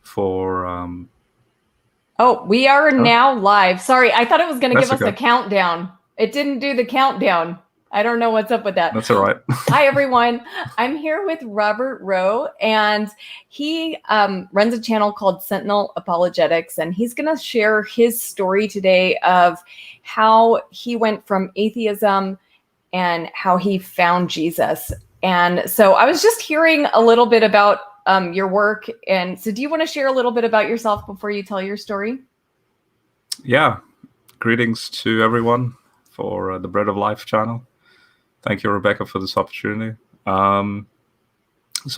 for... Oh, we are now live. Sorry, I thought it was going to give us okay. a countdown. It didn't do the countdown. I don't know what's up with that. That's all right. Hi, everyone. I'm here with Robert Rowe, and he runs a channel called Sentinel Apologetics, and he's going to share his story today of how he went from atheism and how he found Jesus. And so I was just hearing a little bit about your work. And so do you want to share a little bit about yourself before you tell your story? Yeah. Greetings to everyone for the Bread of Life channel. Thank you, Rebecca, for this opportunity. So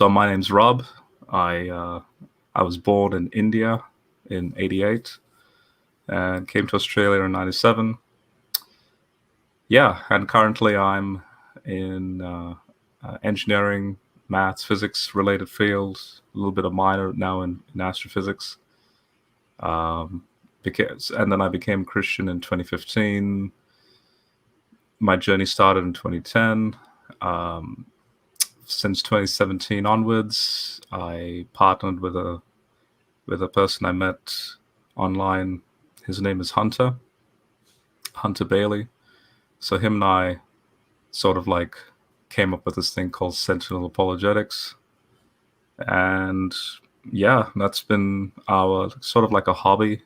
my name's Rob. I was born in India in '88 and came to Australia in '97. Yeah, and currently I'm in engineering, maths, physics related fields, a little bit of minor now in astrophysics. And then I became Christian in 2015. My journey started in 2010. Since 2017 onwards, I partnered with a person I met online. His name is Hunter Bailey. So him and I sort of like came up with this thing called Sentinel Apologetics. And yeah, that's been our sort of like a hobby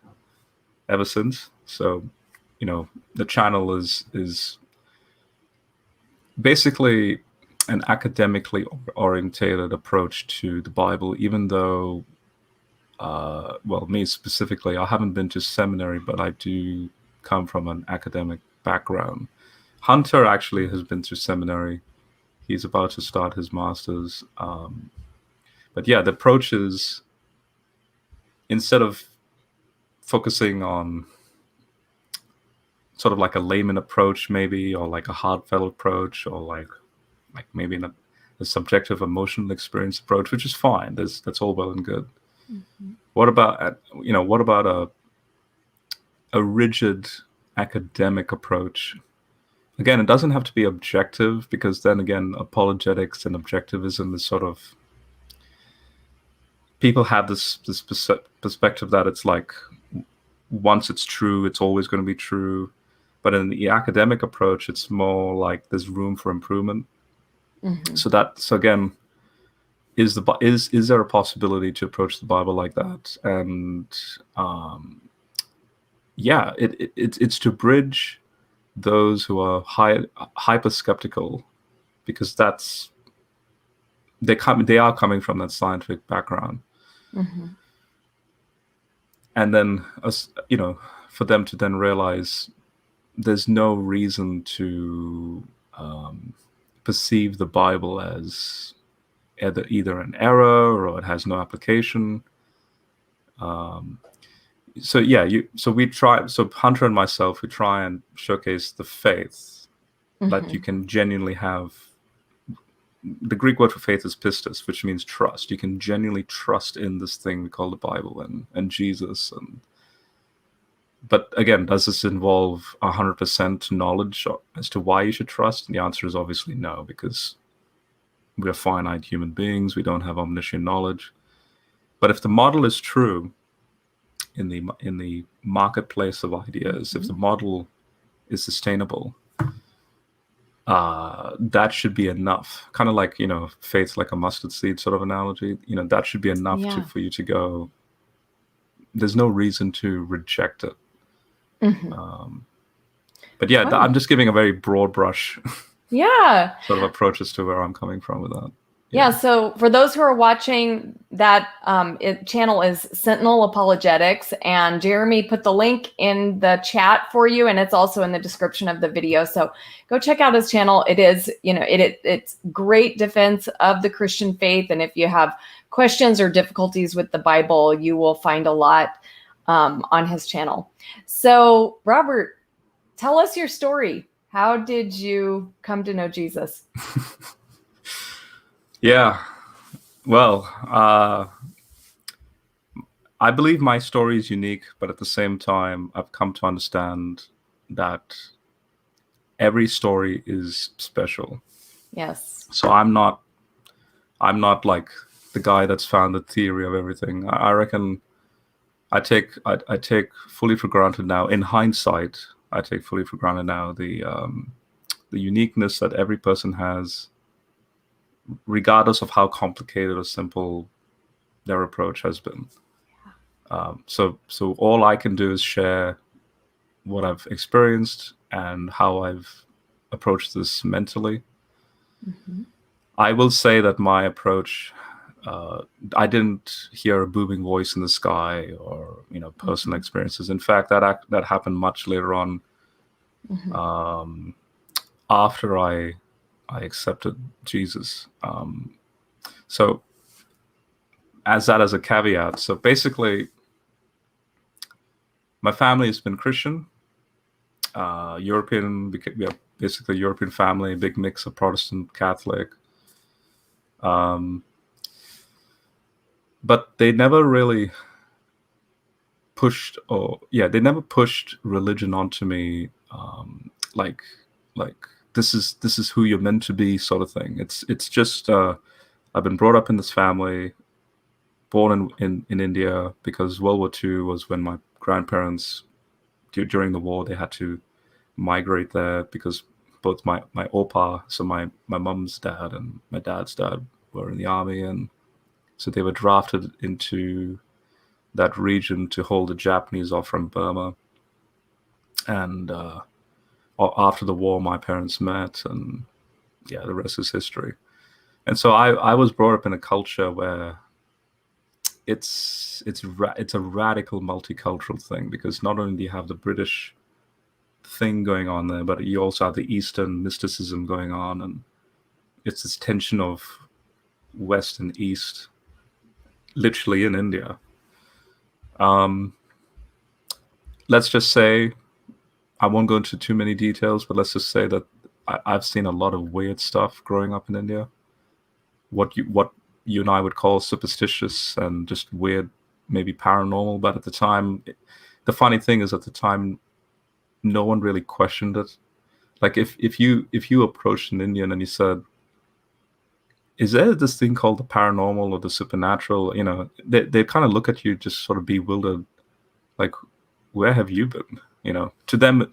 ever since. So, you know, the channel is basically an academically orientated approach to the Bible, even though, well, me specifically, I haven't been to seminary, but I do come from an academic background. Hunter actually has been to seminary. He's about to start his master's. But yeah, the approach is, instead of focusing on sort of like a layman approach, maybe, or like a heartfelt approach, or like maybe a subjective emotional experience approach, which is fine. That's all well and good. Mm-hmm. What about a rigid academic approach? Again, it doesn't have to be objective, because then again, apologetics and objectivism is sort of, people have this perspective that it's like, once it's true, it's always going to be true. But in the academic approach, it's more like there's room for improvement. Mm-hmm. So again, is there a possibility to approach the Bible like that? And yeah, it's to bridge those who are hyper skeptical, because they are coming from that scientific background. Mm-hmm. And then, for them to then realize there's no reason to perceive the Bible as either an error or it has no application. So Hunter and myself, we try and showcase the faith, mm-hmm. that you can genuinely have. The Greek word for faith is pistis, which means trust. You can genuinely trust in this thing we call the Bible and Jesus. But again, does this involve 100% knowledge as to why you should trust? And the answer is obviously no, because we're finite human beings. We don't have omniscient knowledge. But if the model is true in the marketplace of ideas, mm-hmm. if the model is sustainable, that should be enough. Kind of like, faith like a mustard seed sort of analogy. That should be enough for you to go, there's no reason to reject it. Mm-hmm. But yeah, I'm just giving a very broad brush sort of approaches to where I'm coming from with that. Yeah, so for those who are watching, that channel is Sentinel Apologetics, and Jeremy put the link in the chat for you, and it's also in the description of the video. So go check out his channel. It is, it's great defense of the Christian faith, and if you have questions or difficulties with the Bible, you will find a lot on his channel. So Robert, tell us your story. How did you come to know Jesus? Yeah, well, I believe my story is unique, but at the same time, I've come to understand that every story is special. Yes. So I'm not like the guy that's found the theory of everything. I reckon I take fully for granted now. In hindsight, I take fully for granted now the uniqueness that every person has, regardless of how complicated or simple their approach has been. So all I can do is share what I've experienced and how I've approached this mentally. Mm-hmm. I will say that my approach, I didn't hear a booming voice in the sky or personal experiences. In fact, that happened much later on, after I accepted Jesus. So as a caveat, so basically, my family has been Christian, European. We have basically European family, a big mix of Protestant, Catholic. But they never really pushed, they never pushed religion onto me, like this is who you're meant to be, sort of thing. It's just I've been brought up in this family, born in India, because World War II was when my grandparents, during the war, they had to migrate there because both my opa, so my mum's dad and my dad's dad, were in the army, and so they were drafted into that region to hold the Japanese off from Burma. And after the war, my parents met, and the rest is history. And so I was brought up in a culture where it's a radical multicultural thing, because not only do you have the British thing going on there, but you also have the Eastern mysticism going on, and it's this tension of West and East, literally in India. Let's just say, I won't go into too many details, but let's just say that I've seen a lot of weird stuff growing up in India. What you and I would call superstitious and just weird, maybe paranormal. But at the time, the funny thing is, at the time, no one really questioned it. Like if you approached an Indian and you said, "Is there this thing called the paranormal or the supernatural?" They kind of look at you just sort of bewildered, like, "Where have you been?" To them,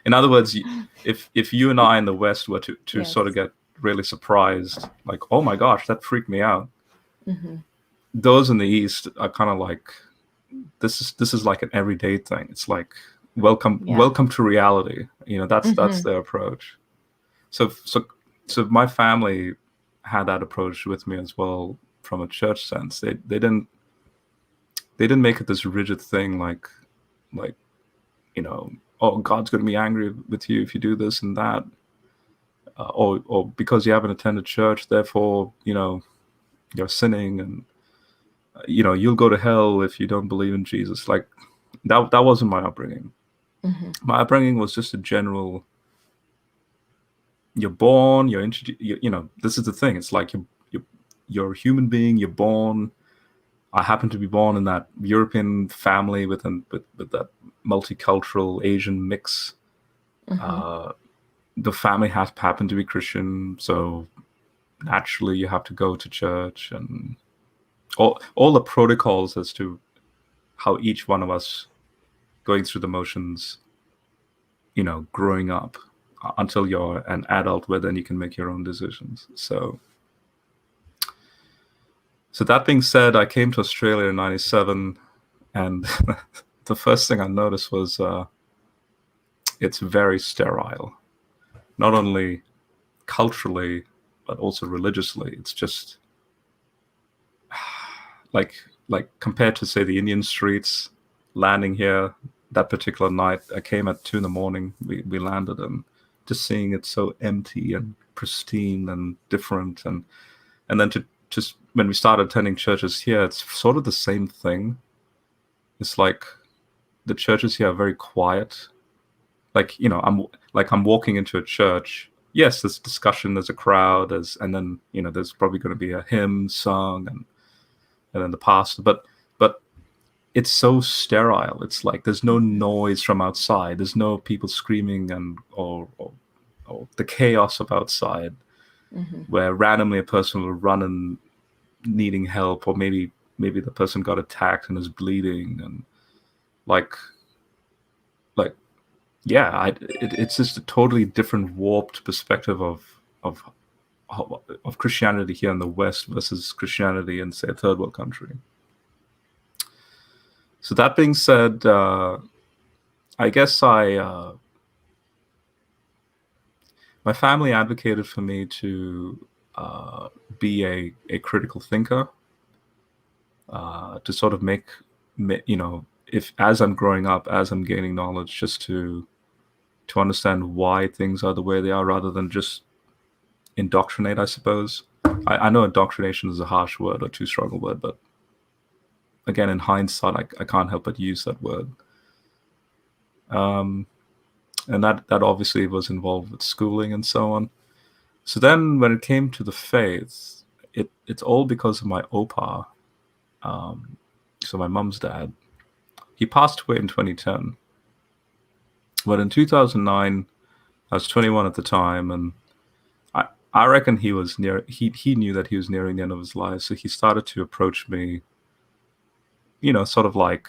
in other words, if you and I in the West were to Yes. sort of get really surprised, like, "Oh my gosh, that freaked me out," those in the East are kind of like, this is like an everyday thing. It's like, welcome to reality. That's their approach. So my family had that approach with me as well, from a church sense. They didn't make it this rigid thing, like oh, God's going to be angry with you if you do this and that, or because you haven't attended church, therefore you're sinning, and you'll go to hell if you don't believe in Jesus. Like, that wasn't my upbringing. My upbringing was just a general, you're born, you're introduced, this is the thing. It's like you're a human being, you're born. I happen to be born in that European family with that multicultural Asian mix. The family happened to be Christian, so naturally you have to go to church, and all the protocols as to how each one of us going through the motions, growing up, until you're an adult, where then you can make your own decisions. So that being said, I came to Australia in '97, and the first thing I noticed was it's very sterile. Not only culturally, but also religiously. It's just like compared to, say, the Indian streets. Landing here that particular night, I came at 2 a.m. We landed, and just seeing it so empty and pristine and different, and then to just when we started attending churches here, it's sort of the same thing. It's like the churches here are very quiet. Like, I'm walking into a church. Yes, there's discussion, there's a crowd, and then there's probably going to be a hymn sung, and then the pastor. But it's so sterile. It's like there's no noise from outside. There's no people screaming or the chaos of outside, where randomly a person will run and needing help, or maybe the person got attacked and is bleeding, and like yeah, it's just a totally different warped perspective of Christianity here in the West versus Christianity in, say, a third world country. So that being said, I guess my family advocated for me to be a critical thinker, to sort of make, if as I'm growing up, as I'm gaining knowledge, just to understand why things are the way they are, rather than just indoctrinate, I suppose. I know indoctrination is a harsh word or too strong a word, but again, in hindsight, I can't help but use that word. And that obviously was involved with schooling and so on. So then when it came to the faith, it's all because of my opa. So my mum's dad. He passed away in 2010. But in 2009, I was 21 at the time, and I reckon he knew that he was nearing the end of his life, so he started to approach me, sort of like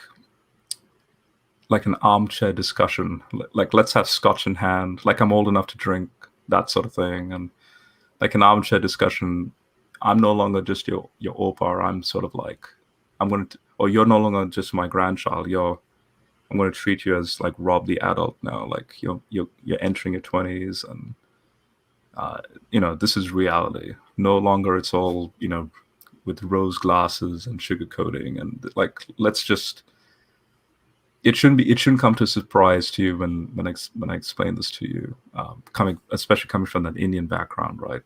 an armchair discussion, like let's have scotch in hand, like I'm old enough to drink, that sort of thing, and like an armchair discussion. I'm no longer just your opa. I'm sort of like, or you're no longer just my grandchild. I'm going to treat you as like Rob the adult now. Like you're entering your 20s, and this is reality. No longer it's all with rose glasses and sugar coating, and like it shouldn't come to a surprise to you when I explain this to you, especially coming from that Indian background, right?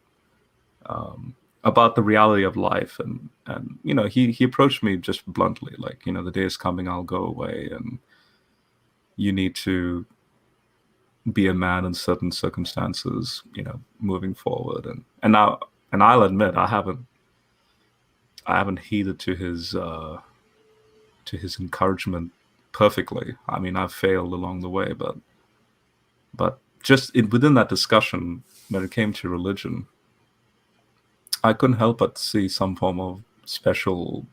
About the reality of life, and he approached me just bluntly, like, the day is coming, I'll go away, and you need to be a man in certain circumstances, moving forward, and now, and I'll admit I haven't heeded to his encouragement perfectly. I mean, I've failed along the way, but just within that discussion, when it came to religion, I couldn't help but see some form of special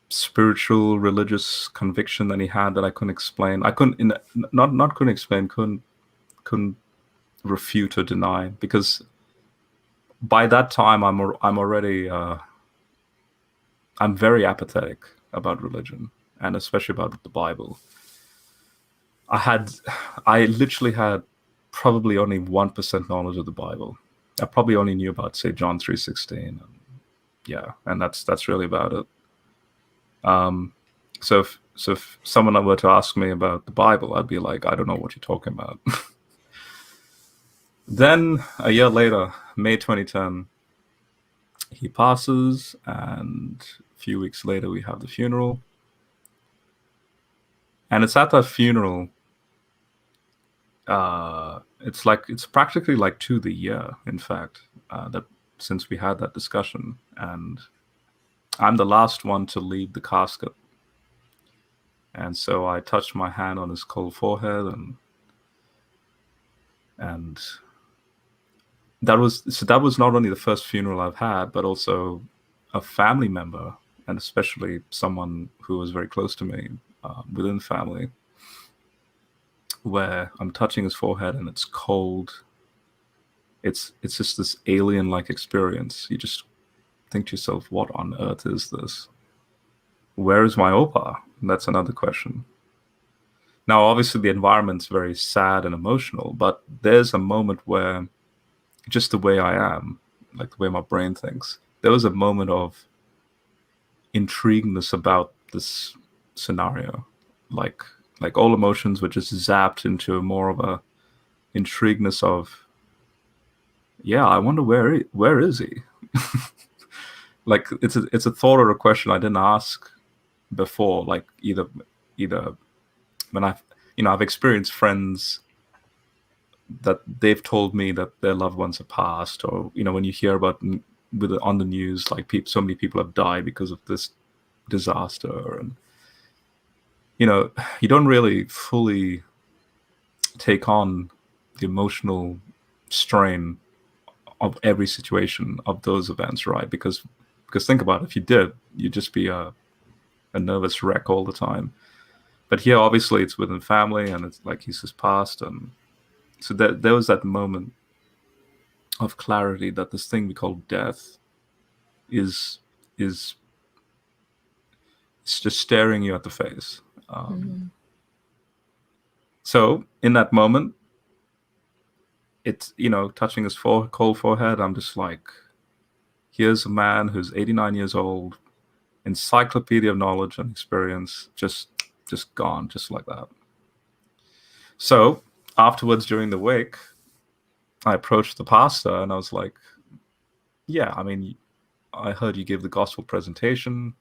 spiritual religious conviction that he had that I couldn't explain. I couldn't couldn't explain, couldn't refute or deny, because by that time I'm already I'm very apathetic about religion, and especially about the Bible. I literally had probably only 1% knowledge of the Bible. I probably only knew about, say, John 3:16. Yeah, and that's really about it. So if someone were to ask me about the Bible, I'd be like, I don't know what you're talking about. Then a year later, May 2010, he passes, and a few weeks later we have the funeral. And it's at that funeral, it's practically like to the year, in fact, that since we had that discussion, and I'm the last one to leave the casket. And so I touched my hand on his cold forehead, and that was not only the first funeral I've had, but also a family member, and especially someone who was very close to me within the family, where I'm touching his forehead and it's cold. It's just this alien-like experience. You just think to yourself, what on earth is this? Where is my opa? And that's another question. Now, obviously, the environment's very sad and emotional, but there's a moment where, just the way I am, like the way my brain thinks, there was a moment of intrigueness about this scenario. Like all emotions were just zapped into more of a intrigueness of, yeah, I wonder where is he? Like it's a thought or a question I didn't ask before. Like either when I've experienced friends that they've told me that their loved ones have passed, or when you hear about on the news, like so many people have died because of this disaster, and you don't really fully take on the emotional strain of every situation of those events, right? Because think about it, if you did, you'd just be a nervous wreck all the time. But here, obviously, it's within family, and it's like he's just passed, and so there was that moment of clarity that this thing we call death is it's just staring you at the face. So in that moment, it's, touching his cold forehead, I'm just like, here's a man who's 89 years old, encyclopedia of knowledge and experience, just gone, just like that. So afterwards, during the wake, I approached the pastor and I was like, yeah, I mean, I heard you give the gospel presentation.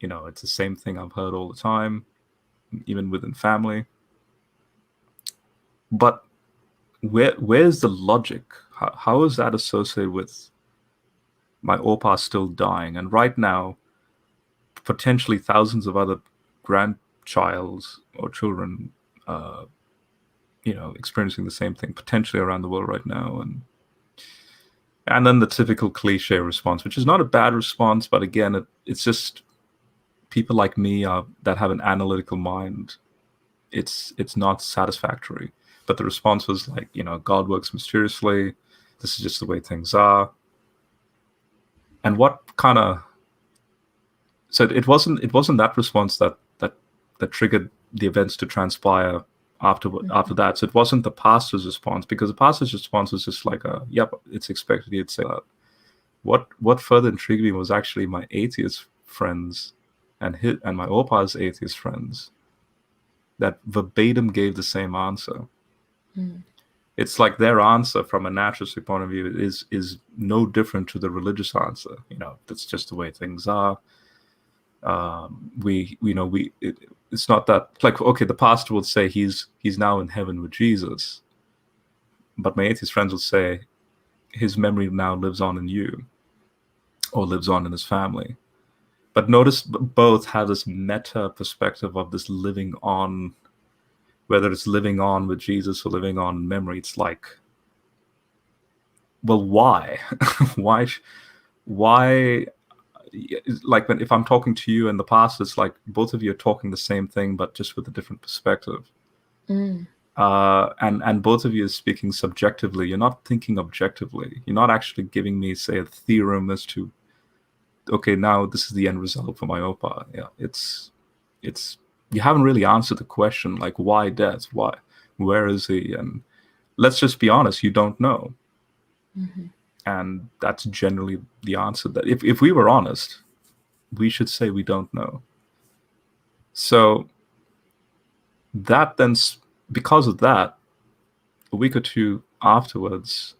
It's the same thing I've heard all the time, even within family. But where's the logic? How is that associated with my Opa still dying? And right now, potentially thousands of other grandchilds or children, experiencing the same thing potentially around the world right now. And then the typical cliche response, which is not a bad response, but again, it's just people like me that have an analytical mind. It's not satisfactory. But the response was like, God works mysteriously. This is just the way things are. And so it wasn't that response that triggered the events to transpire after that. So it wasn't the pastor's response, because the pastor's response was just like, yep, it's expected he'd say that. What further intrigued me was actually my atheist friends and my Opa's atheist friends that verbatim gave the same answer. It's like their answer from a naturalistic point of view is no different to the religious answer. That's just the way things are. It's not that, like, okay, the pastor would say he's now in heaven with Jesus, but my atheist friends would say his memory now lives on in you, or lives on in his family. But notice both have this meta perspective of this living on, whether it's living on with Jesus or living on in memory. It's like, well, why? why? Like, if I'm talking to you in the past, it's like both of you are talking the same thing, but just with a different perspective. And both of you are speaking subjectively. You're not thinking objectively. You're not actually giving me, say, a theorem as to, okay, now this is the end result for my Opa. Yeah, it's you haven't really answered the question, like, why death? Why? Where is he? And let's just be honest, you don't know. And that's generally the answer. That if we were honest, we should say we don't know. So that then, because of that, a week or two afterwards,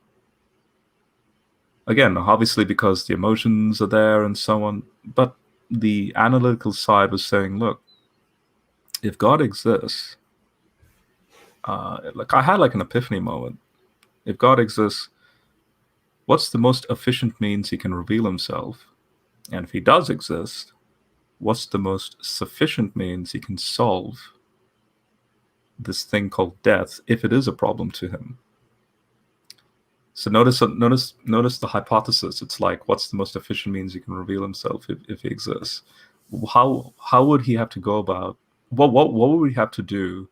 again, obviously because the emotions are there and so on, but the analytical side was saying, look, if God exists, like I had like an epiphany moment. If God exists, what's the most efficient means he can reveal himself? And if he does exist, what's the most sufficient means he can solve this thing called death, if it is a problem to him? So notice the hypothesis. It's like, what's the most efficient means he can reveal himself if he exists? How would he have to go about? What would he have to do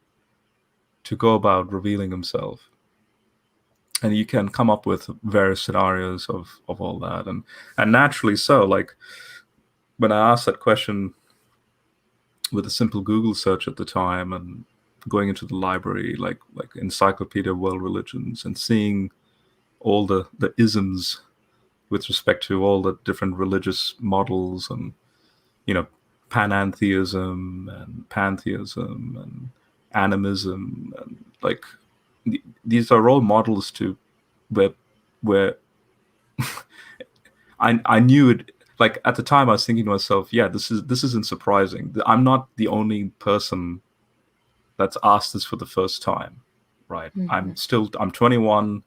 to go about revealing himself? And you can come up with various scenarios of all that, and naturally so. Like when I asked that question with a simple Google search at the time, and going into the library, like Encyclopedia of World Religions, and seeing all the isms with respect to all the different religious models, and panentheism and pantheism and animism, and like these are all models to where I knew it. Like at the time I was thinking to myself, yeah, this isn't surprising. I'm not the only person that's asked this for the first time, right? I'm 21.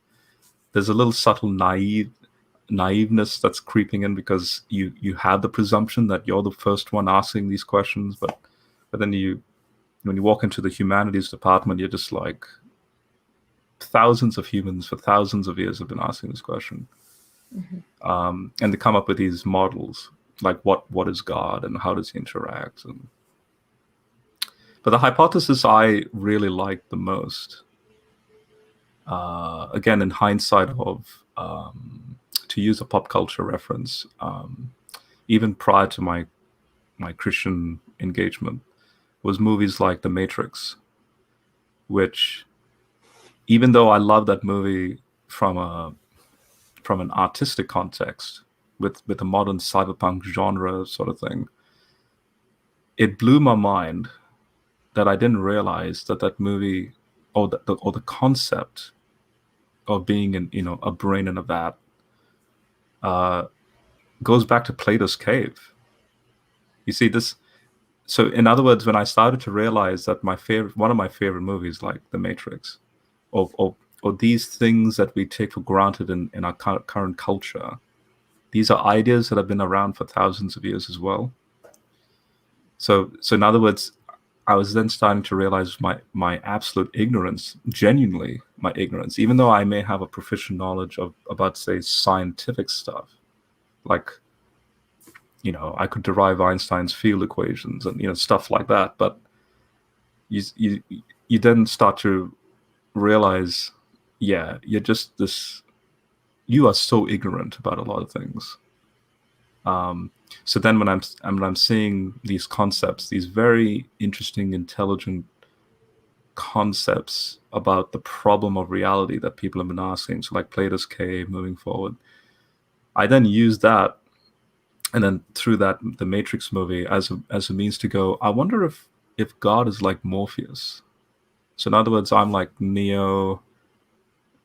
There's a little subtle naiveness that's creeping in, because you have the presumption that you're the first one asking these questions, but then when you walk into the humanities department, you're just like thousands of humans for thousands of years have been asking this question. And they come up with these models, like what is God and how does he interact? But the hypothesis I really like the most, again, in hindsight of, to use a pop culture reference, even prior to my Christian engagement, was movies like The Matrix, which, even though I love that movie from an artistic context, with a modern cyberpunk genre sort of thing, it blew my mind that I didn't realize that movie, or the concept of being a brain in a vat, goes back to Plato's cave. You see this. So in other words, when I started to realize that one of my favorite movies, like The Matrix, or these things that we take for granted in our current culture, these are ideas that have been around for thousands of years as well. So in other words, I was then starting to realize my absolute ignorance, genuinely my ignorance, even though I may have a proficient knowledge about, say, scientific stuff, like, I could derive Einstein's field equations and, stuff like that. But you then start to realize, yeah, you are so ignorant about a lot of things. So then when I'm seeing these concepts, these very interesting, intelligent concepts about the problem of reality that people have been asking, so like Plato's cave, moving forward, I then use that, and then through that, the Matrix movie as a means to go, I wonder if God is like Morpheus. So in other words, I'm like Neo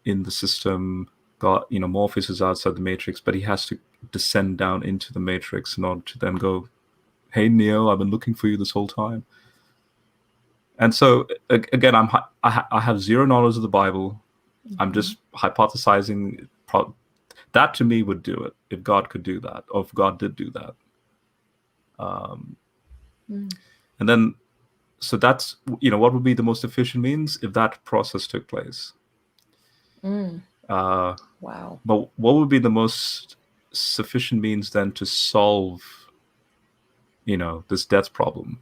in the system. God, Morpheus is outside the Matrix, but he has to descend down into the Matrix in order to then go, hey, Neo, I've been looking for you this whole time. And so, again, I have zero knowledge of the Bible. I'm just hypothesizing. That to me would do it, if God could do that, or if God did do that. And then, so that's, what would be the most efficient means if that process took place? Wow. But what would be the most sufficient means then to solve, this death problem?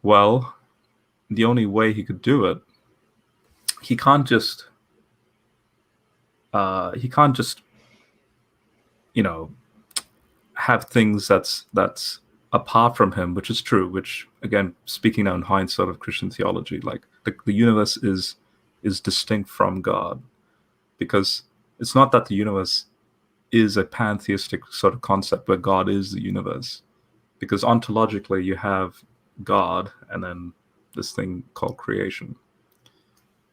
Well, the only way he could do it, he can't just have things that's apart from him, which is true, which, again, speaking now in hindsight of Christian theology, like the universe is distinct from God, because it's not that the universe is a pantheistic sort of concept where God is the universe, because ontologically you have God and then this thing called creation.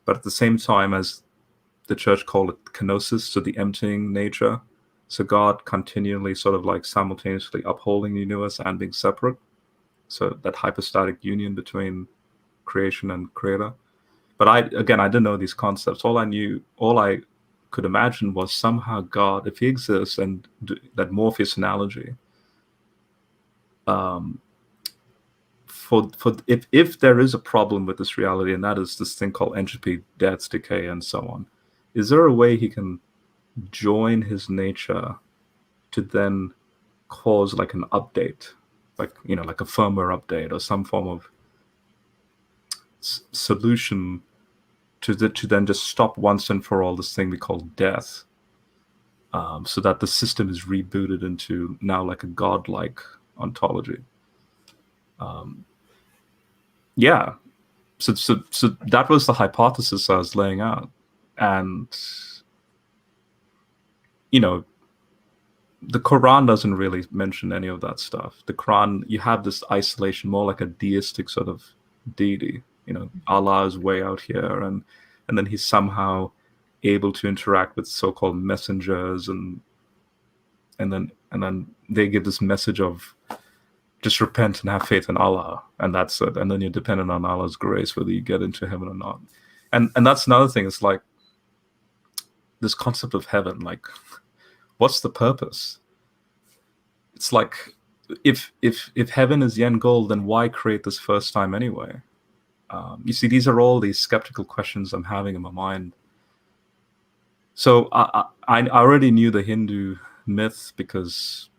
But at the same time, as the church called it kenosis, so the emptying nature, so God continually sort of like simultaneously upholding the universe and being separate, so that hypostatic union between creation and creator. But I didn't know these concepts. All I could imagine was somehow God, if he exists, and that Morpheus analogy, if there is a problem with this reality, and that is this thing called entropy, death, decay, and so on, is there a way he can join his nature to then cause like an update, like a firmware update or some form of solution to then just stop once and for all this thing we call death, so that the system is rebooted into now like a godlike ontology. So that was the hypothesis I was laying out. And the Quran doesn't really mention any of that stuff. The Quran, you have this isolation, more like a deistic sort of deity. Allah is way out here, and then he's somehow able to interact with so-called messengers, and then they give this message of just repent and have faith in Allah, and that's it. And then you're dependent on Allah's grace whether you get into heaven or not. And that's another thing. It's like this concept of heaven, like, what's the purpose? It's like, if heaven is the end goal, then why create this first time anyway? You see, these are all these skeptical questions I'm having in my mind. So I already knew the Hindu myth because,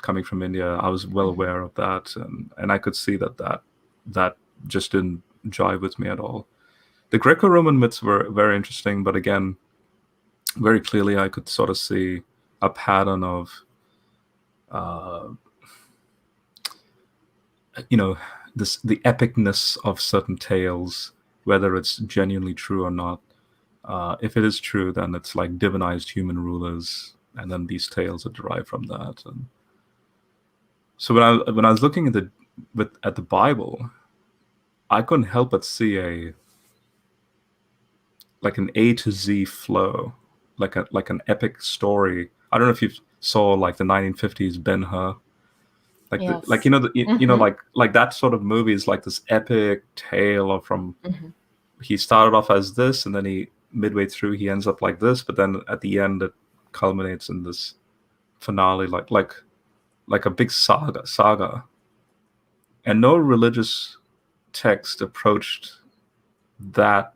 coming from India, I was well aware of that, and I could see that just didn't jive with me at all. The Greco-Roman myths were very interesting, but again, very clearly I could sort of see a pattern of, the epicness of certain tales, whether it's genuinely true or not. If it is true, then it's like divinized human rulers, and then these tales are derived from that. And so when I was looking at the Bible, I couldn't help but see an A to Z flow, like an epic story. I don't know if you saw like the 1950s Ben-Hur, Yes. like that sort of movie is like this epic tale of from. He started off as this, and then midway through he ends up like this, but then at the end it culminates in this finale, like a big saga. And no religious text approached that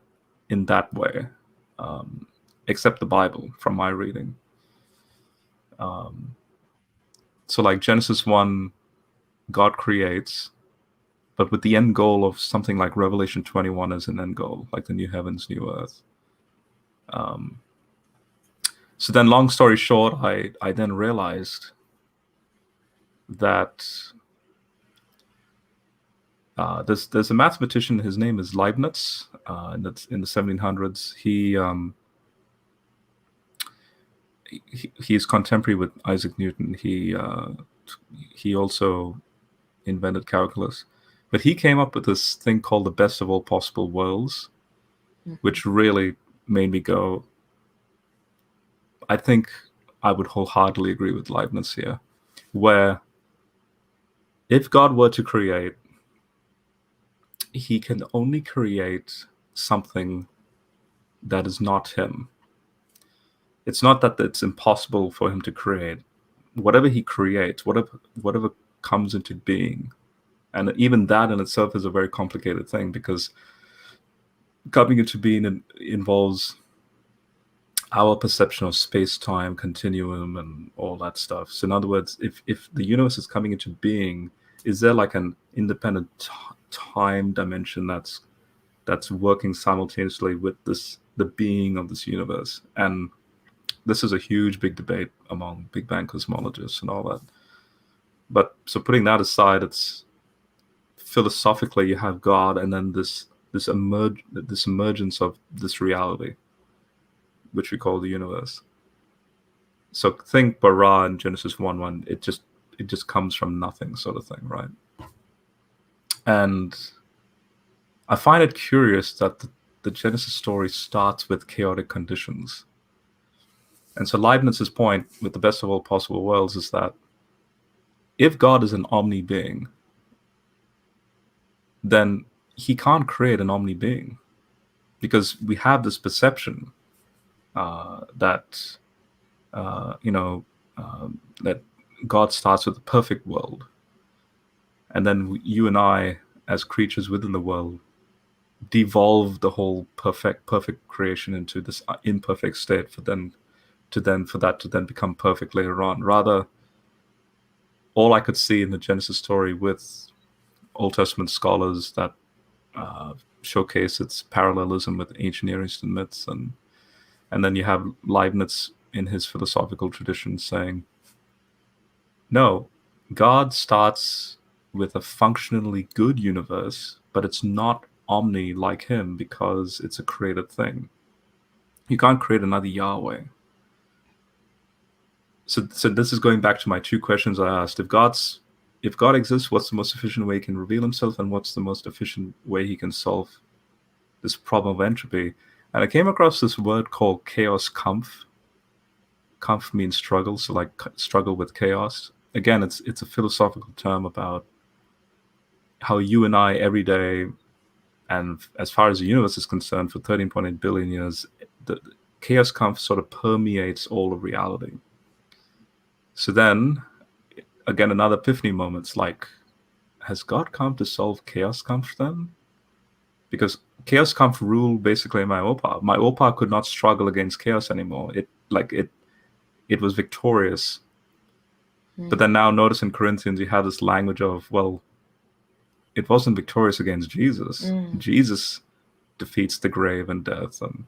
in that way, except the Bible, from my reading. So like Genesis 1, God creates, but with the end goal of something like Revelation 21 as an end goal, like the new heavens, new earth. So then, long story short, I then realized that there's a mathematician. His name is Leibniz, and that's in the 1700s. He's contemporary with Isaac Newton. He also invented calculus, but he came up with this thing called the best of all possible worlds, which really made me go, I think I would wholeheartedly agree with Leibniz here, where if God were to create, he can only create something that is not him. It's not that it's impossible for him to create. Whatever he creates, whatever comes into being, and even that in itself is a very complicated thing, because coming into being involves our perception of space-time continuum and all that stuff. So in other words, if the universe is coming into being, is there like an independent time dimension that's working simultaneously with the being of this universe? And this is a huge big debate among Big Bang cosmologists and all that. But so putting that aside, it's philosophically you have God, and then this emergence of this reality, which we call the universe. So think bara in Genesis 1:1. It just comes from nothing, sort of thing, right? And I find it curious that the Genesis story starts with chaotic conditions. And so Leibniz's point with the best of all possible worlds is that if God is an omni-being, then he can't create an omni-being, because we have this perception that that God starts with a perfect world, and then you and I, as creatures within the world, devolve the whole perfect creation into this imperfect state for that to then become perfect later on. Rather, all I could see in the Genesis story with Old Testament scholars that showcase its parallelism with ancient Near Eastern myths, and then you have Leibniz in his philosophical tradition saying, no, God starts with a functionally good universe, but it's not omni like him because it's a created thing. You can't create another Yahweh. So this is going back to my two questions I asked. If God exists, what's the most efficient way he can reveal himself, and what's the most efficient way he can solve this problem of entropy? And I came across this word called chaos Kampf. Kampf means struggle, so like struggle with chaos. Again, it's a philosophical term about how you and I every day, and as far as the universe is concerned, for 13.8 billion years, the chaos Kampf sort of permeates all of reality. So then, again, another epiphany moments like, has God come to solve chaos Kampf then? because chaos kampf ruled basically my opa. My opa could not struggle against chaos anymore. It was victorious. But then now notice in Corinthians you have this language of, well, it wasn't victorious against Jesus. Jesus defeats the grave and death. And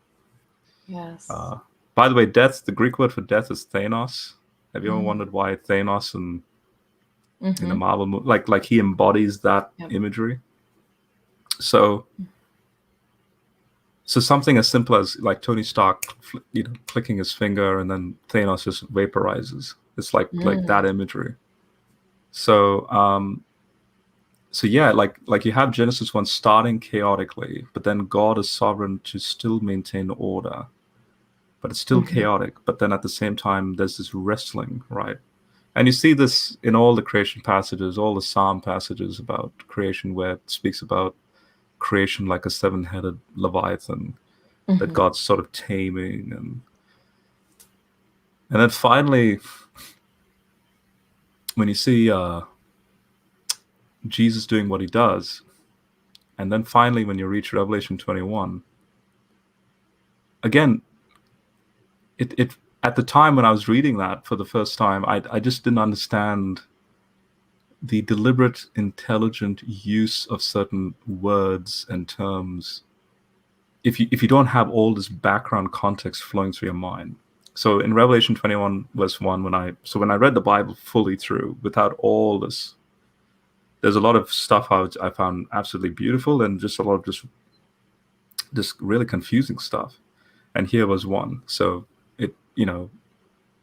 Yes. by the way, death, the Greek word for death is Thanos. Have you ever wondered why Thanos in the Marvel movie, like he embodies that imagery? So something as simple as like Tony Stark, clicking his finger and then Thanos just vaporizes. It's like that imagery. So yeah, like you have Genesis 1 starting chaotically, but then God is sovereign to still maintain order. But it's still chaotic. But then at the same time, there's this wrestling, right? And you see this in all the creation passages, all the Psalm passages about creation, where it speaks about creation like a seven-headed Leviathan that God's sort of taming. And then finally, when you see Jesus doing what he does, and then finally when you reach Revelation 21, again, it at the time when I was reading that for the first time, I just didn't understand the deliberate, intelligent use of certain words and terms if you don't have all this background context flowing through your mind. So in Revelation 21 verse 1, when I read the Bible fully through without all this, there's a lot of stuff I found absolutely beautiful, and just a lot of just really confusing stuff. And here was one. So it,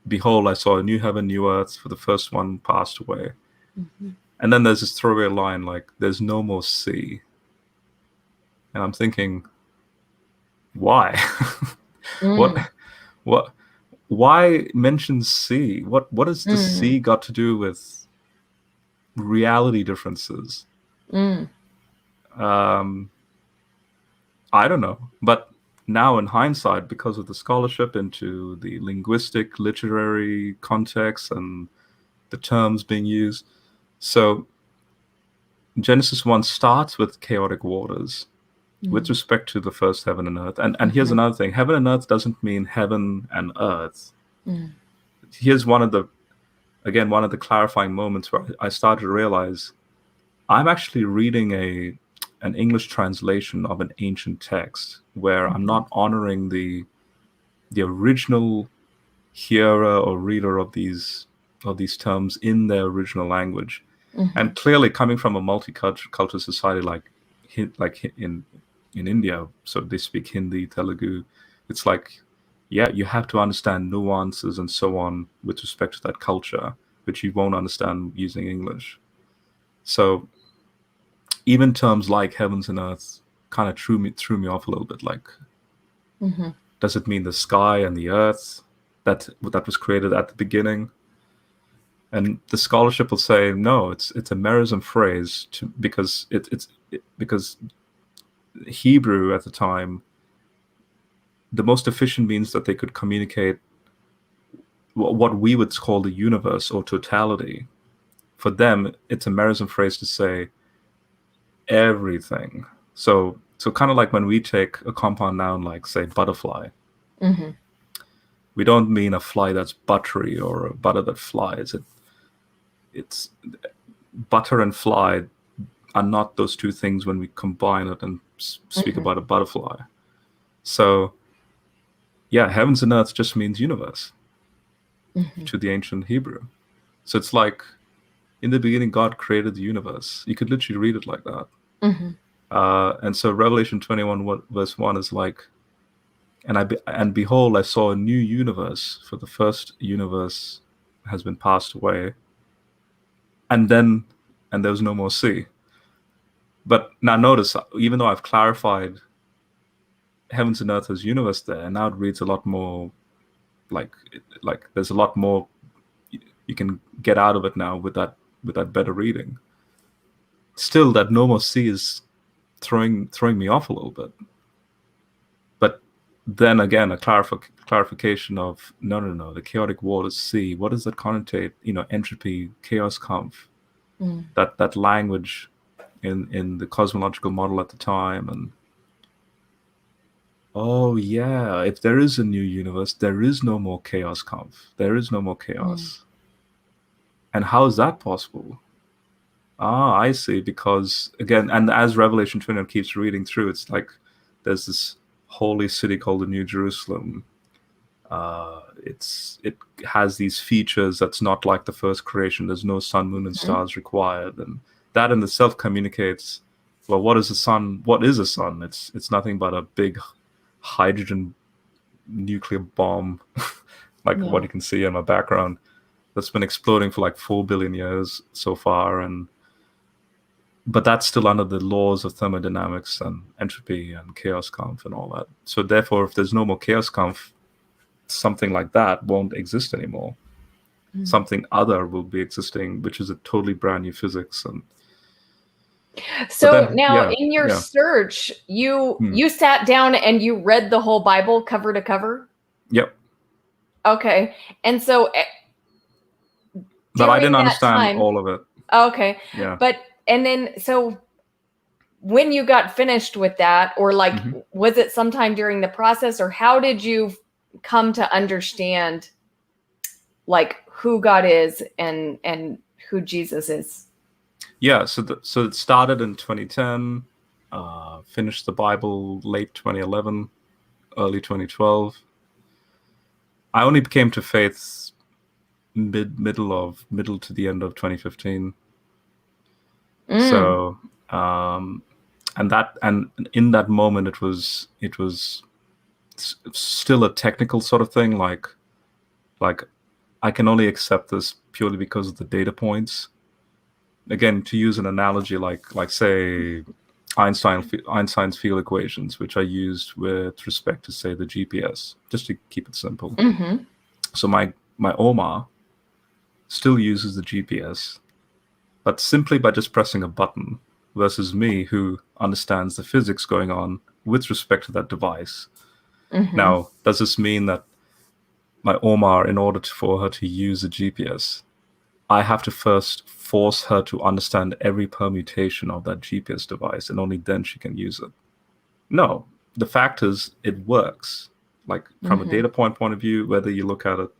behold, I saw a new heaven, new earth, for the first one passed away. And then there's this throwaway line like, there's no more sea. And I'm thinking, why? What? Why mention sea? What has the sea got to do with reality differences? I don't know. But now in hindsight, because of the scholarship into the linguistic, literary context and the terms being used, so Genesis 1 starts with chaotic waters with respect to the first heaven and earth. And here's another thing. Heaven and earth doesn't mean heaven and earth. Here's one of the clarifying moments where I started to realize I'm actually reading an English translation of an ancient text where I'm not honoring the original hearer or reader of these terms in their original language. And clearly, coming from a multicultural society like in India, so they speak Hindi, Telugu, it's like, yeah, you have to understand nuances and so on with respect to that culture, which you won't understand using English. So even terms like heavens and earth kind of threw me off a little bit. Like, does it mean the sky and the earth that was created at the beginning? And the scholarship will say no. It's a merism phrase because because Hebrew at the time, the most efficient means that they could communicate what we would call the universe or totality. For them, it's a merism phrase to say everything. So kind of like when we take a compound noun like, say, butterfly, we don't mean a fly that's buttery or a butter that flies. It's butter and fly are not those two things when we combine it and speak about a butterfly. So yeah, heavens and earth just means universe to the ancient Hebrew. So it's like, in the beginning, God created the universe. You could literally read it like that. And so Revelation 21 verse 1 is like, and behold, I saw a new universe, for the first universe has been passed away. And there was no more sea. But now notice, even though I've clarified heavens and earth as universe there, now it reads a lot more like there's a lot more you can get out of it now with that better reading. Still, that no more sea is throwing me off a little bit. But then again, a clarification of no, the chaotic waters sea. What does that connotate? Entropy, chaos kampf. That language in the cosmological model at the time, and oh yeah, if there is a new universe, there is no more chaos Kampf. There is no more Mm. chaos. And how is that possible? Ah, I see. Because again, and as Revelation 20 keeps reading through, it's like there's this holy city called the New Jerusalem. It has these features that's not like the first creation. There's no sun, moon, and Mhm. stars required, and that in itself communicates. Well, what is the sun? What is a sun? It's nothing but a big hydrogen nuclear bomb, like Yeah. what you can see in my background, that's been exploding for like 4 billion years so far, but that's still under the laws of thermodynamics and entropy and chaos Kampf and all that. So therefore, if there's no more chaos Kampf, something like that won't exist anymore. Mm. Something other will be existing, which is a totally brand new physics. And So then, now yeah, in your yeah. search, you sat down and you read the whole Bible cover to cover? Yep. Okay. And so But I during didn't that understand time, all of it. okay. Yeah. But and then so when you got finished with that, or like was it sometime during the process, or how did you come to understand like who God is and who Jesus is? Yeah, so it started in 2010, finished the Bible late 2011, early 2012. I only came to faith middle to the end of 2015. So, and in that moment, it was still a technical sort of thing. Like I can only accept this purely because of the data points. Again, to use an analogy, like say Einstein's field equations, which I used with respect to say the GPS, just to keep it simple. So my Oma still uses the GPS, but simply by just pressing a button, versus me who understands the physics going on with respect to that device. Now, does this mean that my Oma, in order for her to use the GPS, I have to first force her to understand every permutation of that GPS device, and only then she can use it? No. The fact is, it works. Like from a data point of view, whether you look at it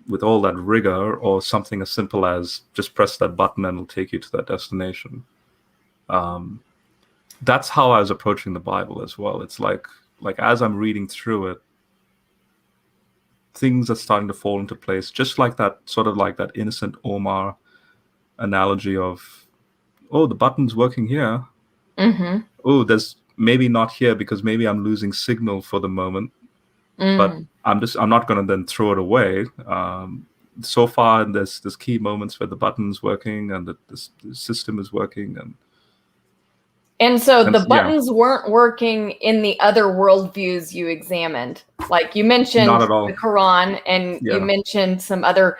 with all that rigor or something as simple as just press that button and it'll take you to that destination. That's how I was approaching the Bible as well. It's like as I'm reading through it, things are starting to fall into place, just like that, sort of like that innocent Omar analogy of, oh, the button's working here. Oh, there's maybe not here because maybe I'm losing signal for the moment, but I'm not going to then throw it away. So far, there's key moments where the button's working and the system is working, and so the yeah. buttons weren't working in the other worldviews you examined. Like you mentioned Not at all. the Quran, and Yeah. you mentioned some other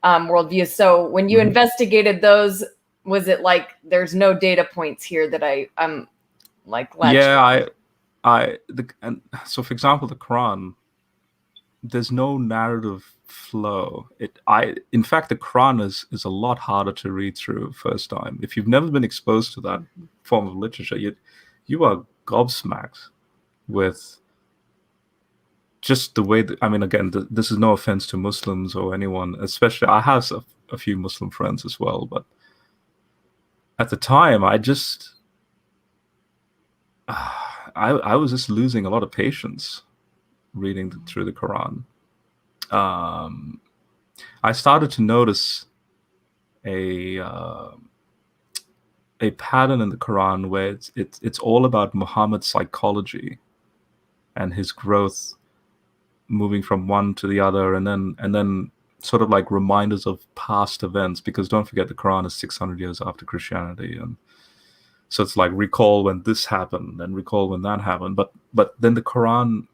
worldviews. So when you investigated those, was it like there's no data points here that I'm like yeah, so for example, the Quran, there's no narrative flow. In fact, the Quran is a lot harder to read through first time. If you've never been exposed to that form of literature, you are gobsmacked with just the way that, I mean, again, this is no offense to Muslims or anyone, especially I have a few Muslim friends as well, but at the time, I just I was just losing a lot of patience reading through the Quran. I started to notice a pattern in the Quran where it's all about Muhammad's psychology and his growth, moving from one to the other, and then sort of like reminders of past events. Because don't forget, the Quran is 600 years after Christianity, and so it's like recall when this happened and recall when that happened. But then the Quran,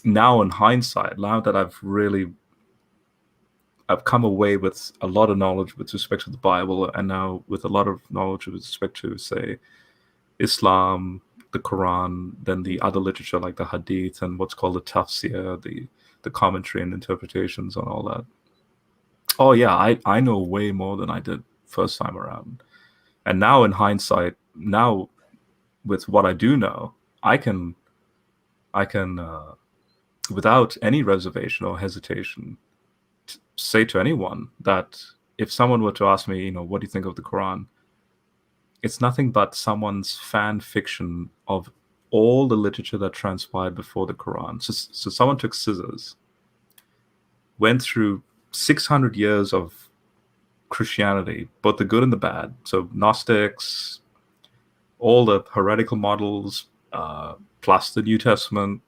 now in hindsight, now that I've come away with a lot of knowledge with respect to the Bible, and now with a lot of knowledge with respect to, say, Islam, the Quran, then the other literature like the Hadith and what's called the Tafsir, the commentary and interpretations and all that. Oh yeah, I know way more than I did first time around. And now in hindsight, now with what I do know, I can I can, without any reservation or hesitation, say to anyone that if someone were to ask me, what do you think of the Quran? It's nothing but someone's fan fiction of all the literature that transpired before the Quran. So someone took scissors, went through 600 years of Christianity, both the good and the bad. So Gnostics, all the heretical models, plus the New Testament,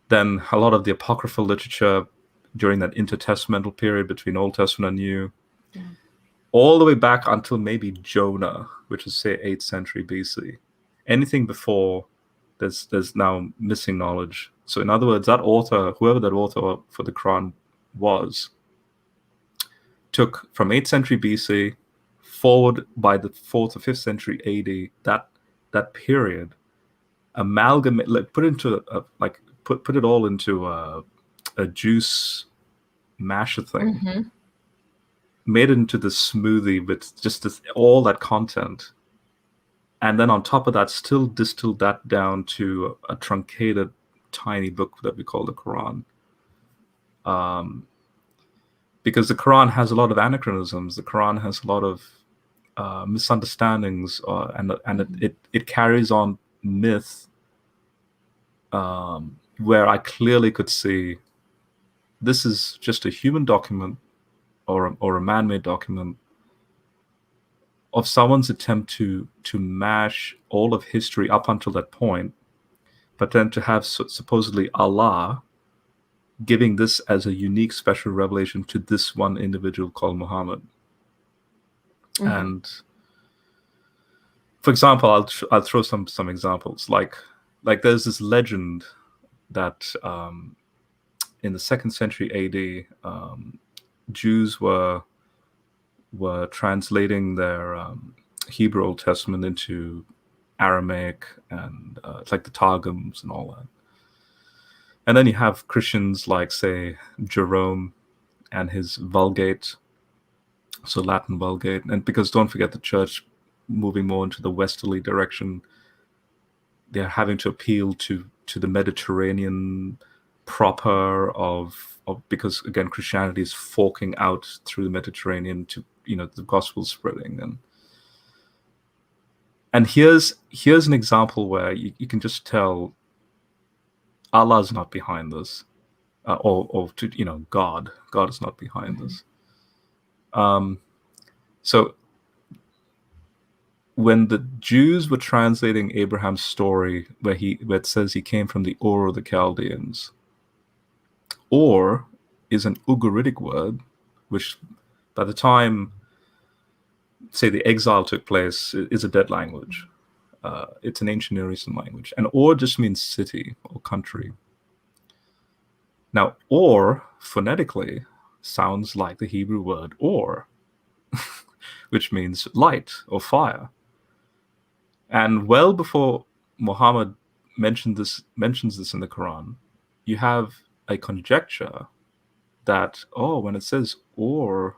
then a lot of the apocryphal literature during that intertestamental period between Old Testament and New, all the way back until maybe Jonah, which is, say, 8th century BC. Anything before, there's now missing knowledge. So in other words, that author, whoever that author for the Quran was, took from 8th century BC forward by the 4th or 5th century AD, that period, amalgamate, put it all into a juice masher thing, made it into this smoothie with just all that content, and then on top of that still distilled that down to a truncated tiny book that we call the Quran. Because the Quran has a lot of anachronisms, the Quran has a lot of misunderstandings, and it carries on myth, where I clearly could see this is just a human document or a man-made document of someone's attempt to mash all of history up until that point, but then to have supposedly Allah giving this as a unique special revelation to this one individual called Muhammad. And for example, I'll throw some examples. Like there's this legend that in the 2nd century AD, Jews were translating their Hebrew Old Testament into Aramaic, and it's like the Targums and all that. And then you have Christians like, say, Jerome and his Vulgate, so Latin Vulgate. And because don't forget, the church moving more into the westerly direction, they're having to appeal to the Mediterranean proper because again, Christianity is forking out through the Mediterranean to the gospel spreading. And here's an example where you can just tell Allah is not behind this, or God is not behind this. So when the Jews were translating Abraham's story, where it says he came from the Ur of the Chaldeans, Ur is an Ugaritic word, which by the time, say, the exile took place, is a dead language. It's an ancient Near Eastern language. And Ur just means city or country. Now, Ur, phonetically, sounds like the Hebrew word or, which means light or fire. And well before Muhammad mentions this in the Quran, you have a conjecture that, when it says Ur,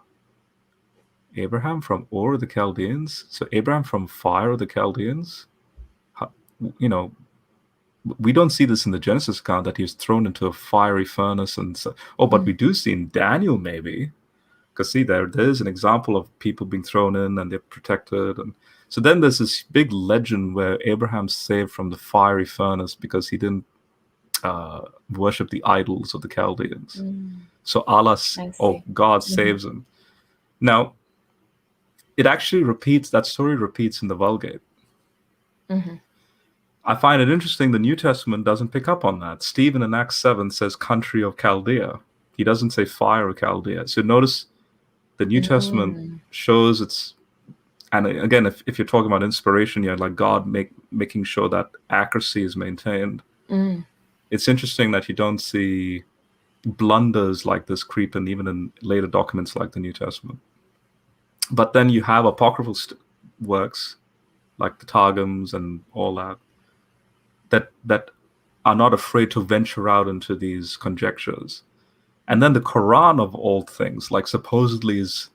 Abraham from Ur of the Chaldeans, so Abraham from fire of the Chaldeans, we don't see this in the Genesis account that he was thrown into a fiery furnace and so. But we do see in Daniel, maybe, because see, there's an example of people being thrown in and they're protected. And so then there's this big legend where Abraham's saved from the fiery furnace because he didn't worship the idols of the Chaldeans. So God saves him. Now, it actually that story repeats in the Vulgate. I find it interesting the New Testament doesn't pick up on that. Stephen in Acts 7 says country of Chaldea. He doesn't say fire of Chaldea. So notice the New Testament shows it's, and again, if you're talking about inspiration, you're like God making sure that accuracy is maintained. It's interesting that you don't see blunders like this creep in even in later documents like the New Testament. But then you have apocryphal works like the Targums and all that are not afraid to venture out into these conjectures. And then the Quran, of all things, like supposedly is,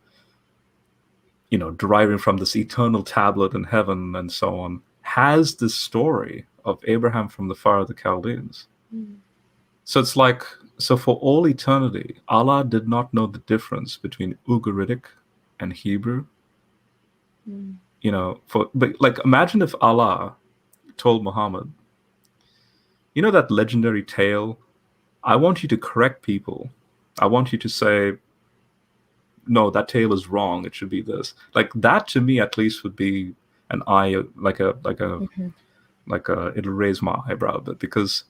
deriving from this eternal tablet in heaven and so on, has this story of Abraham from the fire of the Chaldeans. So it's like, so for all eternity, Allah did not know the difference between Ugaritic and Hebrew. You know, but like, imagine if Allah told Muhammad, you know that legendary tale? I want you to correct people. I want you to say, no, that tale is wrong. It should be this. Like that, to me, at least, would be an eye, it'll raise my eyebrow a bit, because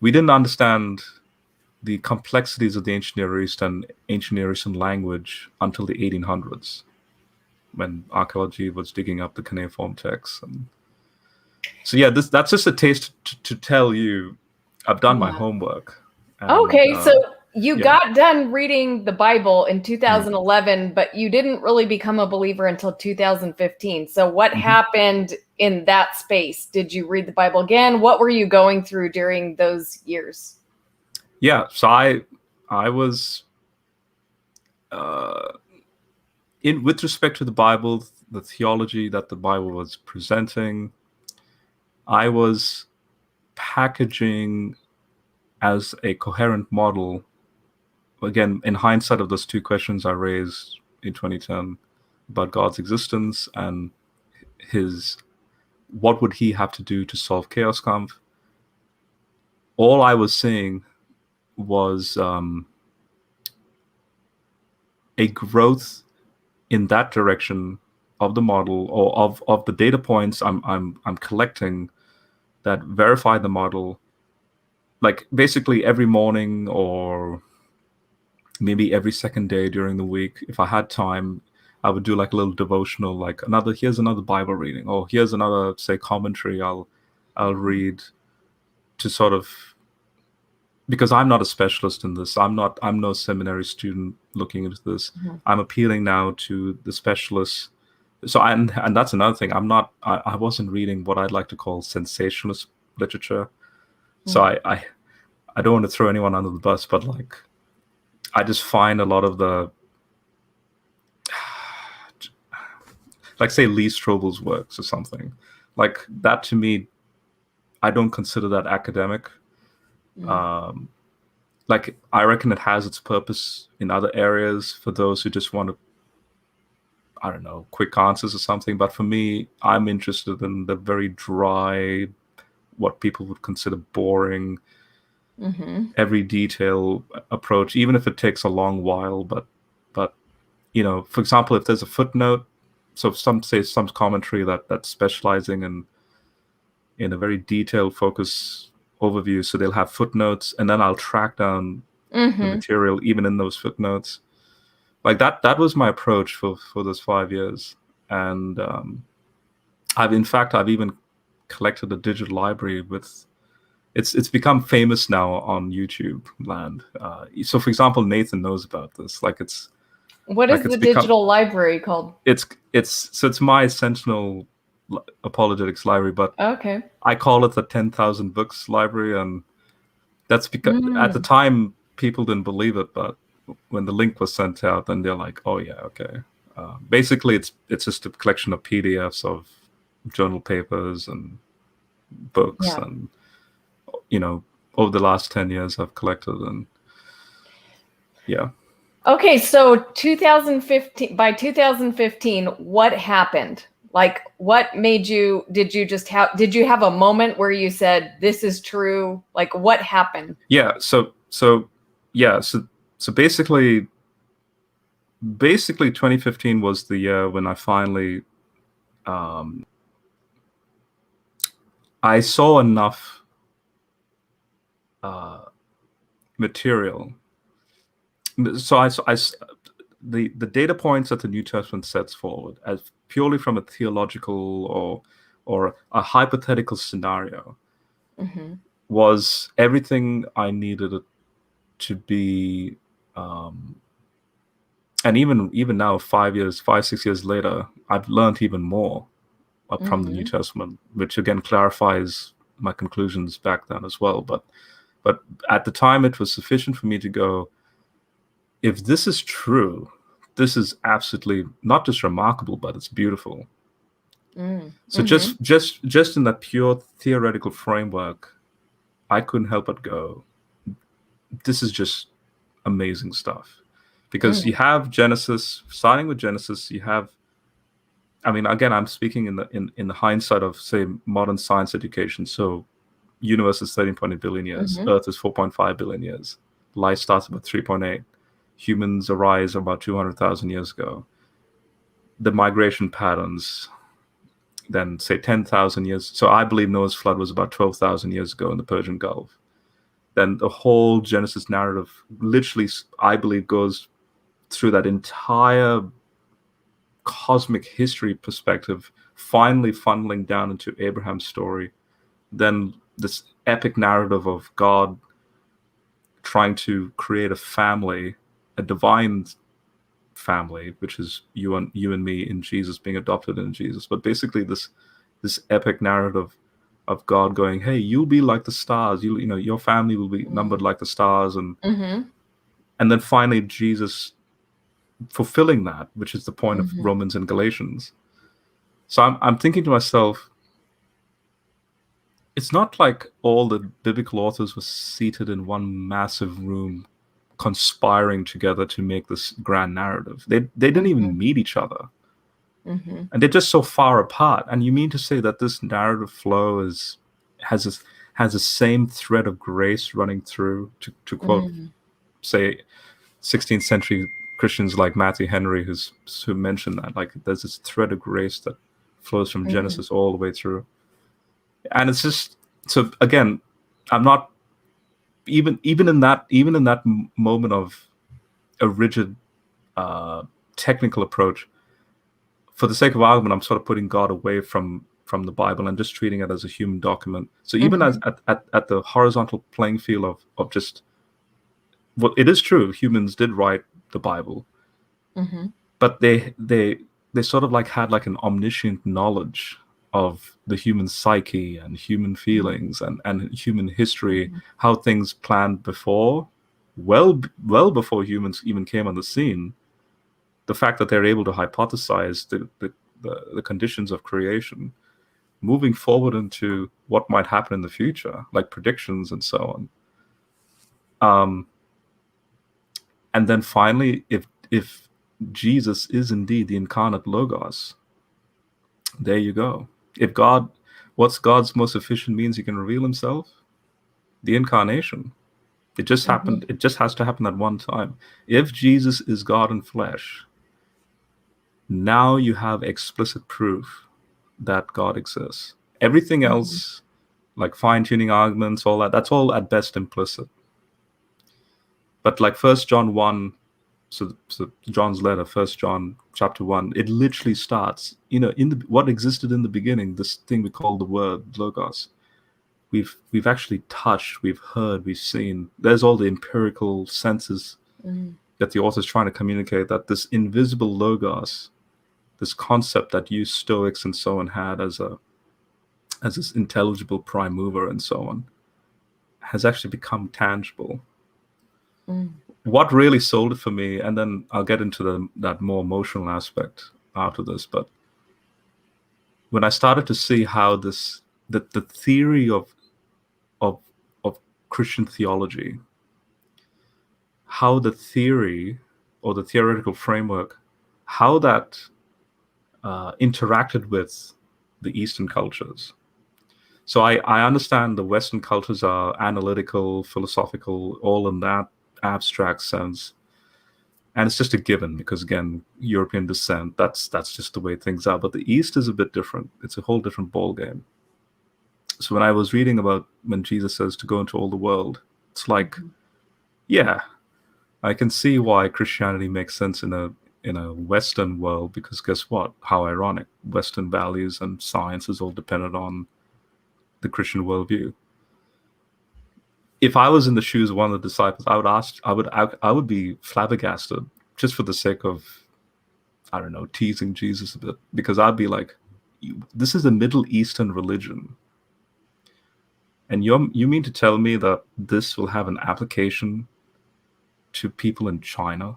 we didn't understand the complexities of the ancient Near East and ancient Near Eastern language until the 1800s, when archaeology was digging up the cuneiform texts. And so yeah, that's just a taste to tell you I've done my homework. And, okay, so you got done reading the Bible in 2011, but you didn't really become a believer until 2015. So what happened in that space? Did you read the Bible again? What were you going through during those years? Yeah, so I was with respect to the Bible, the theology that the Bible was presenting, I was packaging as a coherent model. Again, in hindsight of those two questions I raised in 2010 about God's existence and what would he have to do to solve Chaos Conf, all I was seeing was a growth in that direction of the model, or of the data points I'm collecting that verify the model. Like basically every morning, or maybe every second day during the week, if I had time, I would do like a little devotional, like here's another Bible reading, or here's another, say, commentary I'll read, to sort of, because I'm not a specialist in this. I'm no seminary student looking into this. I'm appealing now to the specialists. So and that's another thing. I wasn't reading what I'd like to call sensationalist literature. So I don't want to throw anyone under the bus, but like, I just find a lot of the, like, say, Lee Strobel's works or something like that, to me, I don't consider that academic. Like, I reckon it has its purpose in other areas for those who just want to, I don't know, quick answers or something. But for me, I'm interested in the very dry, what people would consider boring, every detail approach, even if it takes a long while. But you know, for example, if there's a footnote, so some commentary that's specializing in a very detailed focus overview, so they'll have footnotes, and then I'll track down the material even in those footnotes. Like that was my approach for those 5 years. And I've even collected a digital library with, it's become famous now on YouTube land. So for example, Nathan knows about this. Like what is the digital library called? It's my Sentinel Apologetics library, but okay, I call it the 10,000 books library, and that's because at the time people didn't believe it, but when the link was sent out, then they're like, oh yeah, okay. Basically, it's just a collection of PDFs of journal papers and books, and you know, over the last 10 years I've collected, and yeah. Okay, so 2015. By 2015, what happened? Like, what made you? Did you have a moment where you said, "This is true"? Like, what happened? Yeah. So basically 2015 was the year when I finally I saw enough material. So the data points that the New Testament sets forward as purely from a theological or a hypothetical scenario was everything I needed it to be. And even now, 6 years later, I've learned even more from the New Testament, which again clarifies my conclusions back then as well. But at the time, it was sufficient for me to go, if this is true, this is absolutely not just remarkable, but it's beautiful. So just in that pure theoretical framework, I couldn't help but go, this is just amazing stuff. Because you have Genesis, starting with Genesis, you have, I mean, again, I'm speaking in the hindsight of, say, modern science education. So universe is 13.8 billion years, Earth is 4.5 billion years, life starts about 3.8, humans arise about 200,000 years ago. The migration patterns, then say 10,000 years. So I believe Noah's flood was about 12,000 years ago in the Persian Gulf. Then the whole Genesis narrative literally, I believe, goes through that entire cosmic history perspective, finally funneling down into Abraham's story. Then this epic narrative of God trying to create a family, a divine family, which is you and me in Jesus, being adopted in Jesus. But basically this epic narrative of God going, hey, you'll be like the stars, you know, your family will be numbered like the stars, and then finally Jesus fulfilling that, which is the point of Romans and Galatians. So I'm thinking to myself, it's not like all the biblical authors were seated in one massive room conspiring together to make this grand narrative. They didn't even meet each other. And they're just so far apart. And you mean to say that this narrative flow has the same thread of grace running through, to quote, say, 16th century Christians like Matthew Henry, who mentioned that, like, there's this thread of grace that flows from Genesis all the way through. And it's just, so again, I'm not even in that moment of a rigid technical approach. For the sake of argument, I'm sort of putting God away from the Bible and just treating it as a human document. So even as at the horizontal playing field of just, well, it is true, humans did write the Bible, but they sort of like had like an omniscient knowledge of the human psyche and human feelings and human history, how things planned before, well before humans even came on the scene. The fact that they're able to hypothesize the conditions of creation, moving forward into what might happen in the future, like predictions and so on. And then finally, if Jesus is indeed the incarnate Logos, there you go. If what's God's most efficient means he can reveal himself? The incarnation. It just happened. It just has to happen at one time. If Jesus is God in flesh, now you have explicit proof that God exists. Everything else, like fine-tuning arguments, all that's all at best implicit. But like 1 John 1, so John's letter, 1 John chapter 1, it literally starts, in what existed in the beginning, this thing we call the word, Logos. We've actually touched, we've heard, we've seen. There's all the empirical senses that the author's trying to communicate, that this invisible Logos, this concept that you Stoics and so on had as this intelligible prime mover and so on, has actually become tangible. What really sold it for me, and then I'll get into that more emotional aspect after this, but when I started to see how the theory of Christian theology, how the theory or the theoretical framework, how that interacted with the Eastern cultures. So I understand the Western cultures are analytical, philosophical, all in that abstract sense, and it's just a given because, again, European descent, that's just the way things are. But the East is a bit different. It's a whole different ball game. So when I was reading about when Jesus says to go into all the world, it's like, yeah, I can see why Christianity makes sense in a Western world, because guess what? How ironic. Western values and science is all dependent on the Christian worldview. If I was in the shoes of one of the disciples, I would be flabbergasted, just for the sake of, I don't know, teasing Jesus a bit, because I'd be like, this is a Middle Eastern religion, and you mean to tell me that this will have an application to people in China?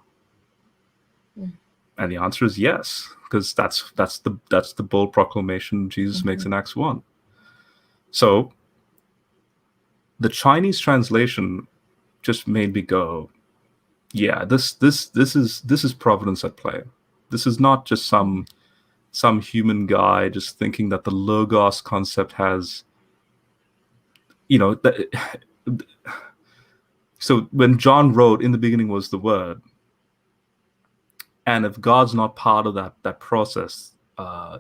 And the answer is yes, because that's the bold proclamation Jesus makes in Acts 1. So the Chinese translation just made me go, yeah, this is providence at play. This is not just some human guy just thinking that the logos concept has, so when John wrote, in the beginning was the Word, and if God's not part of that process, or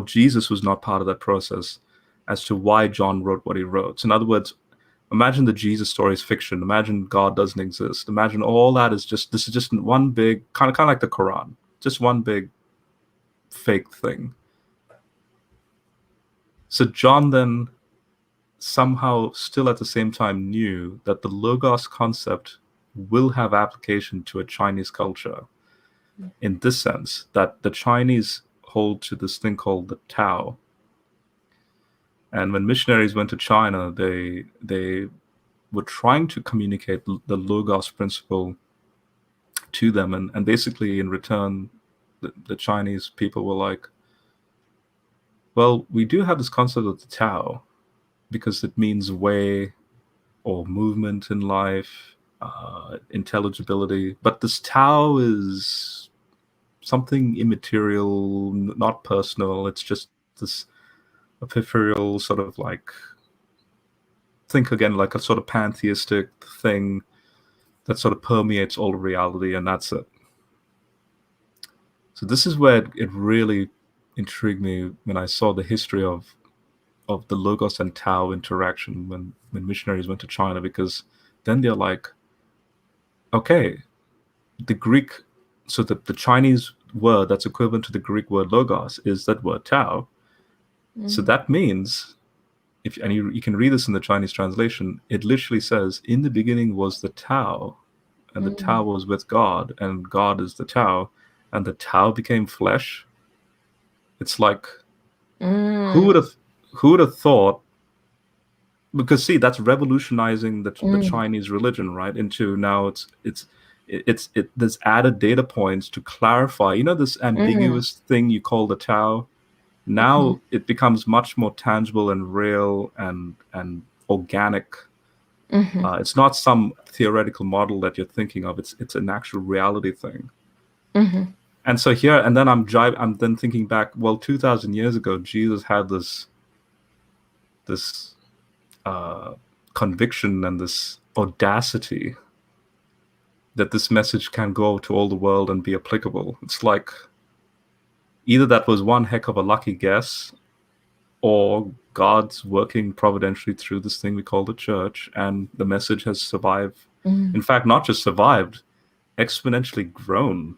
Jesus was not part of that process as to why John wrote what he wrote. So in other words, imagine the Jesus story is fiction. Imagine God doesn't exist. Imagine all that is this is just one big, kind of like the Quran, just one big fake thing. So John then somehow still at the same time knew that the Logos concept will have application to a Chinese culture, in this sense that the Chinese hold to this thing called the Tao. And when missionaries went to China, they were trying to communicate the Logos principle to them, and basically in return, the Chinese people were like, well, we do have this concept of the Tao because it means way or movement in life, intelligibility, but this Tao is something immaterial, not personal. It's just this ephemeral sort of like, think again like a sort of pantheistic thing that sort of permeates all reality, and that's it. So this is where it really intrigued me when I saw the history of the Logos and Tao interaction when missionaries went to China, because then they're like, okay, the Greek, so the Chinese word that's equivalent to the Greek word Logos is that word Tao. So that means, you can read this in the Chinese translation, it literally says, in the beginning was the Tao, and the Tao was with God, and God is the Tao, and the Tao became flesh. It's like, who would have thought? Because see, that's revolutionizing the Chinese religion, right? Into now it's there's added data points to clarify, this ambiguous thing you call the Tao. Now it becomes much more tangible and real and organic. It's not some theoretical model that you're thinking of. It's an actual reality thing. And so here, and then I'm then thinking back, well, 2,000 years ago, Jesus had this conviction and this audacity that this message can go to all the world and be applicable. It's like either that was one heck of a lucky guess, or God's working providentially through this thing we call the church, and the message has survived. In fact, not just survived, exponentially grown.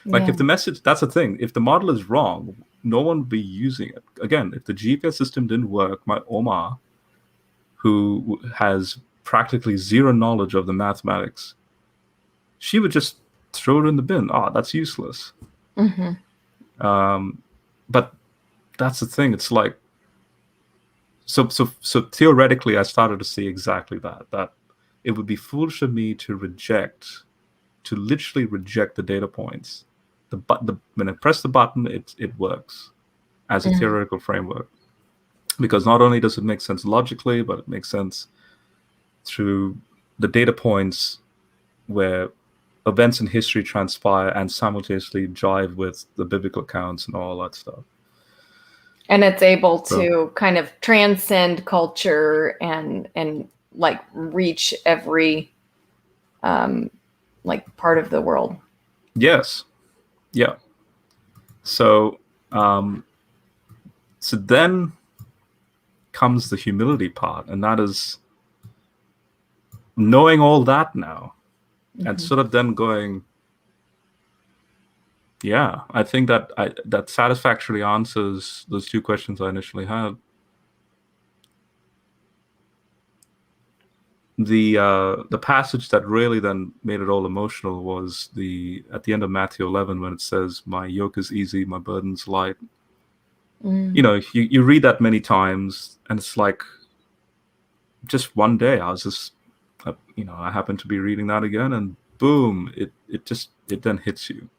If the message, that's the thing, if the model is wrong, no one would be using it. Again, if the GPS system didn't work, my Oma, who has practically zero knowledge of the mathematics, she would just throw it in the bin. That's useless. But that's the thing. It's like, so theoretically, I started to see exactly that it would be foolish of me to literally reject the data points. When I press the button, it works as a theoretical framework, because not only does it make sense logically, but it makes sense through the data points where events in history transpire and simultaneously jive with the biblical accounts and all that stuff. And it's able to kind of transcend culture and like reach every like part of the world. Yes. Yeah. So so then comes the humility part, and that is knowing all that now, and sort of then going, yeah, I think that that satisfactorily answers those two questions I initially had. The passage that really then made it all emotional was at the end of Matthew 11, when it says, "My yoke is easy, my burden's light." You read that many times, and it's like, just one day I was just, I happened to be reading that again, and boom, it then hits you.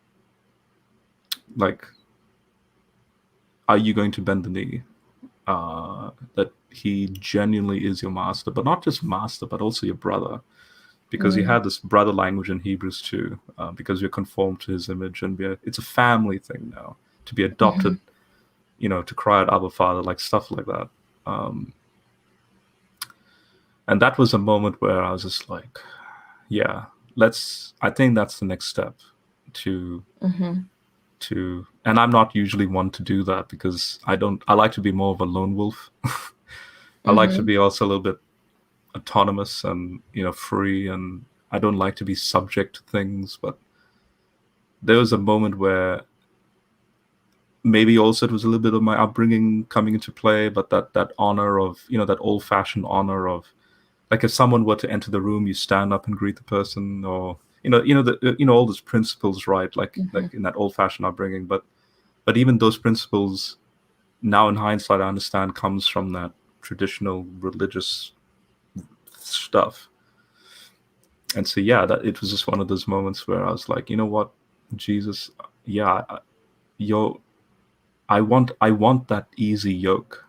like, are you going to bend the knee? That he genuinely is your master, but not just master, but also your brother, because you have this brother language in Hebrews too, because we're conformed to his image, and it's a family thing now to be adopted, to cry out Abba Father, like stuff like that. And that was a moment where I was just like, yeah, I think that's the next step to, and I'm not usually one to do that, because I like to be more of a lone wolf. I like to be also a little bit autonomous and, free, and I don't like to be subject to things. But there was a moment where maybe also it was a little bit of my upbringing coming into play, but that honor of, that old-fashioned honor of, like, if someone were to enter the room, you stand up and greet the person, or all those principles, right? Like in that old-fashioned upbringing. But even those principles, now in hindsight, I understand, comes from that traditional religious stuff. And so, yeah, that it was just one of those moments where I was like, you know what, Jesus, yeah, I want that easy yoke.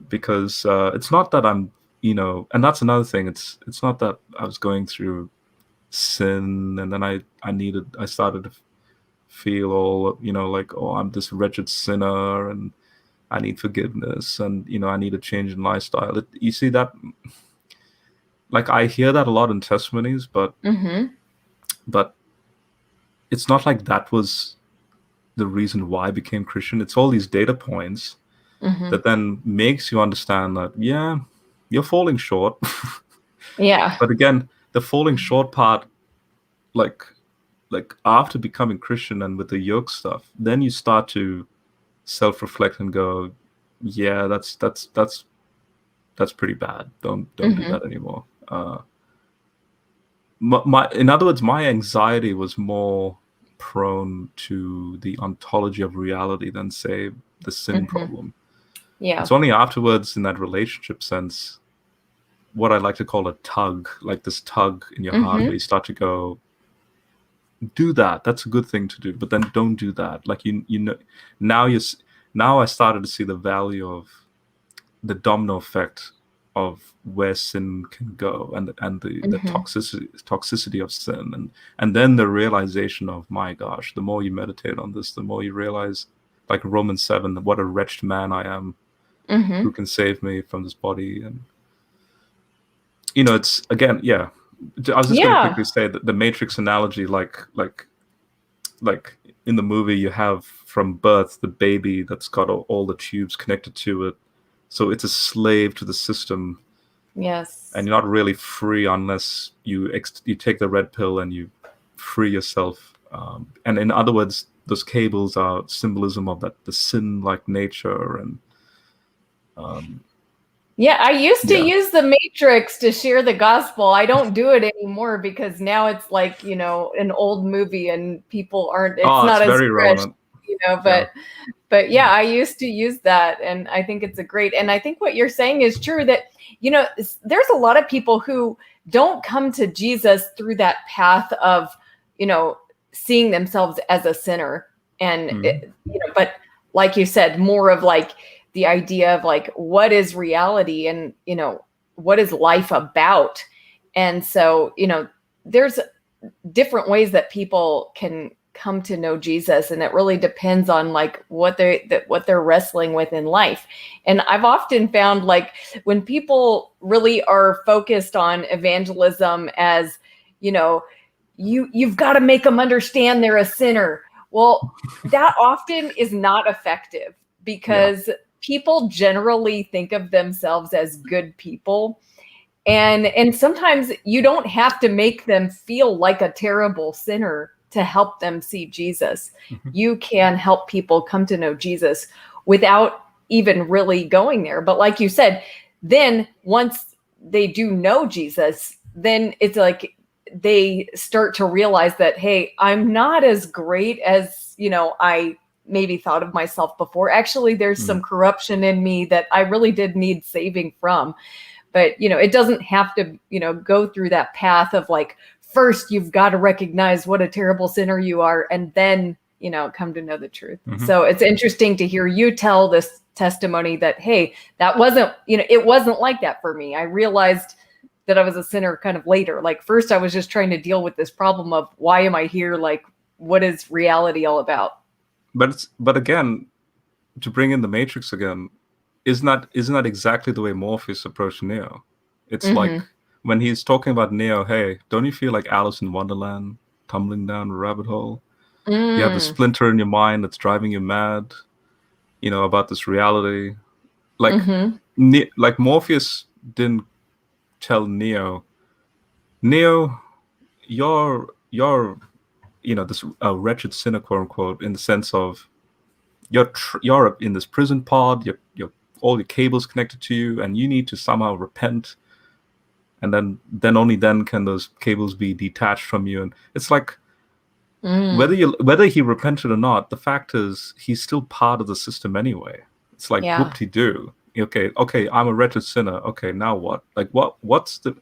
Because it's not that I'm, and that's another thing. It's not that I was going through sin and then I started to feel all, like, oh, I'm this wretched sinner and I need forgiveness and, I need a change in lifestyle. You see that, like, I hear that a lot in testimonies, but it's not like that was the reason why I became Christian. It's all these data points that then makes you understand that, yeah, you're falling short. Yeah. But again, the falling short part, like after becoming Christian and with the yoke stuff, then you start to self-reflect and go, yeah, that's pretty bad. Don't do that anymore. In other words, my anxiety was more prone to the ontology of reality than, say, the sin problem. Yeah. It's only afterwards, in that relationship sense, what I like to call a tug, like this tug in your heart, where you start to go, do that. That's a good thing to do, but then don't do that. Like, now I started to see the value of the domino effect of where sin can go, and the toxicity of sin, and then the realization of, my gosh, the more you meditate on this, the more you realize, like Romans 7, what a wretched man I am. Who can save me from this body? And it's, again, yeah. I was just going to quickly say that the Matrix analogy, like in the movie, you have from birth the baby that's got all the tubes connected to it, so it's a slave to the system. Yes. And you're not really free unless you take the red pill and you free yourself. And in other words, those cables are symbolism of the sin-like nature. And yeah, I used to use the Matrix to share the gospel. I don't do it anymore because now it's like, an old movie and people aren't, it's not as very fresh, relevant. But yeah, I used to use that, and I think it's and I think what you're saying is true, that, there's a lot of people who don't come to Jesus through that path of, seeing themselves as a sinner. And, but like you said, more of like the idea of like, what is reality and, what is life about? And so, there's different ways that people can come to know Jesus, and it really depends on like what they're wrestling with in life. And I've often found, like, when people really are focused on evangelism as, you've got to make them understand they're a sinner. Well, that often is not effective, because people generally think of themselves as good people. And sometimes you don't have to make them feel like a terrible sinner to help them see Jesus. You can help people come to know Jesus without even really going there. But like you said, then once they do know Jesus, then it's like they start to realize that, hey, I'm not as great as, I maybe thought of myself before. Actually, there's some corruption in me that I really did need saving from. But, it doesn't have to, go through that path of like first you've got to recognize what a terrible sinner you are, and then, come to know the truth. Mm-hmm. So it's interesting to hear you tell this testimony that, hey, that wasn't, it wasn't like that for me. I realized that I was a sinner kind of later. Like, first I was just trying to deal with this problem of, why am I here? Like, what is reality all about? But again, to bring in the Matrix again, isn't that exactly the way Morpheus approached Neo? It's like when he's talking about Neo, hey, don't you feel like Alice in Wonderland, tumbling down a rabbit hole? You have a splinter in your mind that's driving you mad, about this reality. Like, like Morpheus didn't tell Neo, you're this wretched sinner, quote unquote, in the sense of you're in this prison pod, you're all your cables connected to you, and you need to somehow repent, and then only then can those cables be detached from you. And it's like, whether he repented or not, the fact is he's still part of the system anyway. It's like, whoop-de-doo. Okay, I'm a wretched sinner. Okay, now what? Like, what's the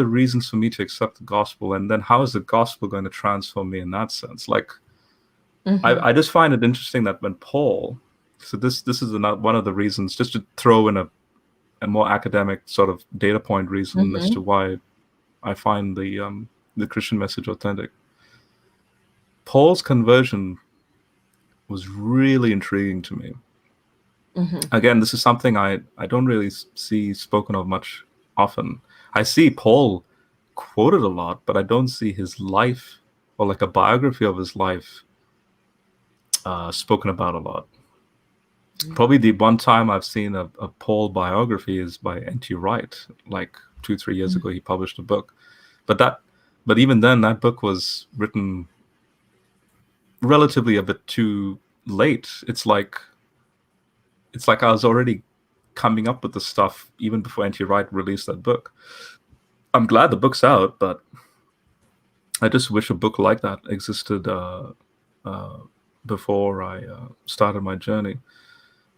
reasons for me to accept the gospel, and then how is the gospel going to transform me in that sense? Like, I just find it interesting that when Paul, so this is one of the reasons, just to throw in a more academic sort of data point reason as to why I find the Christian message authentic. Paul's conversion was really intriguing to me. Again, this is something I don't really see spoken of much often. I see Paul quoted a lot, but I don't see his life or like a biography of his life spoken about a lot. Probably the one time I've seen a Paul biography is by N.T. Wright. Like 2-3 years ago, he published a book. But even then, that book was written relatively a bit too late. It's like I was already coming up with the stuff even before N.T. Wright released that book. I'm glad the book's out, but I just wish a book like that existed before I started my journey.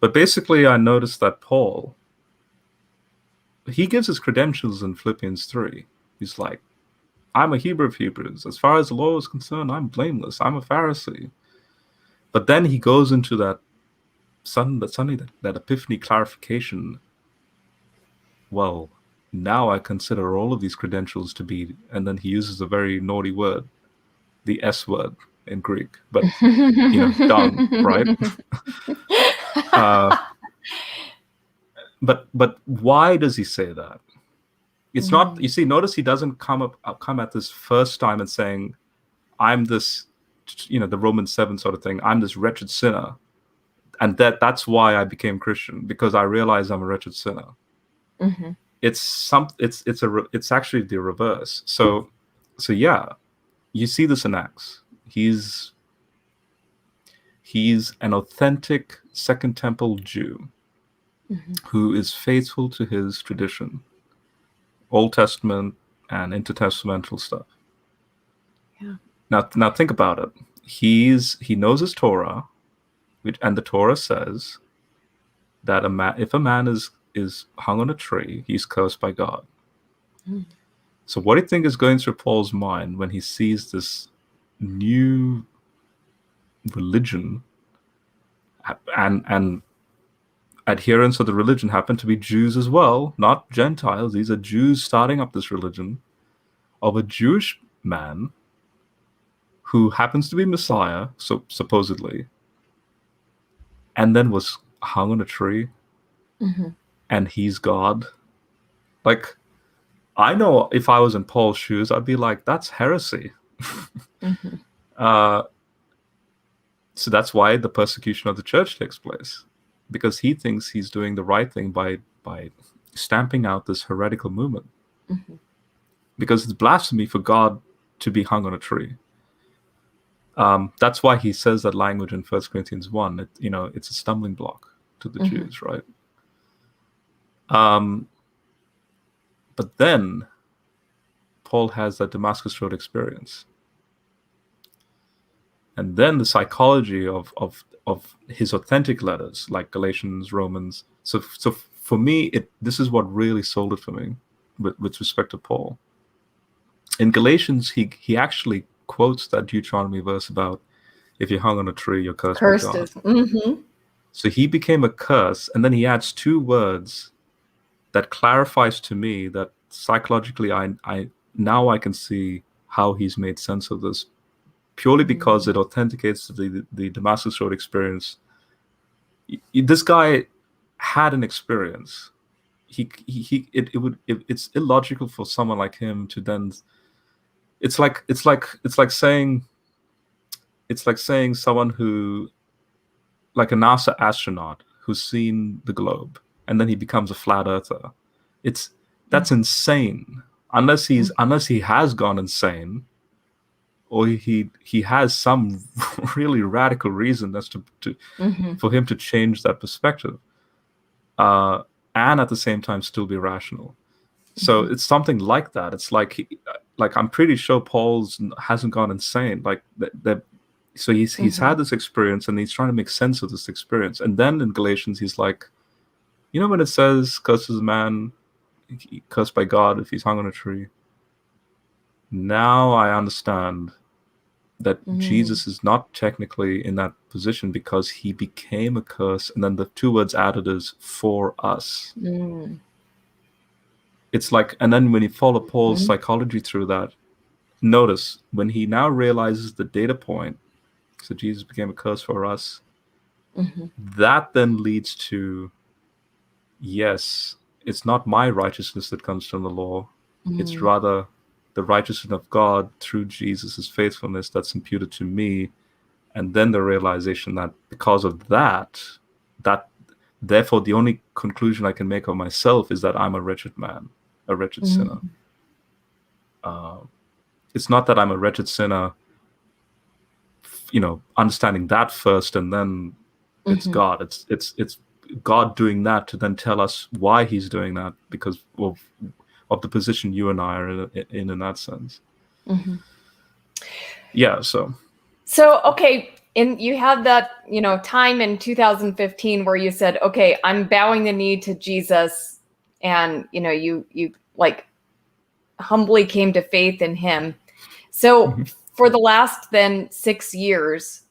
But basically, I noticed that Paul, he gives his credentials in Philippians 3. He's like, I'm a Hebrew of Hebrews. As far as the law is concerned, I'm blameless. I'm a Pharisee. But then he goes into that epiphany clarification. Well, now I consider all of these credentials to be, and then he uses a very naughty word, the S word in Greek, but dung, right? But why does he say that? It's not, you see, notice he doesn't come at this first time and saying, I'm this, the Romans 7 sort of thing, I'm this wretched sinner, and that's why I became Christian, because I realized I'm a wretched sinner. It's actually the reverse. So yeah, you see this in Acts. He's an authentic Second Temple Jew who is faithful to his tradition, Old Testament and intertestamental stuff. Yeah. Now think about it. He knows his Torah, and the Torah says that if a man is hung on a tree, he's cursed by God. So what do you think is going through Paul's mind when he sees this new religion, and adherents of the religion happen to be Jews as well, not Gentiles? These are Jews starting up this religion of a Jewish man who happens to be Messiah, so supposedly, and then was hung on a tree, and he's God. Like, I know if I was in Paul's shoes, I'd be like, that's heresy. So that's why the persecution of the church takes place, because he thinks he's doing the right thing by stamping out this heretical movement. Because it's blasphemy for God to be hung on a tree. That's why he says that language in 1 Corinthians 1. It's a stumbling block to the Jews, right? But then Paul has that Damascus Road experience. And then the psychology of his authentic letters, like Galatians, Romans. So for me, this is what really sold it for me with respect to Paul. in Galatians, he actually quotes that Deuteronomy verse about if you're hung on a tree, you're cursed by Cursed God. is. Mm-hmm. So he became a curse, and then he adds two words that clarifies to me that psychologically, I now I can see how he's made sense of this, purely because it authenticates the Damascus Road experience. This guy had an experience. It's illogical for someone like him to then. It's like saying someone who, like a NASA astronaut who's seen the globe and then he becomes a flat earther. That's insane. Unless he has gone insane, or he has some really radical reason as to for him to change that perspective, and at the same time still be rational. So it's something like that. It's like I'm pretty sure Paul's hasn't gone insane. Like that. So he's had this experience and he's trying to make sense of this experience. And then in Galatians, he's like, you know, when it says, "Cursed is a man, cursed by God if he's hung on a tree." Now I understand that Jesus is not technically in that position because he became a curse, and then the two words added is "for us." It's like, and then when you follow Paul's psychology through that, notice when he now realizes the data point, so Jesus became a curse for us, that then leads to, yes, it's not my righteousness that comes from the law, it's rather the righteousness of God through Jesus' faithfulness that's imputed to me. And then the realization that because of that therefore the only conclusion I can make of myself is that I'm a wretched man, a wretched sinner. It's not that I'm a wretched sinner, you know, understanding that first and then it's God. It's God doing that to then tell us why he's doing that because of the position you and I are in that sense. Yeah. So okay. And you had that, you know, time in 2015 where you said, okay, I'm bowing the knee to Jesus. And, you know, you like humbly came to faith in him. So for the last then 6 years,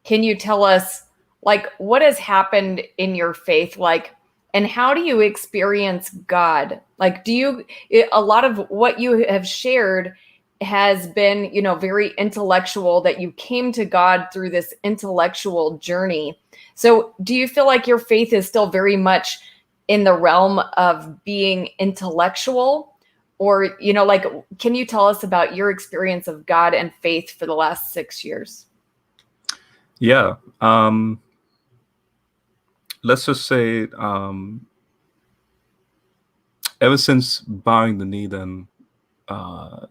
can you tell us like what has happened in your faith? Like, and how do you experience God? Like, a lot of what you have shared has been, you know, very intellectual, that you came to God through this intellectual journey. So do you feel like your faith is still very much in the realm of being intellectual? Or, you know, like, can you tell us about your experience of God and faith for the last 6 years? Yeah. Let's just say, ever since bowing the knee, then,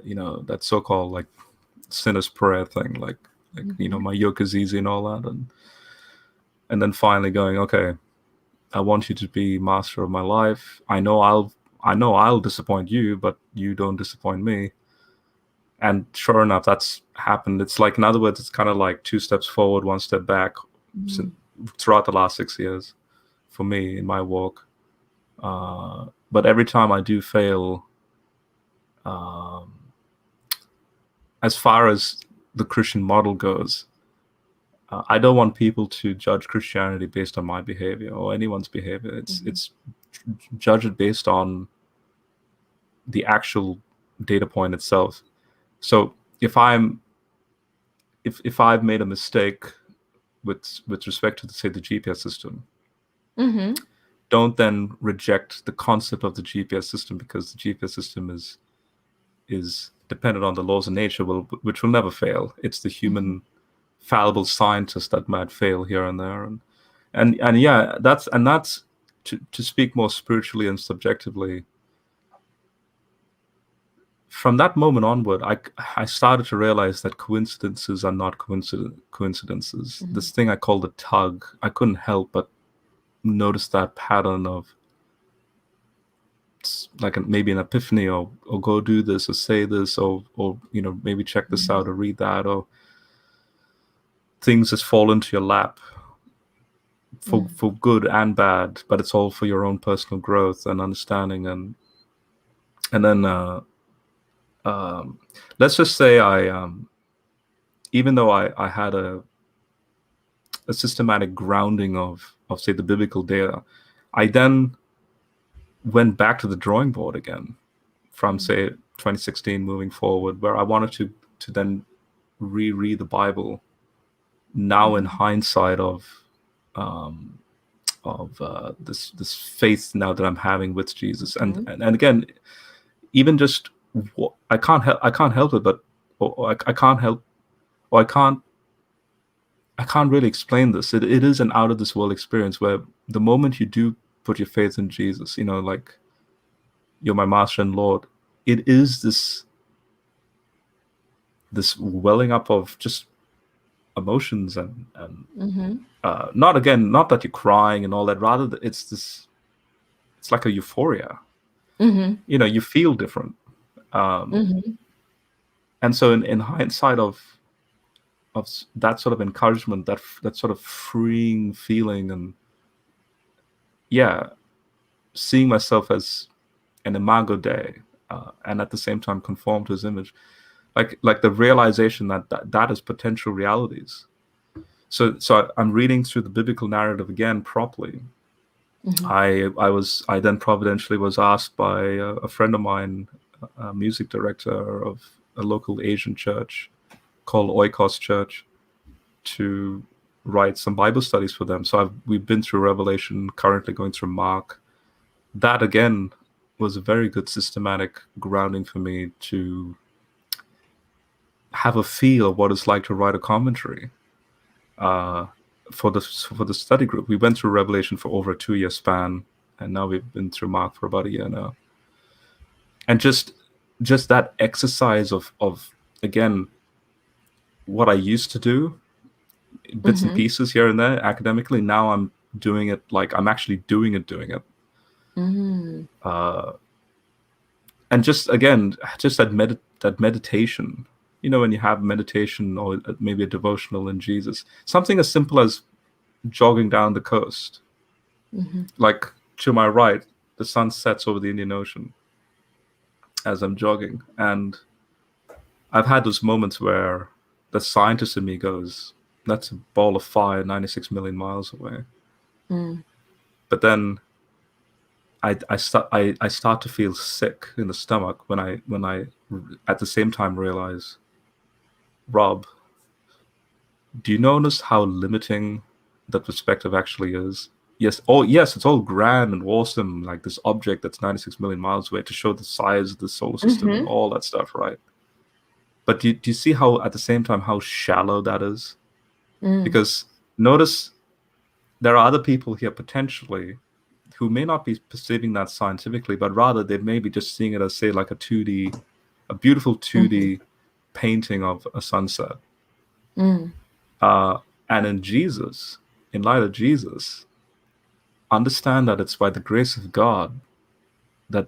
you know, that so-called like sinner's prayer thing, like you know, my yoke is easy and all that, and then finally going, okay, I want you to be master of my life. I know I'll disappoint you, but you don't disappoint me. And sure enough, that's happened. It's like, in other words, it's kind of like 2 steps forward, 1 step back throughout the last 6 years for me in my walk. But every time I do fail, as far as the Christian model goes, I don't want people to judge Christianity based on my behavior or anyone's behavior. It's judge it based on the actual data point itself. So if I've made a mistake with respect to, say, the GPS system, don't then reject the concept of the GPS system, because the GPS system is dependent on the laws of nature, which will never fail. It's the human fallible scientist that might fail here and there, and yeah, that's to speak more spiritually and subjectively. From that moment onward, I started to realize that coincidences are not coincidences. This thing I call the tug, I couldn't help but notice that pattern of like maybe an epiphany, or go do this or say this, or you know, maybe check this out or read that, or things just fall into your lap for good and bad, but it's all for your own personal growth and understanding. And then let's just say even though I had a systematic grounding of say the biblical data, I then went back to the drawing board again from say 2016 moving forward, where I wanted to then reread the Bible now in hindsight of this faith now that I'm having with Jesus, and again, even just I can't help it, but I can't really explain this. It is an out of this world experience where the moment you do put your faith in Jesus, like you're my master and Lord, it is this welling up of just emotions and not that you're crying and all that, rather it's like a euphoria. You feel different, and so in hindsight of that sort of encouragement, that sort of freeing feeling, and seeing myself as an imago Dei, and at the same time conform to his image, like the realization that is potential realities. So I'm reading through the biblical narrative again properly. I then providentially was asked by a friend of mine, a music director of a local Asian church called Oikos Church, to write some Bible studies for them. So we've been through Revelation, currently going through Mark. That again was a very good systematic grounding for me to have a feel of what it's like to write a commentary for the study group. We went through Revelation for over a 2-year span, and now we've been through Mark for about a year now. And just that exercise of again, what I used to do, bits and pieces here and there academically, now I'm doing it like I'm actually doing it. And just that meditation, when you have meditation or maybe a devotional in Jesus, something as simple as jogging down the coast, like to my right, the sun sets over the Indian Ocean as I'm jogging. And I've had those moments where the scientist in me goes, that's a ball of fire 96 million miles away. But then I start to feel sick in the stomach when I at the same time realize, Rob, do you notice how limiting that perspective actually is? Yes, it's all grand and awesome, like this object that's 96 million miles away, to show the size of the solar system and all that stuff, right? But do you see how, at the same time, how shallow that is? Because notice there are other people here potentially who may not be perceiving that scientifically, but rather they may be just seeing it as, say, like a beautiful 2D painting of a sunset. And in light of Jesus, understand that it's by the grace of God that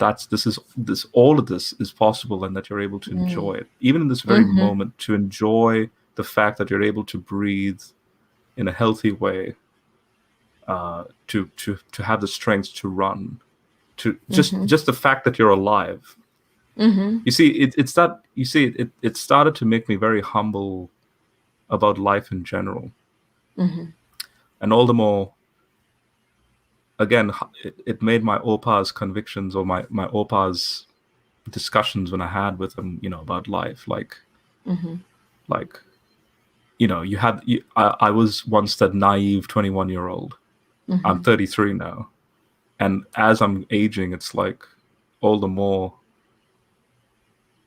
all of this is possible, and that you're able to enjoy it, even in this very moment, to enjoy the fact that you're able to breathe in a healthy way, to have the strength to run, to just the fact that you're alive. You see, it started to make me very humble about life in general, and all the more, again, it made my Opa's convictions, or my Opa's discussions when I had with him, about life, I was once that naive 21-year-old. I'm 33 now, and as I'm aging, it's like all the more,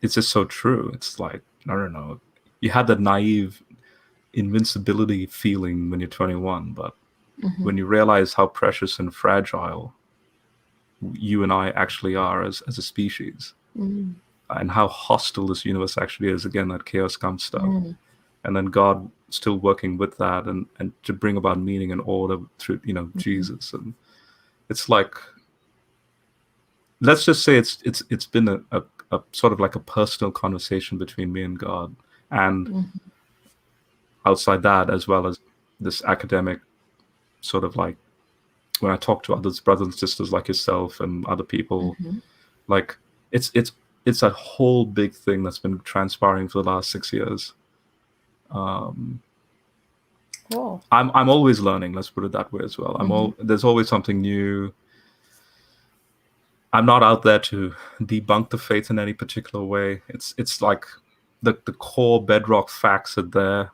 it's just so true. It's like, I don't know, you had that naive invincibility feeling when you're 21, but when you realize how precious and fragile you and I actually are as a species, and how hostile this universe actually is, again, that chaos comes stuff, and then God still working with that, and to bring about meaning and order through Jesus. And it's like, let's just say it's been a sort of like a personal conversation between me and God, and outside that, as well as this academic sort of, like, when I talk to others, brothers and sisters like yourself and other people, like it's it's that whole big thing that's been transpiring for the last 6 years. Cool. I'm always learning. Let's put it that way as well. There's always something new. I'm not out there to debunk the faith in any particular way. It's like the core bedrock facts are there.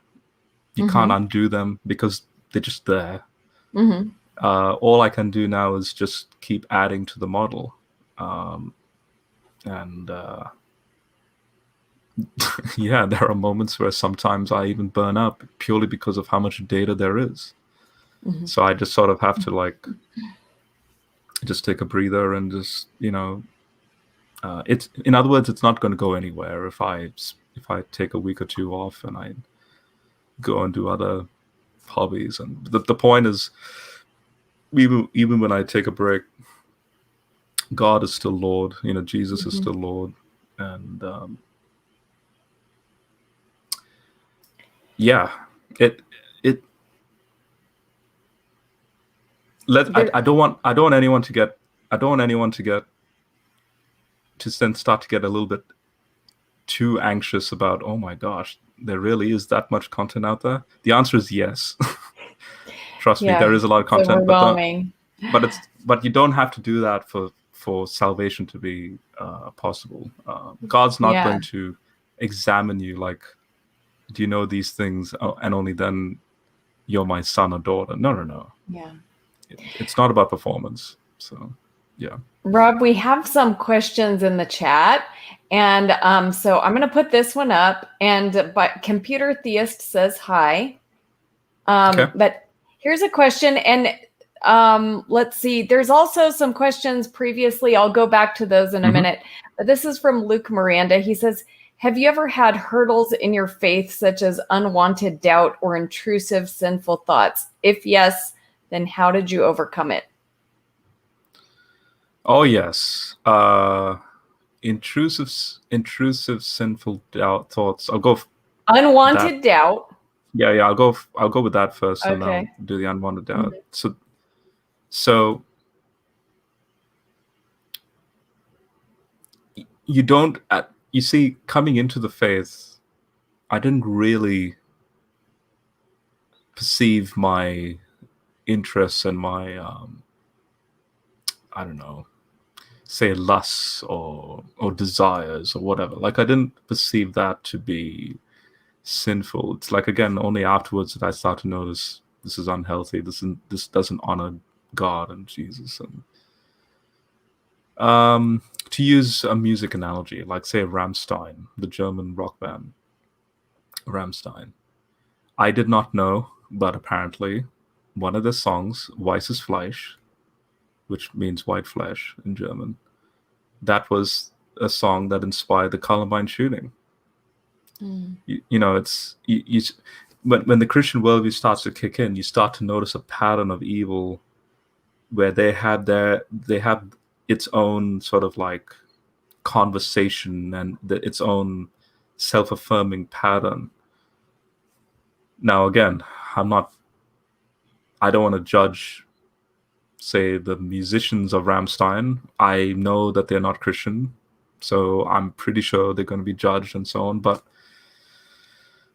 You can't undo them because they're just there. All I can do now is just keep adding to the model. Yeah, there are moments where sometimes I even burn up purely because of how much data there is. So I just sort of have to like just take a breather and just, it's, in other words, it's not going to go anywhere if I take a week or two off and I go and do other hobbies. And the point is, even when I take a break, God is still Lord. Jesus is still Lord, and yeah, I don't want anyone to get to then start to get a little bit too anxious about, oh my gosh, there really is that much content out there. The answer is yes. Trust me, there is a lot of content, but you don't have to do that for salvation to be possible. God's not going to examine you like, do you know these things, and only then you're my son or daughter. No. Yeah. It's not about performance. So, yeah. Rob, we have some questions in the chat. And so I'm going to put this one up. But Computer Theist says hi. Okay. But here's a question. And let's see. There's also some questions previously. I'll go back to those in a minute. But this is from Luke Miranda. He says, have you ever had hurdles in your faith, such as unwanted doubt or intrusive sinful thoughts? If yes, then how did you overcome it? Oh, yes. Intrusive sinful doubt thoughts. I'll go unwanted doubt. Yeah, I'll go with that first, and I'll do the unwanted doubt. So you don't. You see, coming into the faith, I didn't really perceive my interests and my I don't know, say lusts or desires or whatever. Like, I didn't perceive that to be sinful. It's like, again, only afterwards that I start to notice this is unhealthy. This doesn't honor God and Jesus. And to use a music analogy, like say Rammstein, the German rock band Rammstein, I did not know, but apparently one of their songs, Weißes Fleisch, which means white flesh in German, that was a song that inspired the Columbine shooting. It's when the Christian worldview starts to kick in, you start to notice a pattern of evil where they have its own sort of like conversation and its own self-affirming pattern. Now, again, I don't want to judge, say, the musicians of Rammstein. I know that they're not Christian, so I'm pretty sure they're going to be judged and so on. But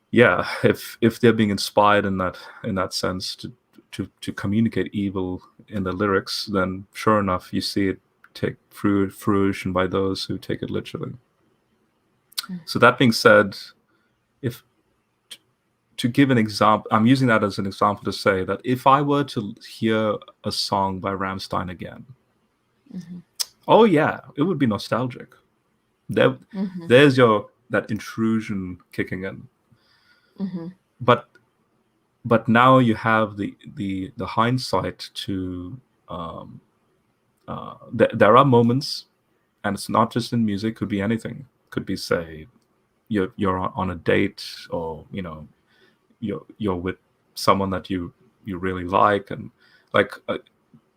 yeah, if they're being inspired in that sense to communicate evil in the lyrics, then sure enough, you see it take fruition by those who take it literally. So that being said, to give an example, I'm using that as an example to say that if I were to hear a song by Rammstein again, oh yeah, it would be nostalgic. There's that intrusion kicking in. But now you have the hindsight to there are moments, and it's not just in music, could be anything. Could be, say, you're on a date, or you're with someone that you really like, and like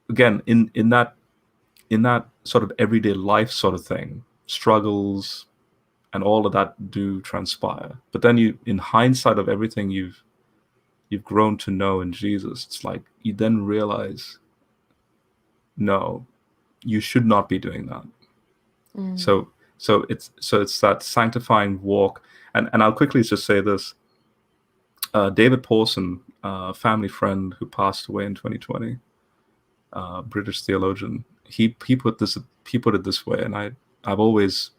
again in that sort of everyday life sort of thing, struggles and all of that do transpire. But then in hindsight of everything you've grown to know in Jesus, it's like you then realize, no, you should not be doing that. So So it's that sanctifying walk. And I'll quickly just say this. David Pawson, family friend who passed away in 2020, British theologian, he put it this way, and I've always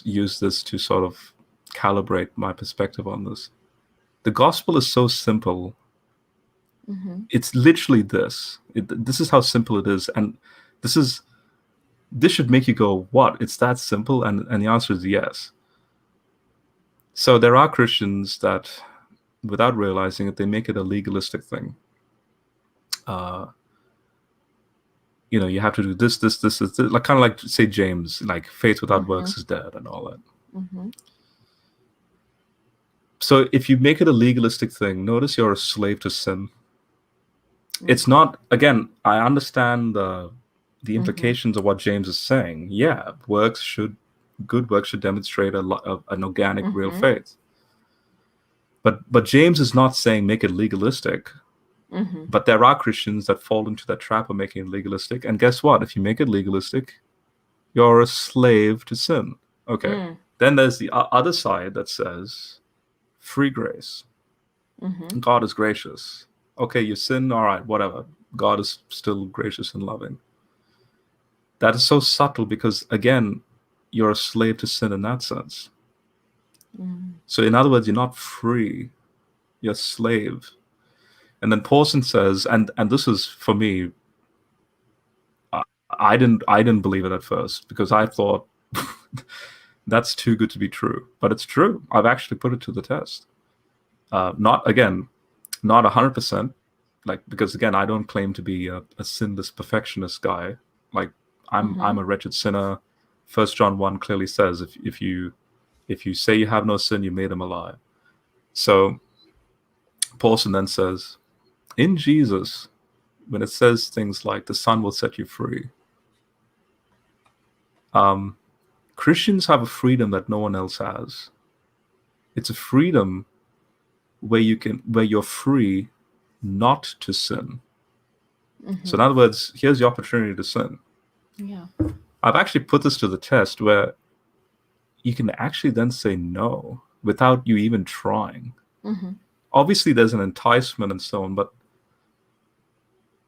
used this to sort of calibrate my perspective on this. The gospel is so simple. It's literally this. This is how simple it is, and this should make you go, "What? It's that simple?" And the answer is yes. So there are Christians that, without realizing it, they make it a legalistic thing. You have to do this, like kind of like, say, James, like faith without works is dead and all that. So if you make it a legalistic thing, notice you're a slave to sin. It's not, again, I understand the implications of what James is saying. Yeah, good works should demonstrate an organic, real faith. But James is not saying make it legalistic. But there are Christians that fall into that trap of making it legalistic. And guess what? If you make it legalistic, you're a slave to sin. Okay. Then there's the other side that says free grace. God is gracious. Okay, you sin, all right, whatever. God is still gracious and loving. That is so subtle because, again, you're a slave to sin in that sense. So in other words, you're not free. You're a slave. And then Pawson says, and this is, for me, I didn't believe it at first because I thought that's too good to be true. But it's true. I've actually put it to the test. Not 100%, because again, I don't claim to be a sinless perfectionist guy. Like I'm a wretched sinner. 1 John 1 clearly says, if you say you have no sin, you made him a lie. So Paulson then says, in Jesus, when it says things like the Son will set you free, Christians have a freedom that no one else has. It's a freedom where you're free not to sin. So in other words, here's the opportunity to sin. Yeah. I've actually put this to the test where you can actually then say no without you even trying. Obviously, there's an enticement and so on, but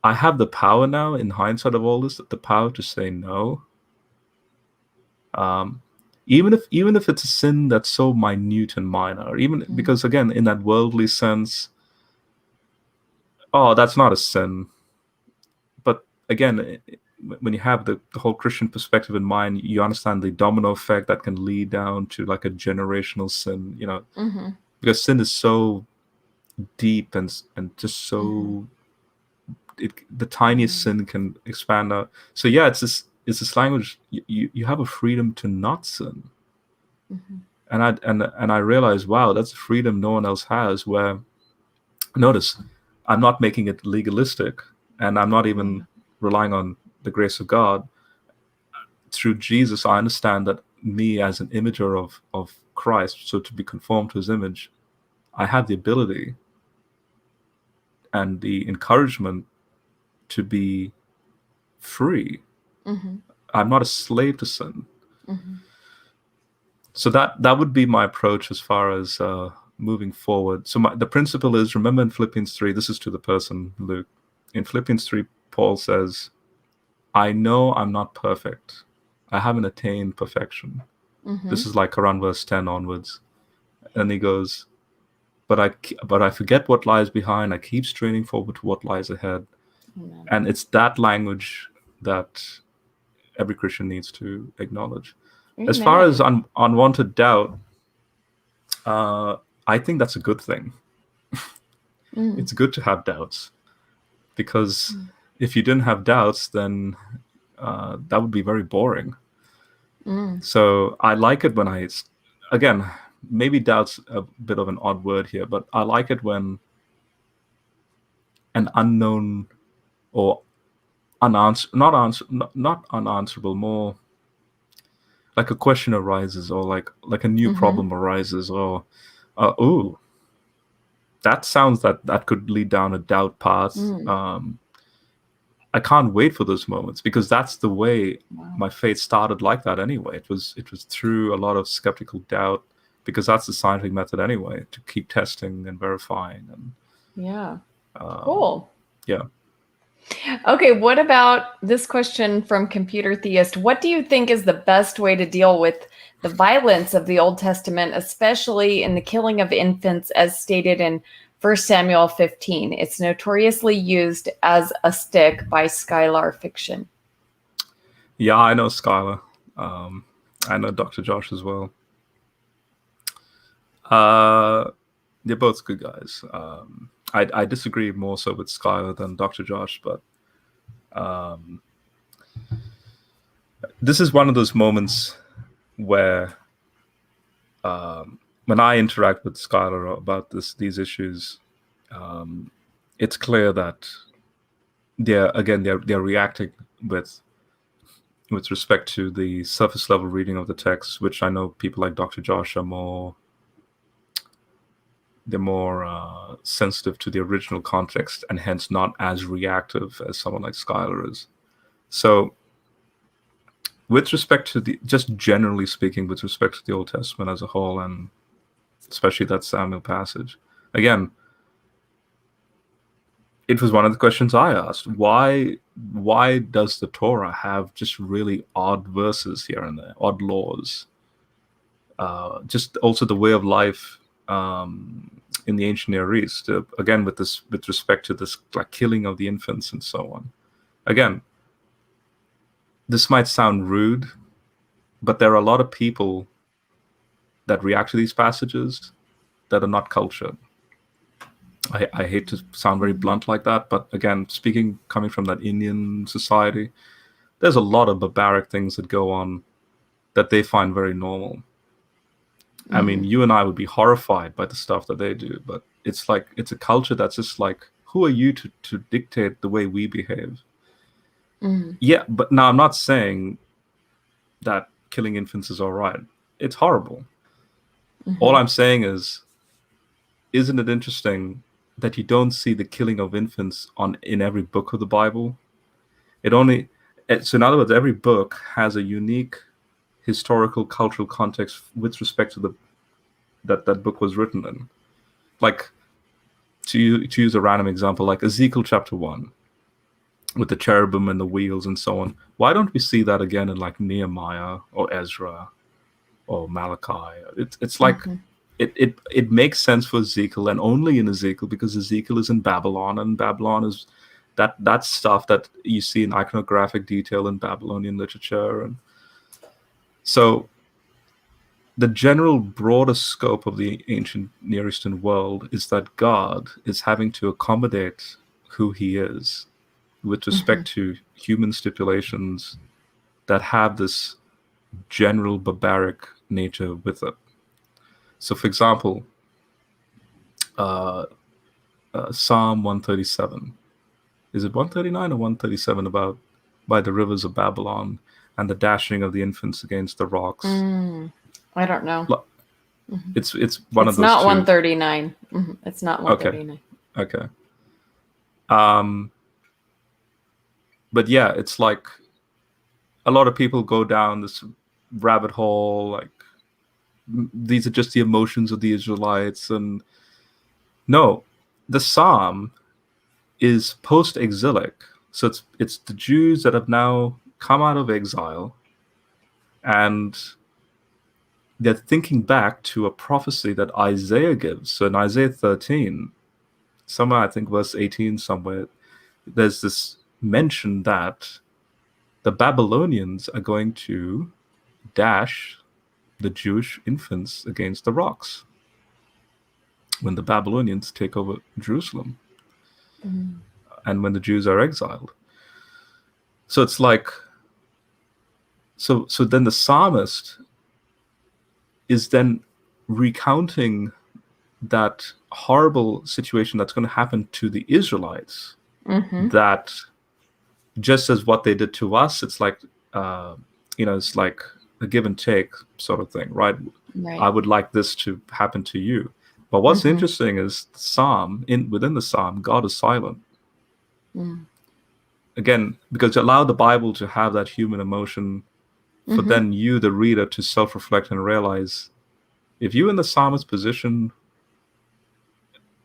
I have the power now, in hindsight of all this, the power to say no. Even if it's a sin that's so minute and minor, even because, again, in that worldly sense, that's not a sin. But again, when you have the whole Christian perspective in mind, you understand the domino effect that can lead down to like a generational sin, because sin is so deep and just so the tiniest sin can expand out. So yeah, it's this language. You have a freedom to not sin, and I realized, wow, that's a freedom no one else has. Where, notice, I'm not making it legalistic, and I'm not even relying on the grace of God. Through Jesus, I understand that me as an imager of Christ, so to be conformed to his image, I have the ability and the encouragement to be free. I'm not a slave to sin. So that would be my approach as far as moving forward. So the principle is, remember in Philippians 3, this is to the person, Luke. In Philippians 3, Paul says, I know I'm not perfect. I haven't attained perfection. This is like around verse 10 onwards. And he goes, but I forget what lies behind. I keep straining forward to what lies ahead. Amen. And it's that language that every Christian needs to acknowledge. Amen. As far as unwanted doubt, I think that's a good thing. It's good to have doubts, because if you didn't have doubts, then that would be very boring. So I like it when again, maybe doubt's a bit of an odd word here, but I like it when an unknown or not unanswerable, more like a question arises, or like a new problem arises, or that sounds that could lead down a doubt path. I can't wait for those moments, because that's the way Wow. my faith started like that anyway. It was through a lot of skeptical doubt, because that's the scientific method anyway, to keep testing and verifying. And Yeah. Cool. yeah. Okay, what about this question from Computer Theist? What do you think is the best way to deal with the violence of the Old Testament, especially in the killing of infants as stated in 1 Samuel 15? It's notoriously used as a stick by Skylar Fiction. Yeah, I know Skylar. I know Dr. Josh as well. They're both good guys. I disagree more so with Skylar than Dr. Josh, but this is one of those moments where when I interact with Skylar about these issues, it's clear that they're reacting with respect to the surface level reading of the text, which I know people like Dr. Josh are more sensitive to the original context, and hence not as reactive as someone like Skylar is. So with respect to just generally speaking, with respect to the Old Testament as a whole, and especially that Samuel passage, again, it was one of the questions I asked. Why does the Torah have just really odd verses here and there, odd laws? Just also the way of life in the ancient Near East, again with respect to this like killing of the infants and so on. Again, this might sound rude, but there are a lot of people that react to these passages that are not cultured. I hate to sound very blunt like that, but again, coming from that Indian society, there's a lot of barbaric things that go on that they find very normal. I mean, you and I would be horrified by the stuff that they do, but it's like, it's a culture that's just like, who are you to dictate the way we behave? Yeah, but now I'm not saying that killing infants is all right. It's horrible. All I'm saying is, isn't it interesting that you don't see the killing of infants in every book of the Bible? So in other words, every book has a unique historical, cultural context with respect to that book was written in. Like, to use a random example, like Ezekiel chapter 1, with the cherubim and the wheels and so on. Why don't we see that again in like Nehemiah or Ezra or Malachi? It's like it makes sense for Ezekiel, and only in Ezekiel, because Ezekiel is in Babylon, and Babylon is that stuff that you see in iconographic detail in Babylonian literature. And so the general broader scope of the ancient Near Eastern world is that God is having to accommodate who he is with respect to human stipulations that have this general barbaric nature with it. So, for example, Psalm 137. Is it 139 or 137 about by the rivers of Babylon and the dashing of the infants against the rocks? I don't know. It's one of those. It's not two. 139. It's not 139. Okay. But yeah, it's like a lot of people go down this rabbit hole, like these are just the emotions of the Israelites. And no, the Psalm is post-exilic. So it's the Jews that have now come out of exile, and they're thinking back to a prophecy that Isaiah gives. So in Isaiah 13, somewhere, I think verse 18 somewhere, there's this mention that the Babylonians are going to dash the Jewish infants against the rocks when the Babylonians take over Jerusalem and when the Jews are exiled. So it's like, so then the psalmist is then recounting that horrible situation that's going to happen to the Israelites, that just as what they did to us, it's like, it's like a give and take sort of thing, right? I would like this to happen to you. But what's interesting is within the Psalm, God is silent. again, because allow the Bible to have that human emotion for then you, the reader, to self-reflect and realize, if you're in the psalmist's position,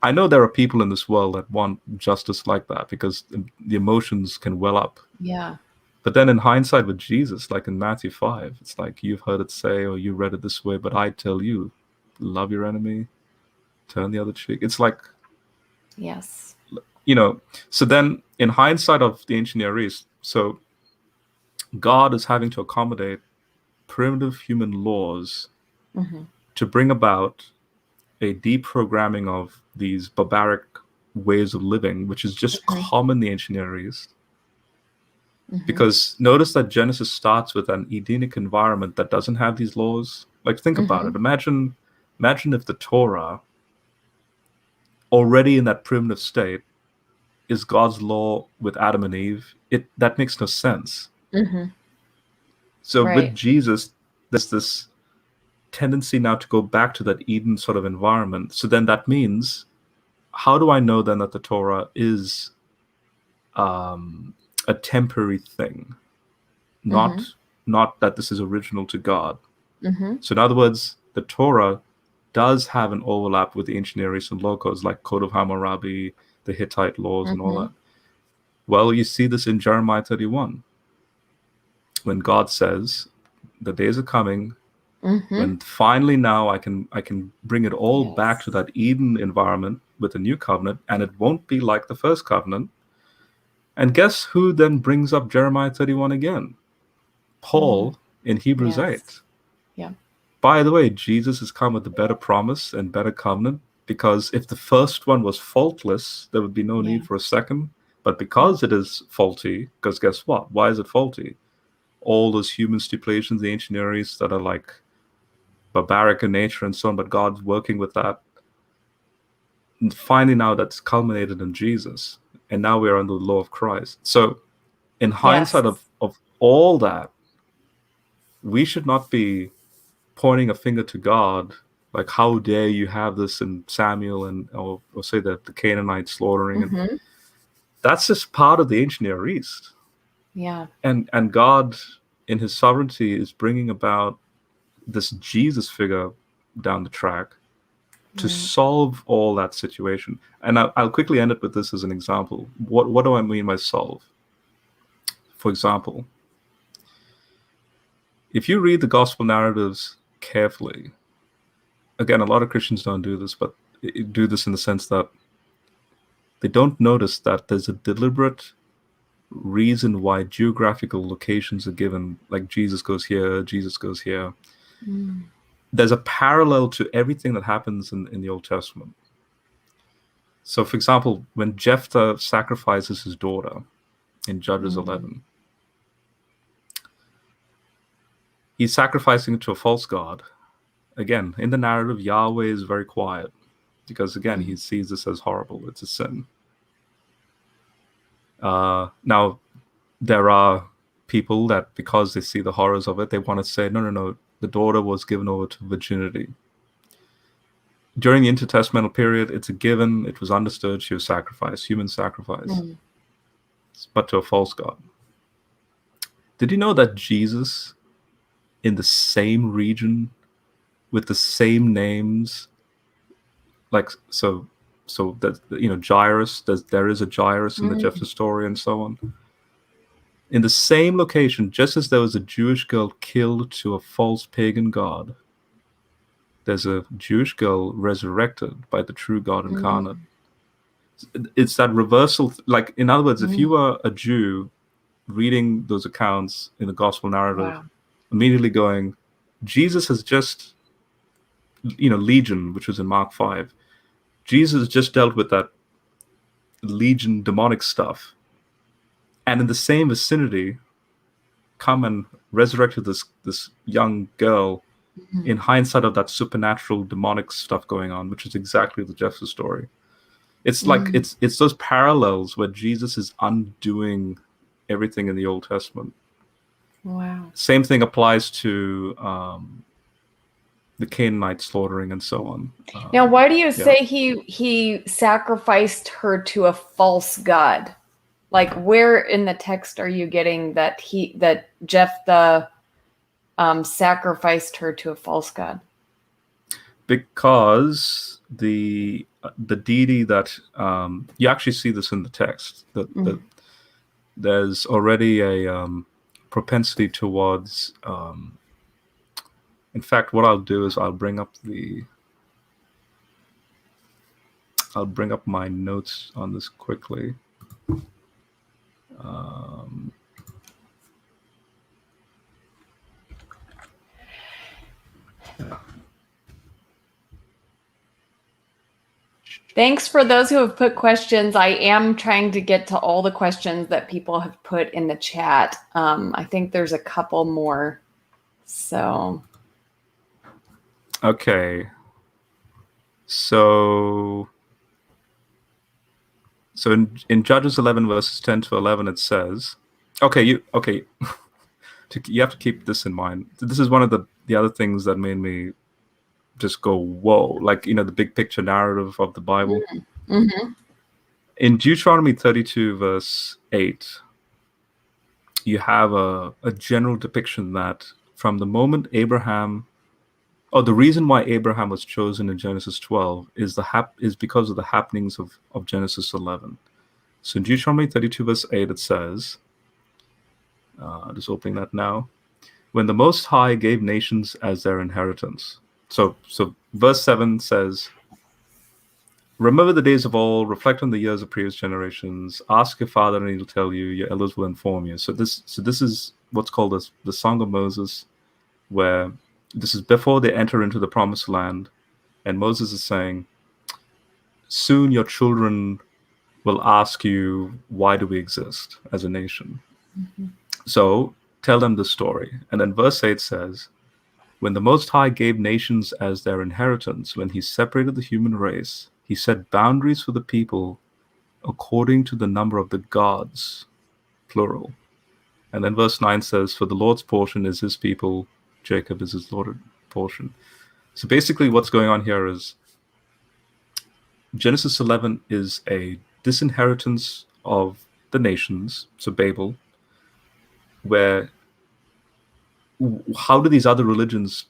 I know there are people in this world that want justice like that because the emotions can well up. Yeah. But then in hindsight with Jesus, like in Matthew 5, it's like, you've heard it say, or you read it this way, but I tell you, love your enemy, turn the other cheek. It's like, yes, so then in hindsight of the ancient Near East, so God is having to accommodate primitive human laws to bring about a deprogramming of these barbaric ways of living, which is just common in the ancient Near East. Because notice that Genesis starts with an Edenic environment that doesn't have these laws. Like, think about it. Imagine if the Torah, already in that primitive state, is God's law with Adam and Eve. That makes no sense. So with Jesus, there's this tendency now to go back to that Eden sort of environment. So then that means, how do I know then that the Torah is a temporary thing, not that this is original to God? So in other words, the Torah does have an overlap with the ancient Near Eastern law codes like Code of Hammurabi, the Hittite laws, and all that. Well, you see this in Jeremiah 31, when God says, the days are coming when finally now I can bring it all back to that Eden environment with a new covenant, and it won't be like the first covenant. And guess who then brings up Jeremiah 31 again? Paul in Hebrews 8. Yeah. By the way, Jesus has come with a better promise and better covenant, because if the first one was faultless, there would be no need for a second. But because it is faulty, because guess what? Why is it faulty? All those human stipulations, the ancient Near East, that are like barbaric in nature and so on, but God's working with that. And finally now that's culminated in Jesus. And now we're under the law of Christ. So in hindsight of all that, we should not be pointing a finger to God, like, how dare you have this in Samuel, and or say that the Canaanites slaughtering. And that's just part of the ancient Near East. Yeah. And God, in his sovereignty, is bringing about this Jesus figure down the track to solve all that situation. And I'll quickly end it with this as an example. What do I mean by solve? For example, if you read the gospel narratives carefully, again, a lot of Christians don't do this, but do this in the sense that they don't notice that there's a deliberate reason why geographical locations are given, like Jesus goes here, Jesus goes here. There's a parallel to everything that happens in the Old Testament. So, for example, when Jephthah sacrifices his daughter in Judges 11, he's sacrificing it to a false god. Again, in the narrative, Yahweh is very quiet because, again, he sees this as horrible. It's a sin. Now, there are people that, because they see the horrors of it, they want to say, no, the daughter was given over to virginity. During the intertestamental period, it's a given. It was understood she was sacrificed, human sacrifice, but to a false god. Did you know that Jesus, in the same region, with the same names, like so that Jairus, there is a Jairus in the Jephthah story and so on. In the same location, just as there was a Jewish girl killed to a false pagan god, there's a Jewish girl resurrected by the true God incarnate. It's that reversal. Like, in other words, if you were a Jew reading those accounts in the gospel narrative, immediately going, Jesus has just, Legion, which was in Mark 5, Jesus just dealt with that Legion demonic stuff. And in the same vicinity, come and resurrected this young girl in hindsight of that supernatural demonic stuff going on, which is exactly the Jephthah story. It's like it's those parallels where Jesus is undoing everything in the Old Testament. Wow. Same thing applies to the Canaanite slaughtering and so on. Now, why do you say he sacrificed her to a false god? Like, where in the text are you getting that Jephthah sacrificed her to a false god? Because the deity that you actually see this in the text, that there's already a propensity towards. In fact, what I'll do is I'll bring up my notes on this quickly. Thanks for those who have put questions. I am trying to get to all the questions that people have put in the chat. I think there's a couple more. So. Okay. So in Judges 11 verses 10 to 11, it says, you have to keep this in mind. This is one of the other things that made me just go, whoa, like, the big picture narrative of the Bible. Mm-hmm. In Deuteronomy 32 verse 8, you have a general depiction that from the moment the reason why Abraham was chosen in Genesis 12 is because of the happenings of Genesis 11. So in Deuteronomy 32 verse 8, it says, just opening that now, when the Most High gave nations as their inheritance. So verse 7 says, remember the days of old, reflect on the years of previous generations, ask your father and he'll tell you, your elders will inform you. So this is what's called the Song of Moses, where this is before they enter into the promised land, and Moses is saying, soon your children will ask you, why do we exist as a nation? Mm-hmm. So tell them the story. And then verse 8 says, when the Most High gave nations as their inheritance, when he separated the human race, he set boundaries for the people according to the number of the gods, plural. And then verse 9 says, for the Lord's portion is his people, Jacob is his Lord's portion. So basically what's going on here is Genesis 11 is a disinheritance of the nations, so Babel, where how do these other religions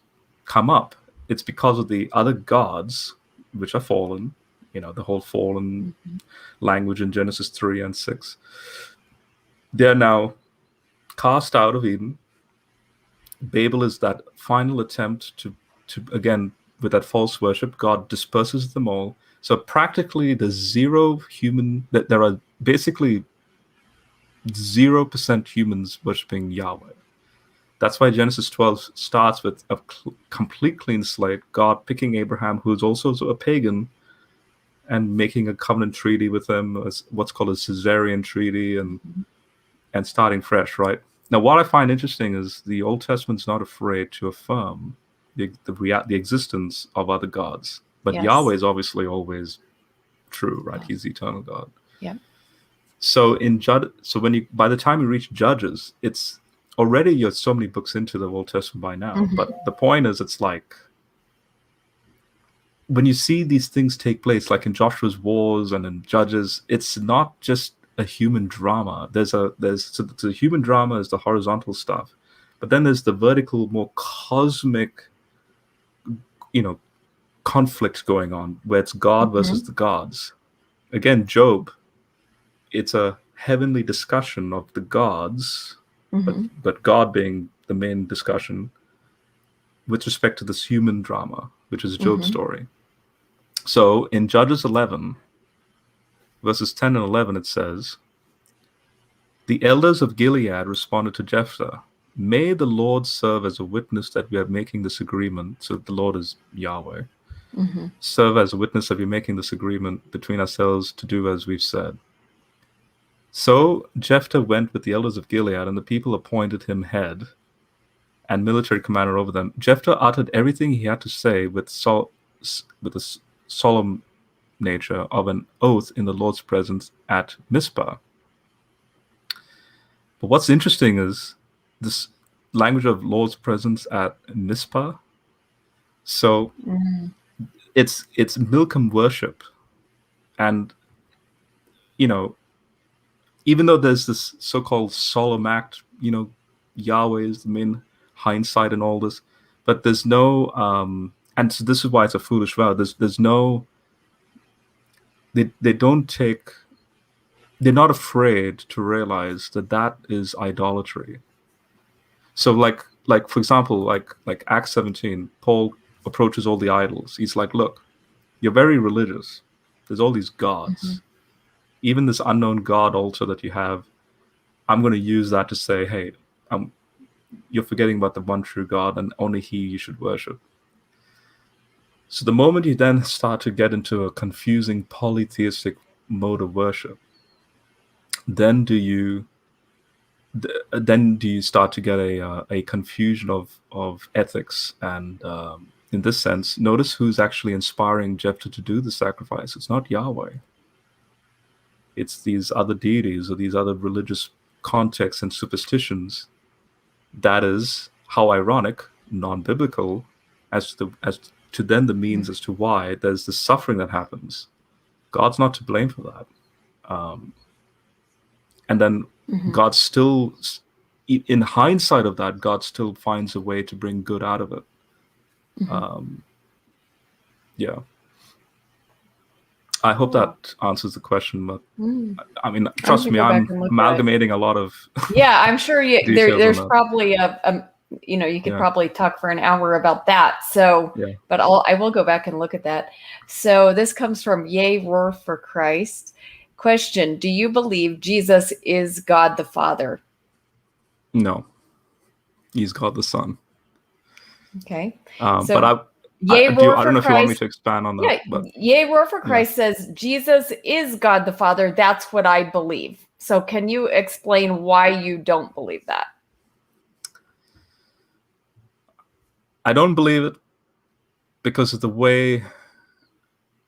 come up? It's because of the other gods, which are fallen, the whole fallen language in Genesis 3 and 6. They're now cast out of Eden. Babel is that final attempt to again, with that false worship, God disperses them all. So practically there are basically 0% humans worshiping Yahweh. That's why Genesis 12 starts with a complete clean slate, God picking Abraham, who's also a pagan, and making a covenant treaty with him, what's called a Caesarean treaty, and starting fresh, right? Now, what I find interesting is the Old Testament's not afraid to affirm the existence of other gods. But yes, Yahweh is obviously always true, right? He's the eternal God. Yeah. So by the time you reach Judges, it's already you're so many books into the Old Testament by now. Mm-hmm. But the point is, it's like when you see these things take place, like in Joshua's wars and in Judges, it's not just a human drama. The human drama is the horizontal stuff, but then there's the vertical, more cosmic, conflict going on, where it's God versus the gods. Again, Job, it's a heavenly discussion of the gods, but God being the main discussion with respect to this human drama, which is Job's story. So in Judges 11, verses 10 and 11, it says, the elders of Gilead responded to Jephthah, may the Lord serve as a witness that we are making this agreement. So the Lord is Yahweh. Serve as a witness that we're making this agreement between ourselves to do as we've said. So Jephthah went with the elders of Gilead, and the people appointed him head and military commander over them. Jephthah uttered everything he had to say with a solemn nature of an oath in the Lord's presence at Mizpah. But what's interesting is this language of Lord's presence at Mizpah. So it's Milcom worship, and even though there's this so-called solemn act, Yahweh is the main hindsight in all this, but there's no, and so this is why it's a foolish vow. There's no, they don't take, they're not afraid to realize that is idolatry. So like for example, like Acts 17, Paul approaches all the idols. He's like, look, you're very religious. There's all these gods. Mm-hmm. Even this unknown God altar that you have, I'm going to use that to say, hey, you're forgetting about the one true God, and only He you should worship. So the moment you then start to get into a confusing polytheistic mode of worship, then do you start to get a confusion of ethics. And in this sense, notice who's actually inspiring Jephthah to do the sacrifice. It's not Yahweh. It's these other deities or these other religious contexts and superstitions. That is, how ironic, non-biblical, as to then the means as to why there's the suffering that happens. God's not to blame for that. And then God still, in hindsight of that, God still finds a way to bring good out of it. Yeah. I hope that answers the question, but I mean, trust me, I'm amalgamating a lot of. Yeah, I'm sure there's probably you could probably talk for an hour about that. So, but I will go back and look at that. So this comes from Yea Roar for Christ. Question: do you believe Jesus is God the Father? No, He's God the Son. Okay. But I don't know if you want me to expand on that. Yeah, but, Yea Roar for Christ says Jesus is God the Father. That's what I believe. So can you explain why you don't believe that? I don't believe it because of the way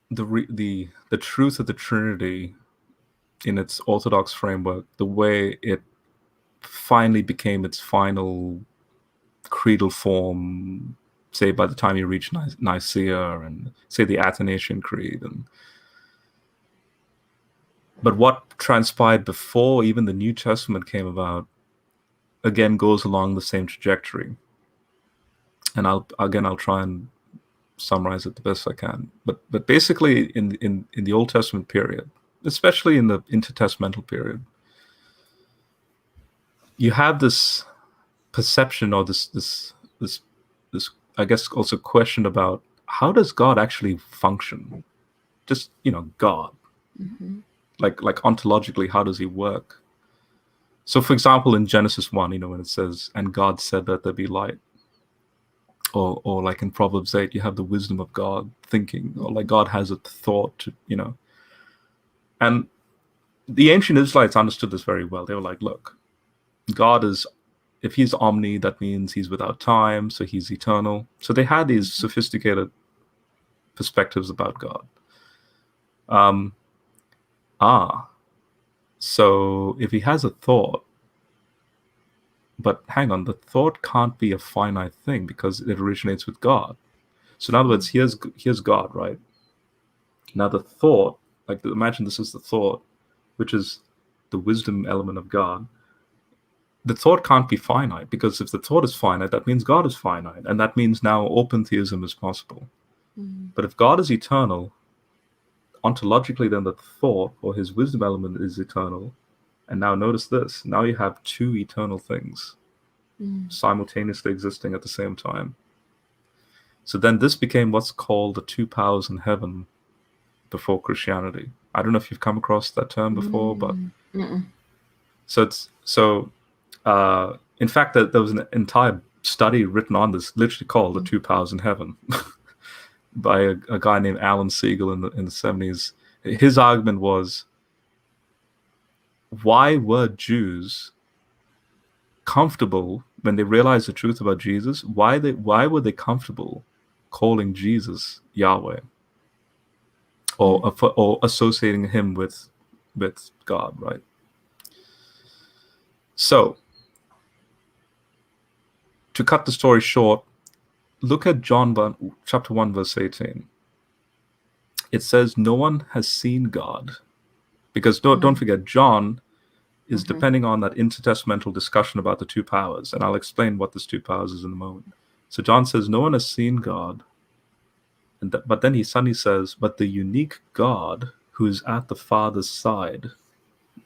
the truth of the Trinity in its Orthodox framework, the way it finally became its final creedal form, say by the time you reach Nicaea and say the Athanasian Creed. But what transpired before even the New Testament came about, again, goes along the same trajectory. And I'll try and summarize it the best I can. But basically in the Old Testament period, especially in the intertestamental period, you have this perception or this I guess also question about how does God actually function? Just God, like ontologically, how does He work? So, for example, in Genesis 1, when it says, "And God said that there be light," or like in Proverbs 8, you have the wisdom of God thinking, or like God has a thought, and the ancient Israelites understood this very well. They were like, look, God is, if He's omni, that means He's without time, so He's eternal. So they had these sophisticated perspectives about God. So if He has a thought, but hang on, the thought can't be a finite thing because it originates with God. So in other words, here's God, right? Now the thought, imagine this is the thought, which is the wisdom element of God. The thought can't be finite, because if the thought is finite, that means God is finite, and that means now open theism is possible. But if God is eternal, ontologically, then the thought or His wisdom element is eternal. And now notice this, now you have two eternal things simultaneously existing at the same time. So then this became what's called the two powers in heaven before Christianity. I don't know if you've come across that term before, but in fact, there was an entire study written on this, literally called The Two Powers in Heaven, by a guy named Alan Siegel in the 70s. His argument was, why were Jews comfortable when they realized the truth about Jesus? Why were they comfortable calling Jesus Yahweh or associating Him with God, right? So, to cut the story short, look at John chapter 1, verse 18. It says, no one has seen God. Because don't forget, John is depending on that intertestamental discussion about the two powers. And I'll explain what this two powers is in a moment. So John says, no one has seen God. But then he suddenly says, but the unique God who is at the Father's side.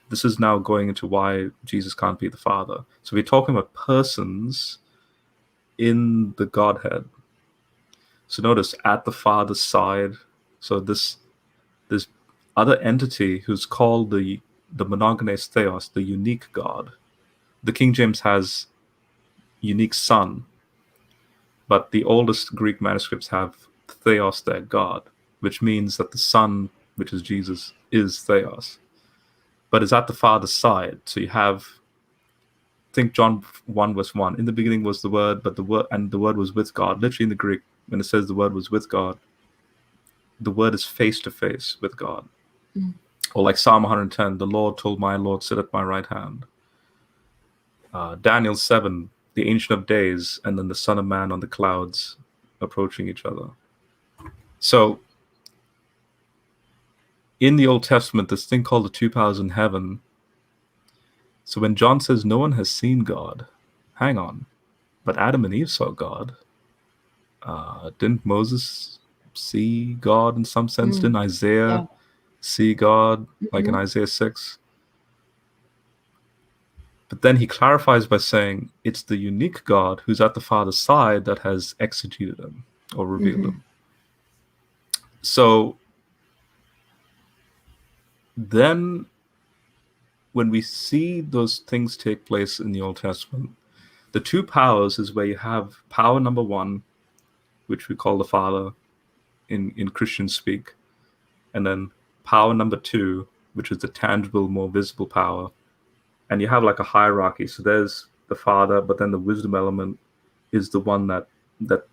This is now going into why Jesus can't be the Father. So we're talking about persons in the Godhead. So notice, at the Father's side. So this other entity who's called the monogenes theos, the unique God. The King James has unique Son, but the oldest Greek manuscripts have theos, their God, which means that the Son, which is Jesus, is theos, but is at the Father's side. So you have, think John 1 verse 1, in the beginning was the Word, but the Word was with God. Literally in the Greek, when it says the Word was with God, the Word is face to face with God. Or like Psalm 110, the Lord told my Lord, sit at my right hand. Daniel 7, the Ancient of Days, and then the Son of Man on the clouds approaching each other. So in the Old Testament, this thing called the two powers in heaven. So when John says no one has seen God, hang on, but Adam and Eve saw God. Didn't Moses see God in some sense? Didn't Isaiah see God, like in Isaiah 6? But then he clarifies by saying it's the unique God who's at the Father's side that has exegeted him or revealed him. So then when we see those things take place in the Old Testament, the two powers is where you have power number one, which we call the Father in Christian speak, and then power number two, which is the tangible, more visible power. And you have like a hierarchy. So there's the Father, but then the wisdom element is the one that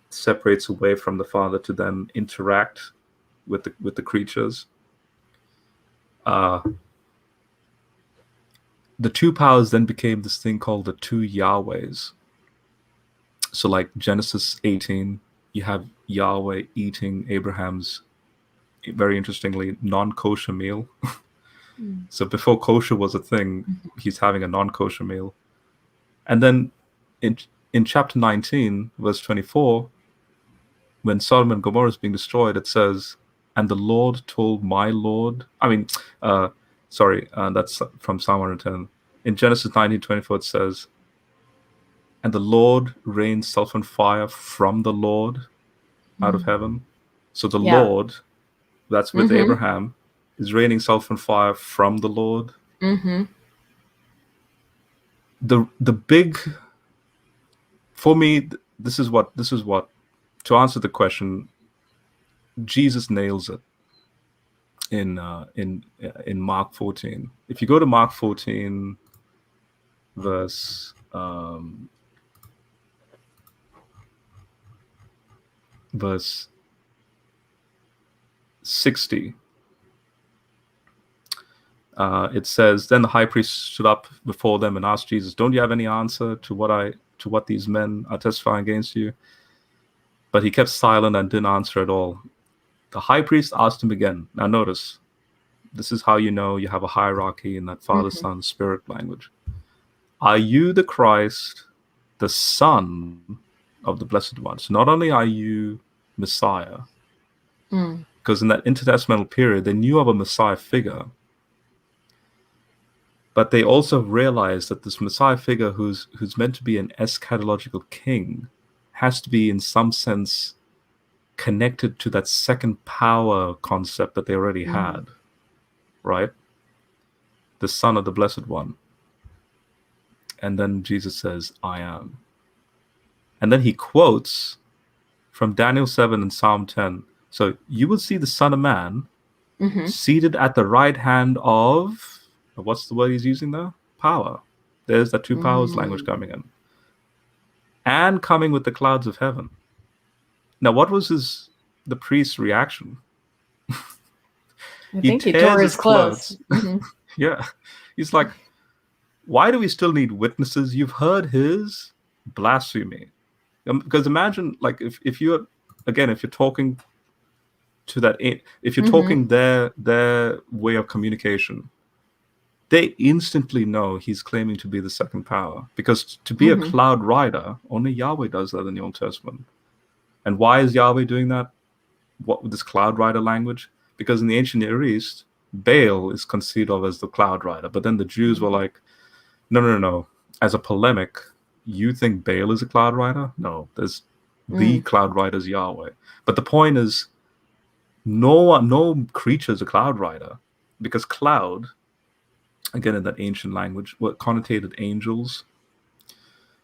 separates away from the Father to then interact with the creatures. The two powers then became this thing called the two Yahwehs. So like Genesis 18, you have Yahweh eating Abraham's, very interestingly, non-kosher meal. So before kosher was a thing, he's having a non-kosher meal. And then in chapter 19, verse 24, when Sodom and Gomorrah is being destroyed, it says, and the Lord told my Lord, that's from Psalm 110. In Genesis 19:24, it says, and the Lord rained sulfur and fire from the Lord out of heaven. So the Lord, that's with Abraham, is raining sulfur and fire from the Lord. The big, for me, this is what to answer the question, Jesus nails it in Mark 14. If you go to Mark 14, verse 60, it says, then the high priest stood up before them and asked Jesus, don't you have any answer to what these men are testifying against you? But he kept silent and didn't answer at all. The high priest asked him again. Now notice, this is how you know you have a hierarchy in that Father, Son, Spirit language. Are you the Christ, the Son of the Blessed One? So not only are you Messiah, because in that intertestamental period, they knew of a Messiah figure, but they also realized that this Messiah figure who's meant to be an eschatological king has to be in some sense connected to that second power concept that they already had, right? The Son of the Blessed One. And then Jesus says, I am. And then he quotes from Daniel 7 and Psalm 10. So you will see the Son of Man seated at the right hand of, what's the word he's using there? Power. There's that two powers language coming in. And coming with the clouds of heaven. Now, what was the priest's reaction? I think he tore his clothes. Yeah. He's like, why do we still need witnesses? You've heard his blasphemy. Because imagine, like, if you're talking to that, if you're talking their way of communication, they instantly know he's claiming to be the second power, because to be a cloud rider, only Yahweh does that in the Old Testament. And why is Yahweh doing that? What with this cloud rider language? Because in the ancient Near East, Baal is conceived of as the cloud rider, but then the Jews were like, no. As a polemic, you think Baal is a cloud rider? No, there's the cloud rider is Yahweh. But the point is, no creature is a cloud rider, because cloud, again in that ancient language, what connotated angels,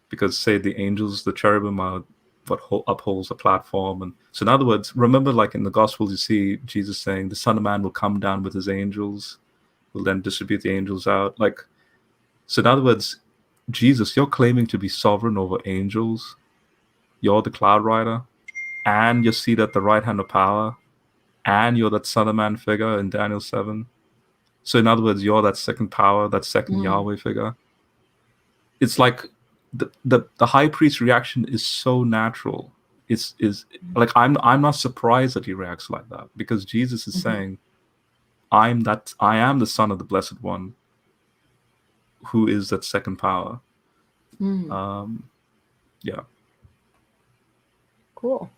because say the angels, the cherubim are what upholds the platform. And so in other words, remember, like in the Gospels, you see Jesus saying the Son of Man will come down with his angels, will then distribute the angels out. Like, so in other words, Jesus, you're claiming to be sovereign over angels, you're the cloud rider, and you're seated at the right hand of power, and you're that Son of Man figure in Daniel 7. So in other words, you're that second power, that second Yahweh figure. It's like the high priest's reaction is so natural. Is like, I'm not surprised that he reacts like that, because Jesus is saying, I am the Son of the Blessed One, who is that second power. Yeah. Cool.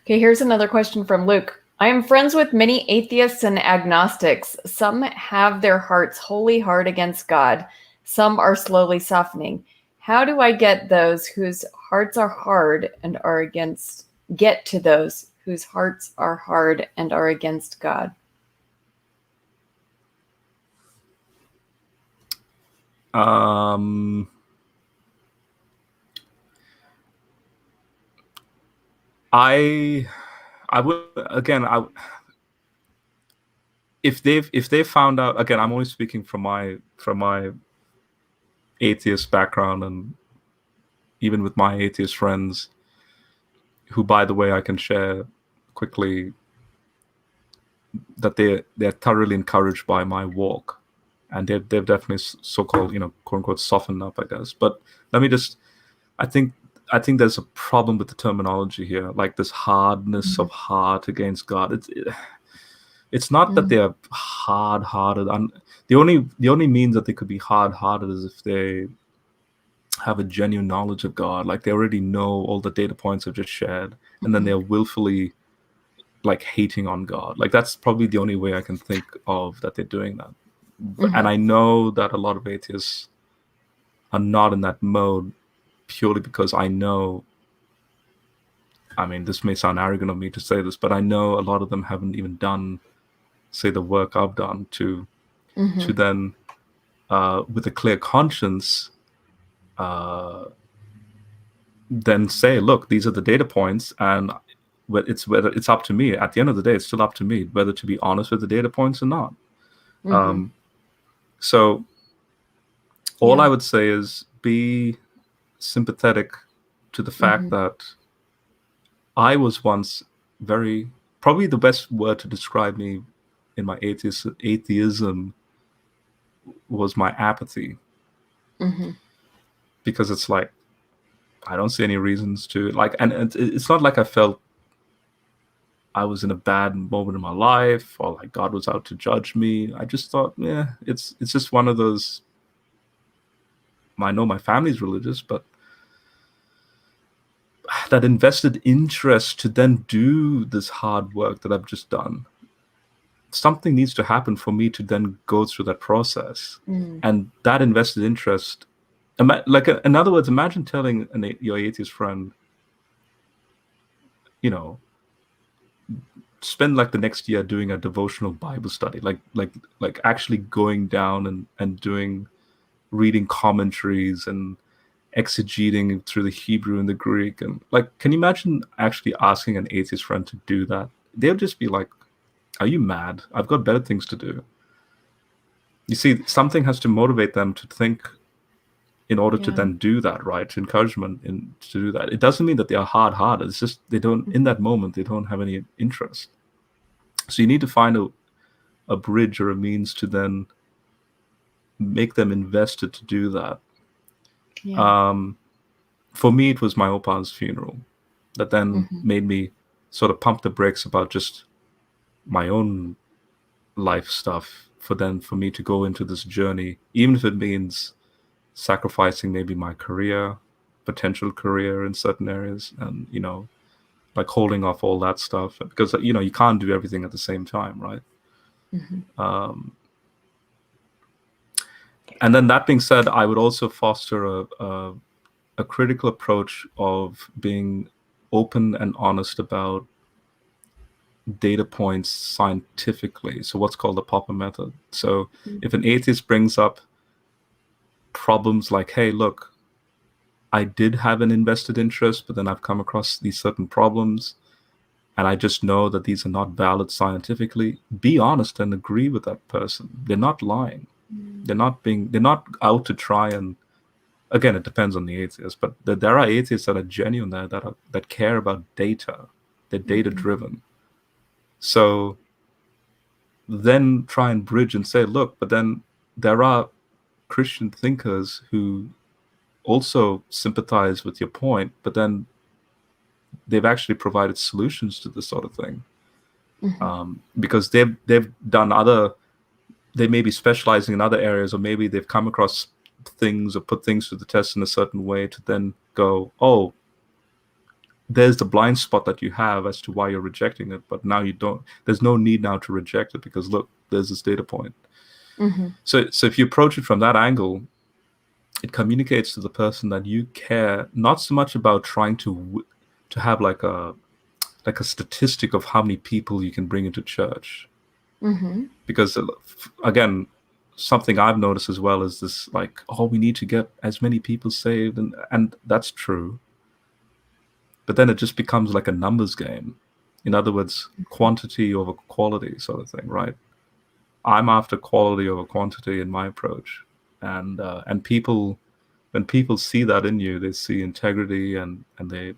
Okay, here's another question from Luke. I am friends with many atheists and agnostics. Some have their hearts wholly hard against God. Some are slowly softening. How do I get those whose hearts are hard and are against, get to those whose hearts are hard and are against God? I would, again, if they found out, again, I'm only speaking from my atheist background, and even with my atheist friends, who, by the way, I can share quickly that they're thoroughly encouraged by my walk, and they've definitely so-called, quote unquote, softened up, I guess. But let me just, I think there's a problem with the terminology here, like this hardness of heart against God. It's not that they're hard-hearted. The only means that they could be hard-hearted is if they have a genuine knowledge of God, like they already know all the data points I've just shared, and then they're willfully like hating on God. Like, that's probably the only way I can think of that they're doing that. And I know that a lot of atheists are not in that mode, purely because I know, I mean, this may sound arrogant of me to say this, but I know a lot of them haven't even done, say, the work I've done to then, with a clear conscience, then say, look, these are the data points, and whether it's up to me. At the end of the day, it's still up to me whether to be honest with the data points or not. So all I would say is be sympathetic to the fact that I was once probably the best word to describe me in my atheism was my apathy. Because it's like, I don't see any reasons to, like, and it's not like I felt I was in a bad moment in my life, or like God was out to judge me. I just thought, it's just one of those, I know my family's religious, but that invested interest to then do this hard work that I've just done. Something needs to happen for me to then go through that process. And that invested interest, like, in other words, imagine telling your atheist friend, spend like the next year doing a devotional Bible study, like actually going down and reading commentaries and exegeting through the Hebrew and the Greek. And like, can you imagine actually asking an atheist friend to do that? They'll just be like, are you mad? I've got better things to do. You see, something has to motivate them to think in order to then do that, right? Encouragement to do that. It doesn't mean that they are hard-hearted. It's just they don't, in that moment, they don't have any interest. So you need to find a bridge or a means to then make them invested to do that. For me, it was my opa's funeral that then made me sort of pump the brakes about just my own life stuff for me to go into this journey, even if it means sacrificing maybe my career, potential career in certain areas, and like holding off all that stuff, because you can't do everything at the same time, right? And then that being said, I would also foster a critical approach of being open and honest about data points scientifically. So what's called the Popper method. So if an atheist brings up problems like, hey, look, I did have an invested interest, but then I've come across these certain problems, and I just know that these are not valid scientifically, be honest and agree with that person. They're not lying. They're not out to try and, again, it depends on the atheist, but there are atheists that are genuine there, that care about data. They're data driven. So then try and bridge and say, look, but then there are Christian thinkers who also sympathize with your point, but then they've actually provided solutions to this sort of thing. Because they've done they may be specializing in other areas, or maybe they've come across things or put things to the test in a certain way to then go, oh, there's the blind spot that you have as to why you're rejecting it, but now you don't. There's no need now to reject it because look, there's this data point. So if you approach it from that angle, it communicates to the person that you care not so much about trying to have like a statistic of how many people you can bring into church. Because again, something I've noticed as well is this, like, oh, we need to get as many people saved, and that's true. But then it just becomes like a numbers game. In other words, quantity over quality sort of thing, right? I'm after quality over quantity in my approach. And people, when people see that in you, they see integrity, and they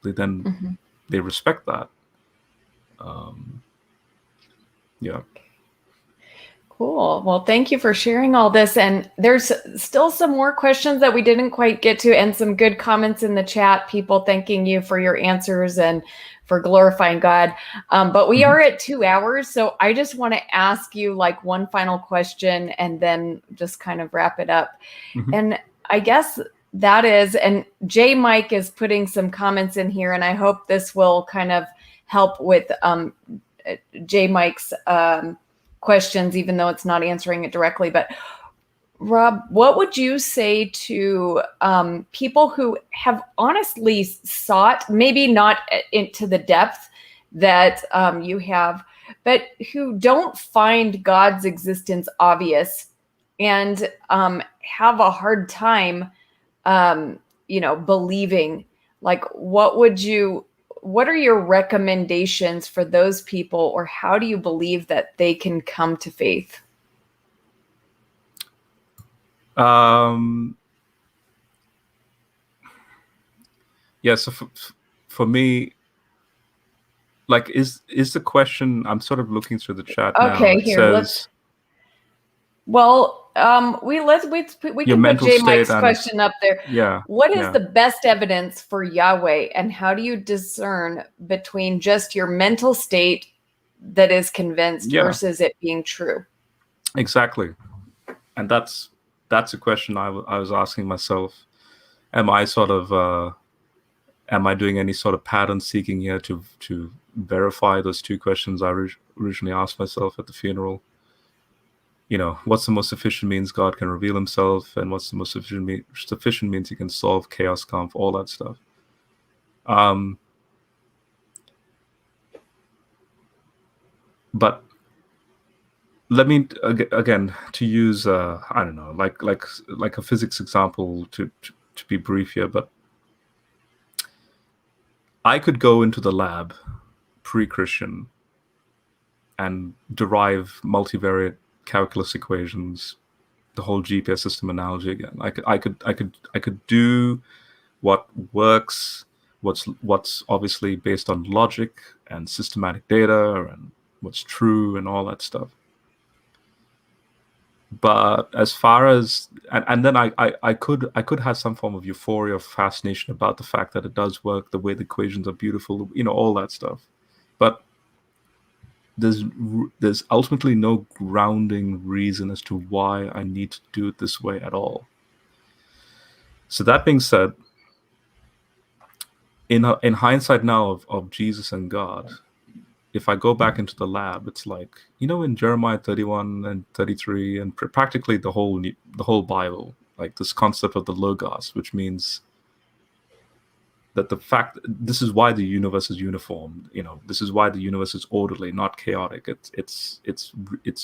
then they respect that. Yeah. Cool. Well, thank you for sharing all this. And there's still some more questions that we didn't quite get to, and some good comments in the chat, people thanking you for your answers and for glorifying God. But we are at 2 hours. So I just want to ask you like one final question and then just kind of wrap it up. And I guess that is, and J Mike is putting some comments in here, and I hope this will kind of help with J Mike's questions, even though it's not answering it directly. But Rob, what would you say to people who have honestly sought, maybe not into the depth that you have, but who don't find God's existence obvious and have a hard time, believing? Like, what are your recommendations for those people, or how do you believe that they can come to faith? Yeah, so for me, like, is the question, I'm sort of looking through the chat now. Okay, it here, says, we can put J Mike's question up there. Yeah. What is the best evidence for Yahweh, and how do you discern between just your mental state that is convinced versus it being true? Exactly. And that's a question I was asking myself. Am I doing any sort of pattern seeking here to verify those two questions I originally asked myself at the funeral? What's the most sufficient means God can reveal himself, and what's the most sufficient means he can solve chaos conf, all that stuff. But let me again, to use I don't know, like a physics example to be brief here, but I could go into the lab pre-Christian and derive multivariate calculus equations, the whole GPS system analogy again. I could do what works, what's obviously based on logic and systematic data, and what's true and all that stuff. But as far as and then I could have some form of euphoria, fascination about the fact that it does work, the way the equations are beautiful, all that stuff. But there's ultimately no grounding reason as to why I need to do it this way at all. So that being said, in hindsight now of Jesus and God, if I go back into the lab, it's like, in Jeremiah 31 and 33 and practically the whole Bible, like this concept of the Logos, which means that this is why the universe is uniform. This is why the universe is orderly, not chaotic. It's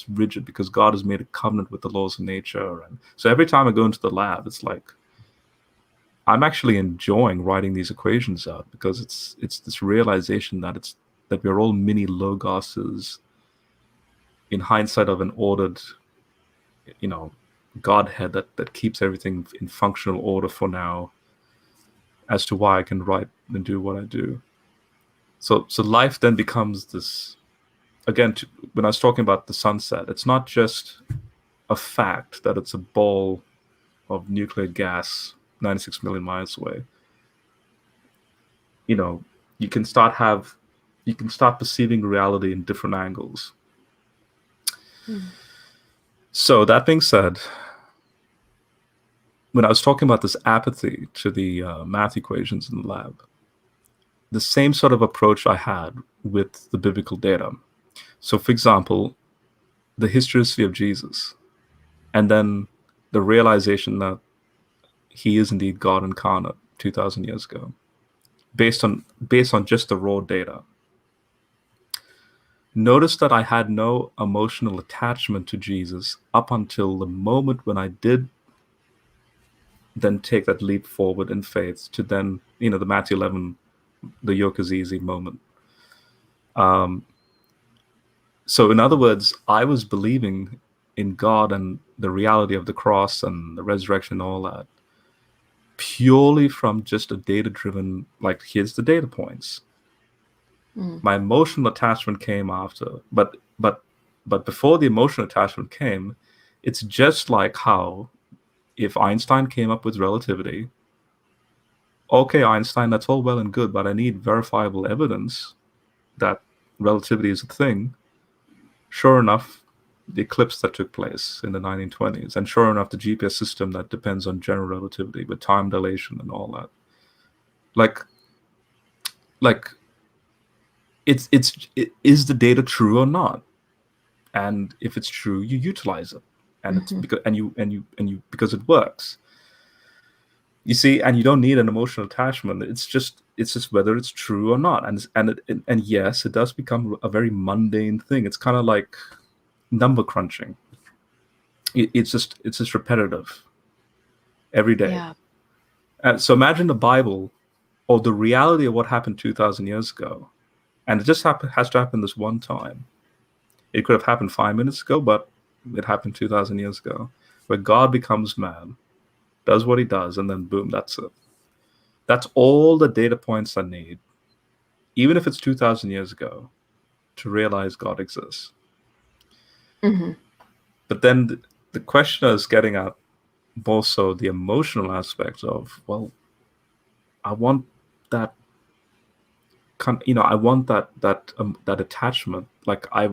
rigid because God has made a covenant with the laws of nature. And so every time I go into the lab, it's like I'm actually enjoying writing these equations out, because it's this realization that we're all mini logoses in hindsight of an ordered, Godhead that keeps everything in functional order for now, as to why I can write and do what I do. So life then becomes this, again, when I was talking about the sunset, it's not just a fact that it's a ball of nuclear gas 96 million miles away. You can start perceiving reality in different angles. So that being said, when I was talking about this apathy to the math equations in the lab, the same sort of approach I had with the biblical data. So, for example, the historicity of Jesus, and then the realization that he is indeed God incarnate 2,000 years ago, based on just the raw data. Notice that I had no emotional attachment to Jesus up until the moment when I did then take that leap forward in faith to then, the Matthew 11, the yoke is easy moment. So in other words, I was believing in God and the reality of the cross and the resurrection and all that purely from just a data-driven, like, here's the data points. My emotional attachment came after, but before the emotional attachment came, it's just like how if Einstein came up with relativity, okay, Einstein, that's all well and good, but I need verifiable evidence that relativity is a thing. Sure enough, the eclipse that took place in the 1920s, and sure enough, the GPS system that depends on general relativity with time dilation and all that. Like, is the data true or not? And if it's true, you utilize it, and it's because because it works. You see, and you don't need an emotional attachment. It's just whether it's true or not. And yes, it does become a very mundane thing. It's kind of like number crunching. It's just repetitive every day. Yeah. And so imagine the Bible or the reality of what happened 2,000 years ago. And it just has to happen this one time. It could have happened 5 minutes ago, but it happened 2,000 years ago, where God becomes man, does what he does, and then boom, that's it. That's all the data points I need, even if it's 2,000 years ago, to realize God exists. But then the questioner is getting at more so the emotional aspect of, well, I want that, I want that attachment. Like I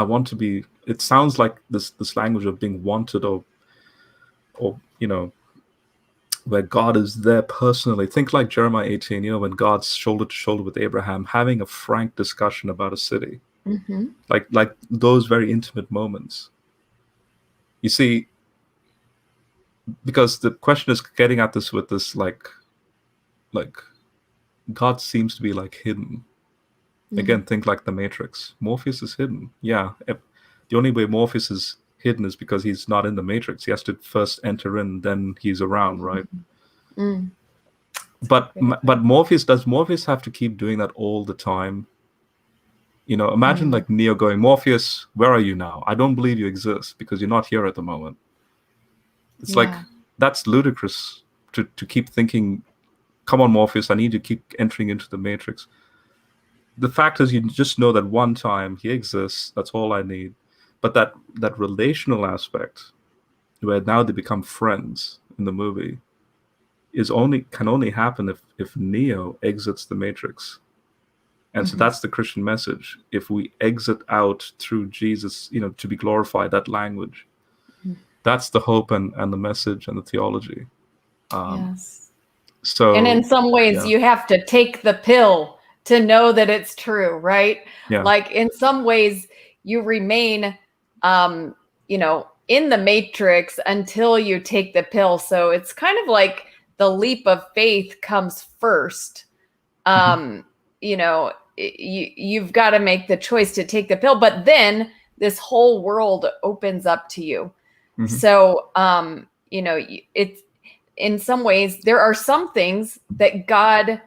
want to be. It sounds like this language of being wanted, or where God is there personally. Think like Jeremiah 18. When God's shoulder to shoulder with Abraham, having a frank discussion about a city. Like those very intimate moments. You see, because the question is getting at this with this like God seems to be like hidden. Again, think like the Matrix. Morpheus is hidden. Yeah. The only way Morpheus is hidden is because he's not in the Matrix. He has to first enter in, then he's around, right? But does Morpheus have to keep doing that all the time? Imagine like Neo going, Morpheus, where are you now? I don't believe you exist because you're not here at the moment. It's like, that's ludicrous to keep thinking, come on, Morpheus, I need to keep entering into the Matrix. The fact is, you just know that one time he exists. That's all I need. But that relational aspect, where now they become friends in the movie, can only happen if Neo exits the Matrix. And so that's the Christian message. If we exit out through Jesus, to be glorified, that language, that's the hope and the message and the theology. Yes. So, and in some ways, you have to take the pill to know that it's true, right? Yeah. Like in some ways, you remain, in the matrix until you take the pill. So it's kind of like the leap of faith comes first. You've got to make the choice to take the pill, but then this whole world opens up to you. So, it's in some ways, there are some things that God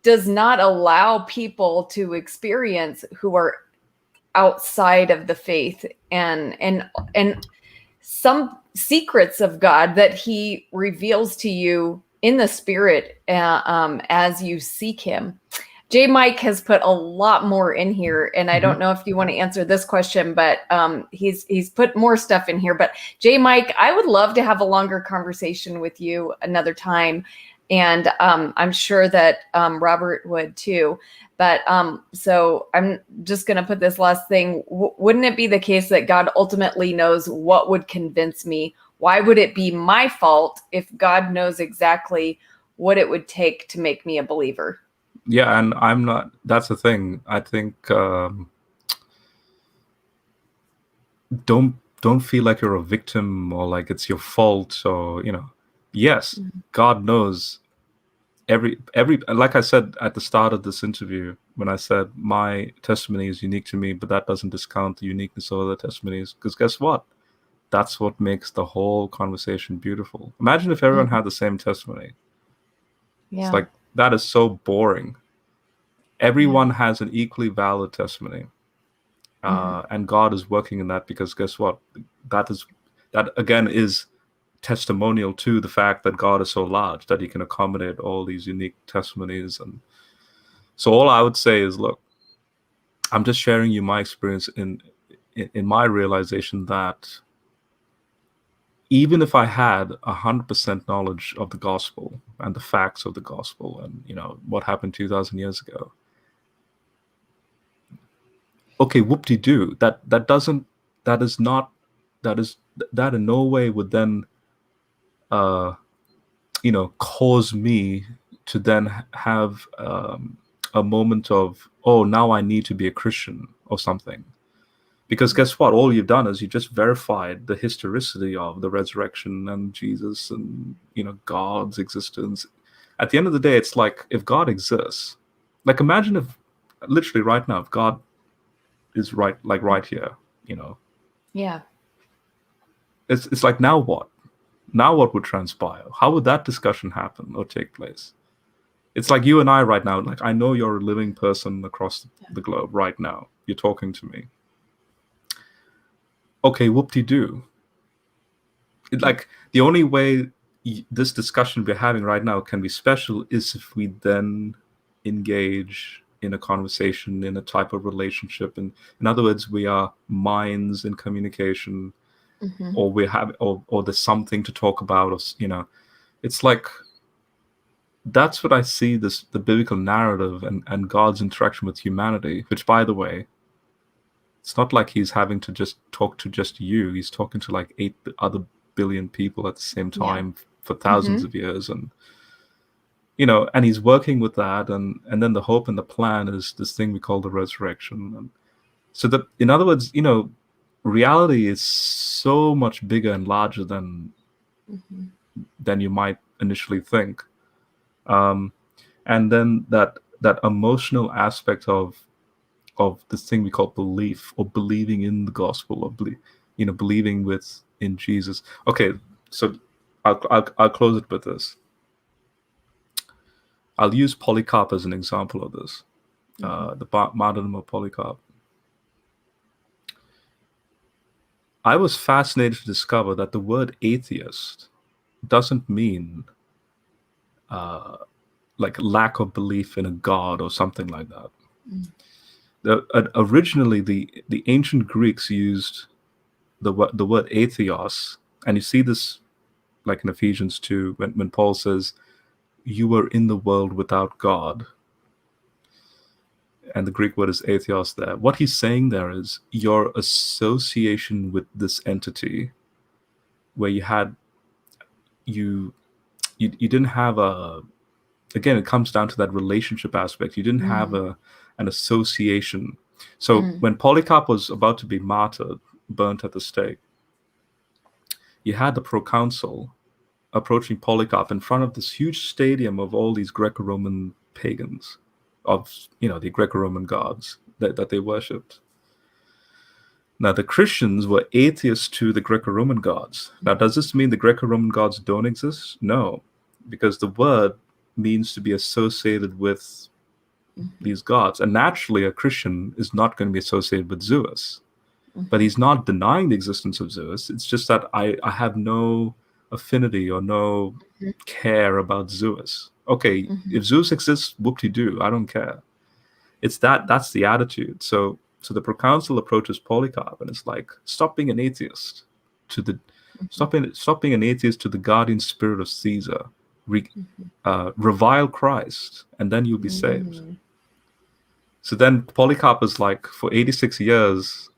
does not allow people to experience who are outside of the faith, and some secrets of God that he reveals to you in the spirit as you seek him. J. Mike has put a lot more in here, and I don't know if you want to answer this question, but he's put more stuff in here. But J. Mike, I would love to have a longer conversation with you another time, and I'm sure that Robert would too. But so I'm just going to put this last thing. Wouldn't it be the case that God ultimately knows what would convince me? Why would it be my fault if God knows exactly what it would take to make me a believer? Yeah, and I'm not. That's the thing. I think don't feel like you're a victim or like it's your fault, or yes, God knows every like I said at the start of this interview, when I said my testimony is unique to me, but that doesn't discount the uniqueness of other testimonies, because guess what? That's what makes the whole conversation beautiful. Imagine if everyone had the same testimony. It's like, that is so boring. Everyone has an equally valid testimony. And God is working in that, because guess what? That again is testimonial to the fact that God is so large that he can accommodate all these unique testimonies. And so all I would say is, look, I'm just sharing you my experience in my realization that even if I had 100% knowledge of the gospel and the facts of the gospel and what happened 2,000 years ago, okay, whoop-de-doo. That in no way would then cause me to then have a moment of, oh, now I need to be a Christian or something. Because guess what? All you've done is you just verified the historicity of the resurrection and Jesus and God's existence. At the end of the day, it's like, if God exists, like imagine if literally right now, if God is right here, Yeah. It's like, now what? Now what would transpire? How would that discussion happen or take place? It's like you and I right now. Like, I know you're a living person across the globe right now. You're talking to me. Okay, whoop-de-doo. Like, the only way this discussion we're having right now can be special is if we then engage in a conversation, in a type of relationship. And in other words, we are minds in communication, or we have, or there's something to talk about, or it's like, that's what I see the biblical narrative and God's interaction with humanity, which, by the way, it's not like he's having to just talk to just you. He's talking to like 8 other billion people at the same time for thousands of years. And, and he's working with that. And then the hope and the plan is this thing we call the resurrection. And so in other words, reality is so much bigger and larger than you might initially think. And then that emotional aspect of this thing we call belief, or believing in the gospel, or believing in Jesus. Okay, so I'll close it with this. I'll use Polycarp as an example of this. The martyrdom of Polycarp. I was fascinated to discover that the word atheist doesn't mean like lack of belief in a god or something like that. Originally, the ancient Greeks used the word atheos, and you see this like in Ephesians 2 when Paul says, "You were in the world without God." and the Greek word is atheos there. What he's saying there is your association with this entity, where you didn't have a, again, it comes down to that relationship aspect. You didn't have an association. So when Polycarp was about to be martyred, burnt at the stake, you had the proconsul approaching Polycarp in front of this huge stadium of all these Greco-Roman pagans, of the Greco-Roman gods that they worshipped. Now the Christians were atheists to the Greco-Roman gods. Now, does this mean the Greco-Roman gods don't exist? No, because the word means to be associated with these gods, and naturally a Christian is not going to be associated with Zeus. But he's not denying the existence of Zeus. It's just that I have no affinity or no care about Zeus. Okay, if Zeus exists, whoop-de-doo, I don't care. It's that's the attitude. So the proconsul approaches Polycarp and it's like, stop being an atheist to the stop being an atheist to the guardian spirit of Caesar. Revile Christ, and then you'll be saved. So then Polycarp is like, for 86 years,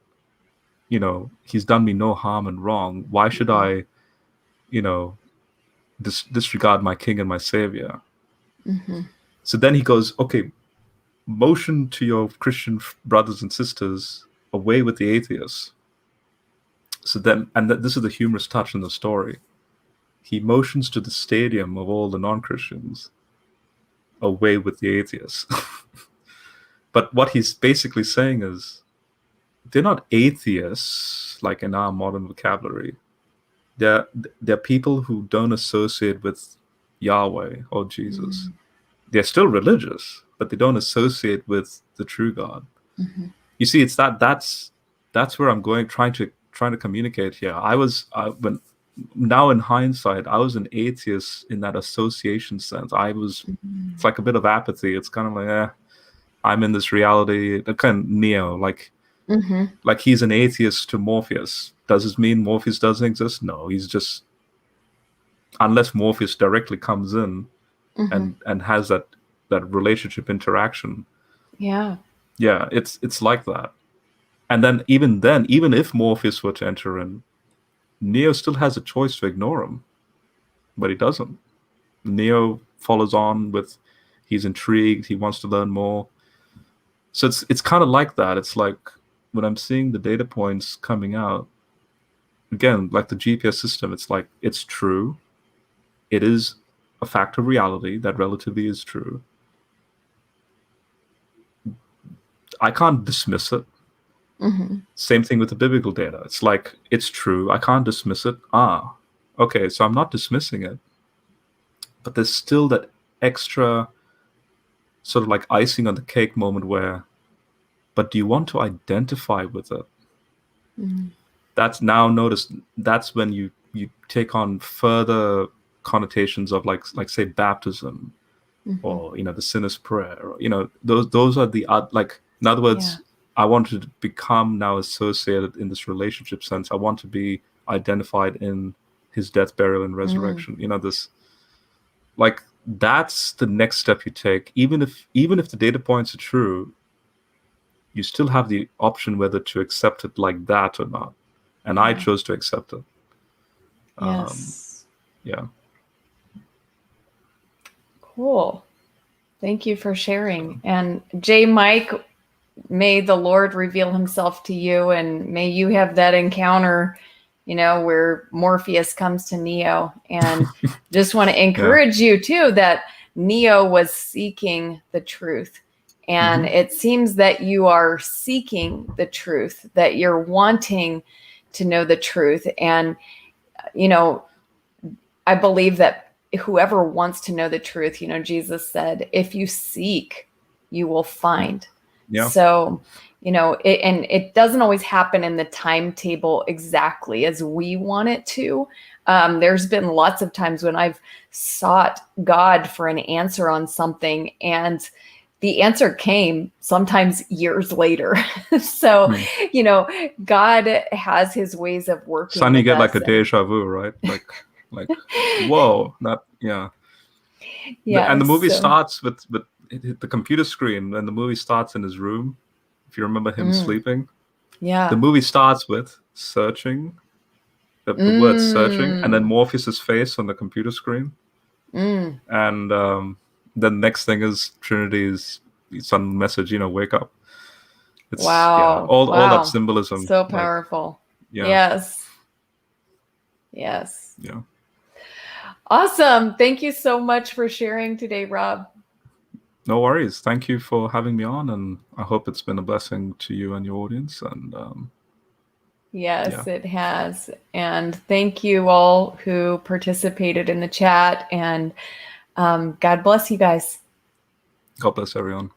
he's done me no harm and wrong. Why should I, disregard my king and my savior? So then he goes, okay, motion to your Christian brothers and sisters, away with the atheists. So then, and this is the humorous touch in the story, he motions to the stadium of all the non-Christians, away with the atheists. But what he's basically saying is, they're not atheists like in our modern vocabulary. They're people who don't associate with Yahweh or Jesus. They're still religious, but they don't associate with the true God. You see, it's that's where I'm going, trying to communicate here. Now in hindsight, I was an atheist in that association sense. It's like a bit of apathy. It's kind of like, I'm in this reality, kind of Neo, like he's an atheist to Morpheus. Does this mean Morpheus doesn't exist? No, he's just, unless Morpheus directly comes in and has that relationship interaction. Yeah, it's like that. And then even if Morpheus were to enter in, Neo still has a choice to ignore him, but he doesn't. Neo follows on with, he's intrigued, he wants to learn more. So it's kind of like that. It's like when I'm seeing the data points coming out, again, like the GPS system, it's like, it's true. It is a fact of reality that relativity is true. I can't dismiss it. Same thing with the biblical data. It's like, it's true. I can't dismiss it. Okay, so I'm not dismissing it. But there's still that extra sort of like icing on the cake moment where, but do you want to identify with it? That's now, notice, that's when you take on further connotations of like say baptism, or the sinner's prayer, or those are the like, in other words, I want to become now associated in this relationship sense. I want to be identified in his death, burial, and resurrection. This, like, that's the next step you take. Even if the data points are true, you still have the option whether to accept it like that or not. And I chose to accept it. Yes. Yeah. Cool. Thank you for sharing. And J. Mike, may the Lord reveal himself to you, and may you have that encounter, where Morpheus comes to Neo. And just want to encourage you too, that Neo was seeking the truth. And it seems that you are seeking the truth, that you're wanting to know the truth. And, I believe that whoever wants to know the truth, Jesus said, if you seek, you will find. Yeah. So, it doesn't always happen in the timetable exactly as we want it to. There's been lots of times when I've sought God for an answer on something, and the answer came sometimes years later. So, God has his ways of working. Suddenly you get like a deja vu, right? Like, whoa, that, yeah. And the movie starts with it hit the computer screen when the movie starts in his room. If you remember him sleeping, the movie starts with searching, the word searching, and then Morpheus's face on the computer screen. And the next thing is Trinity's son message, wake up. It's all that symbolism. So powerful. Yeah. Yes. Yeah. Awesome. Thank you so much for sharing today, Rob. No worries. Thank you for having me on, and I hope it's been a blessing to you and your audience. And yes, it has. And thank you all who participated in the chat, and God bless you guys. God bless everyone.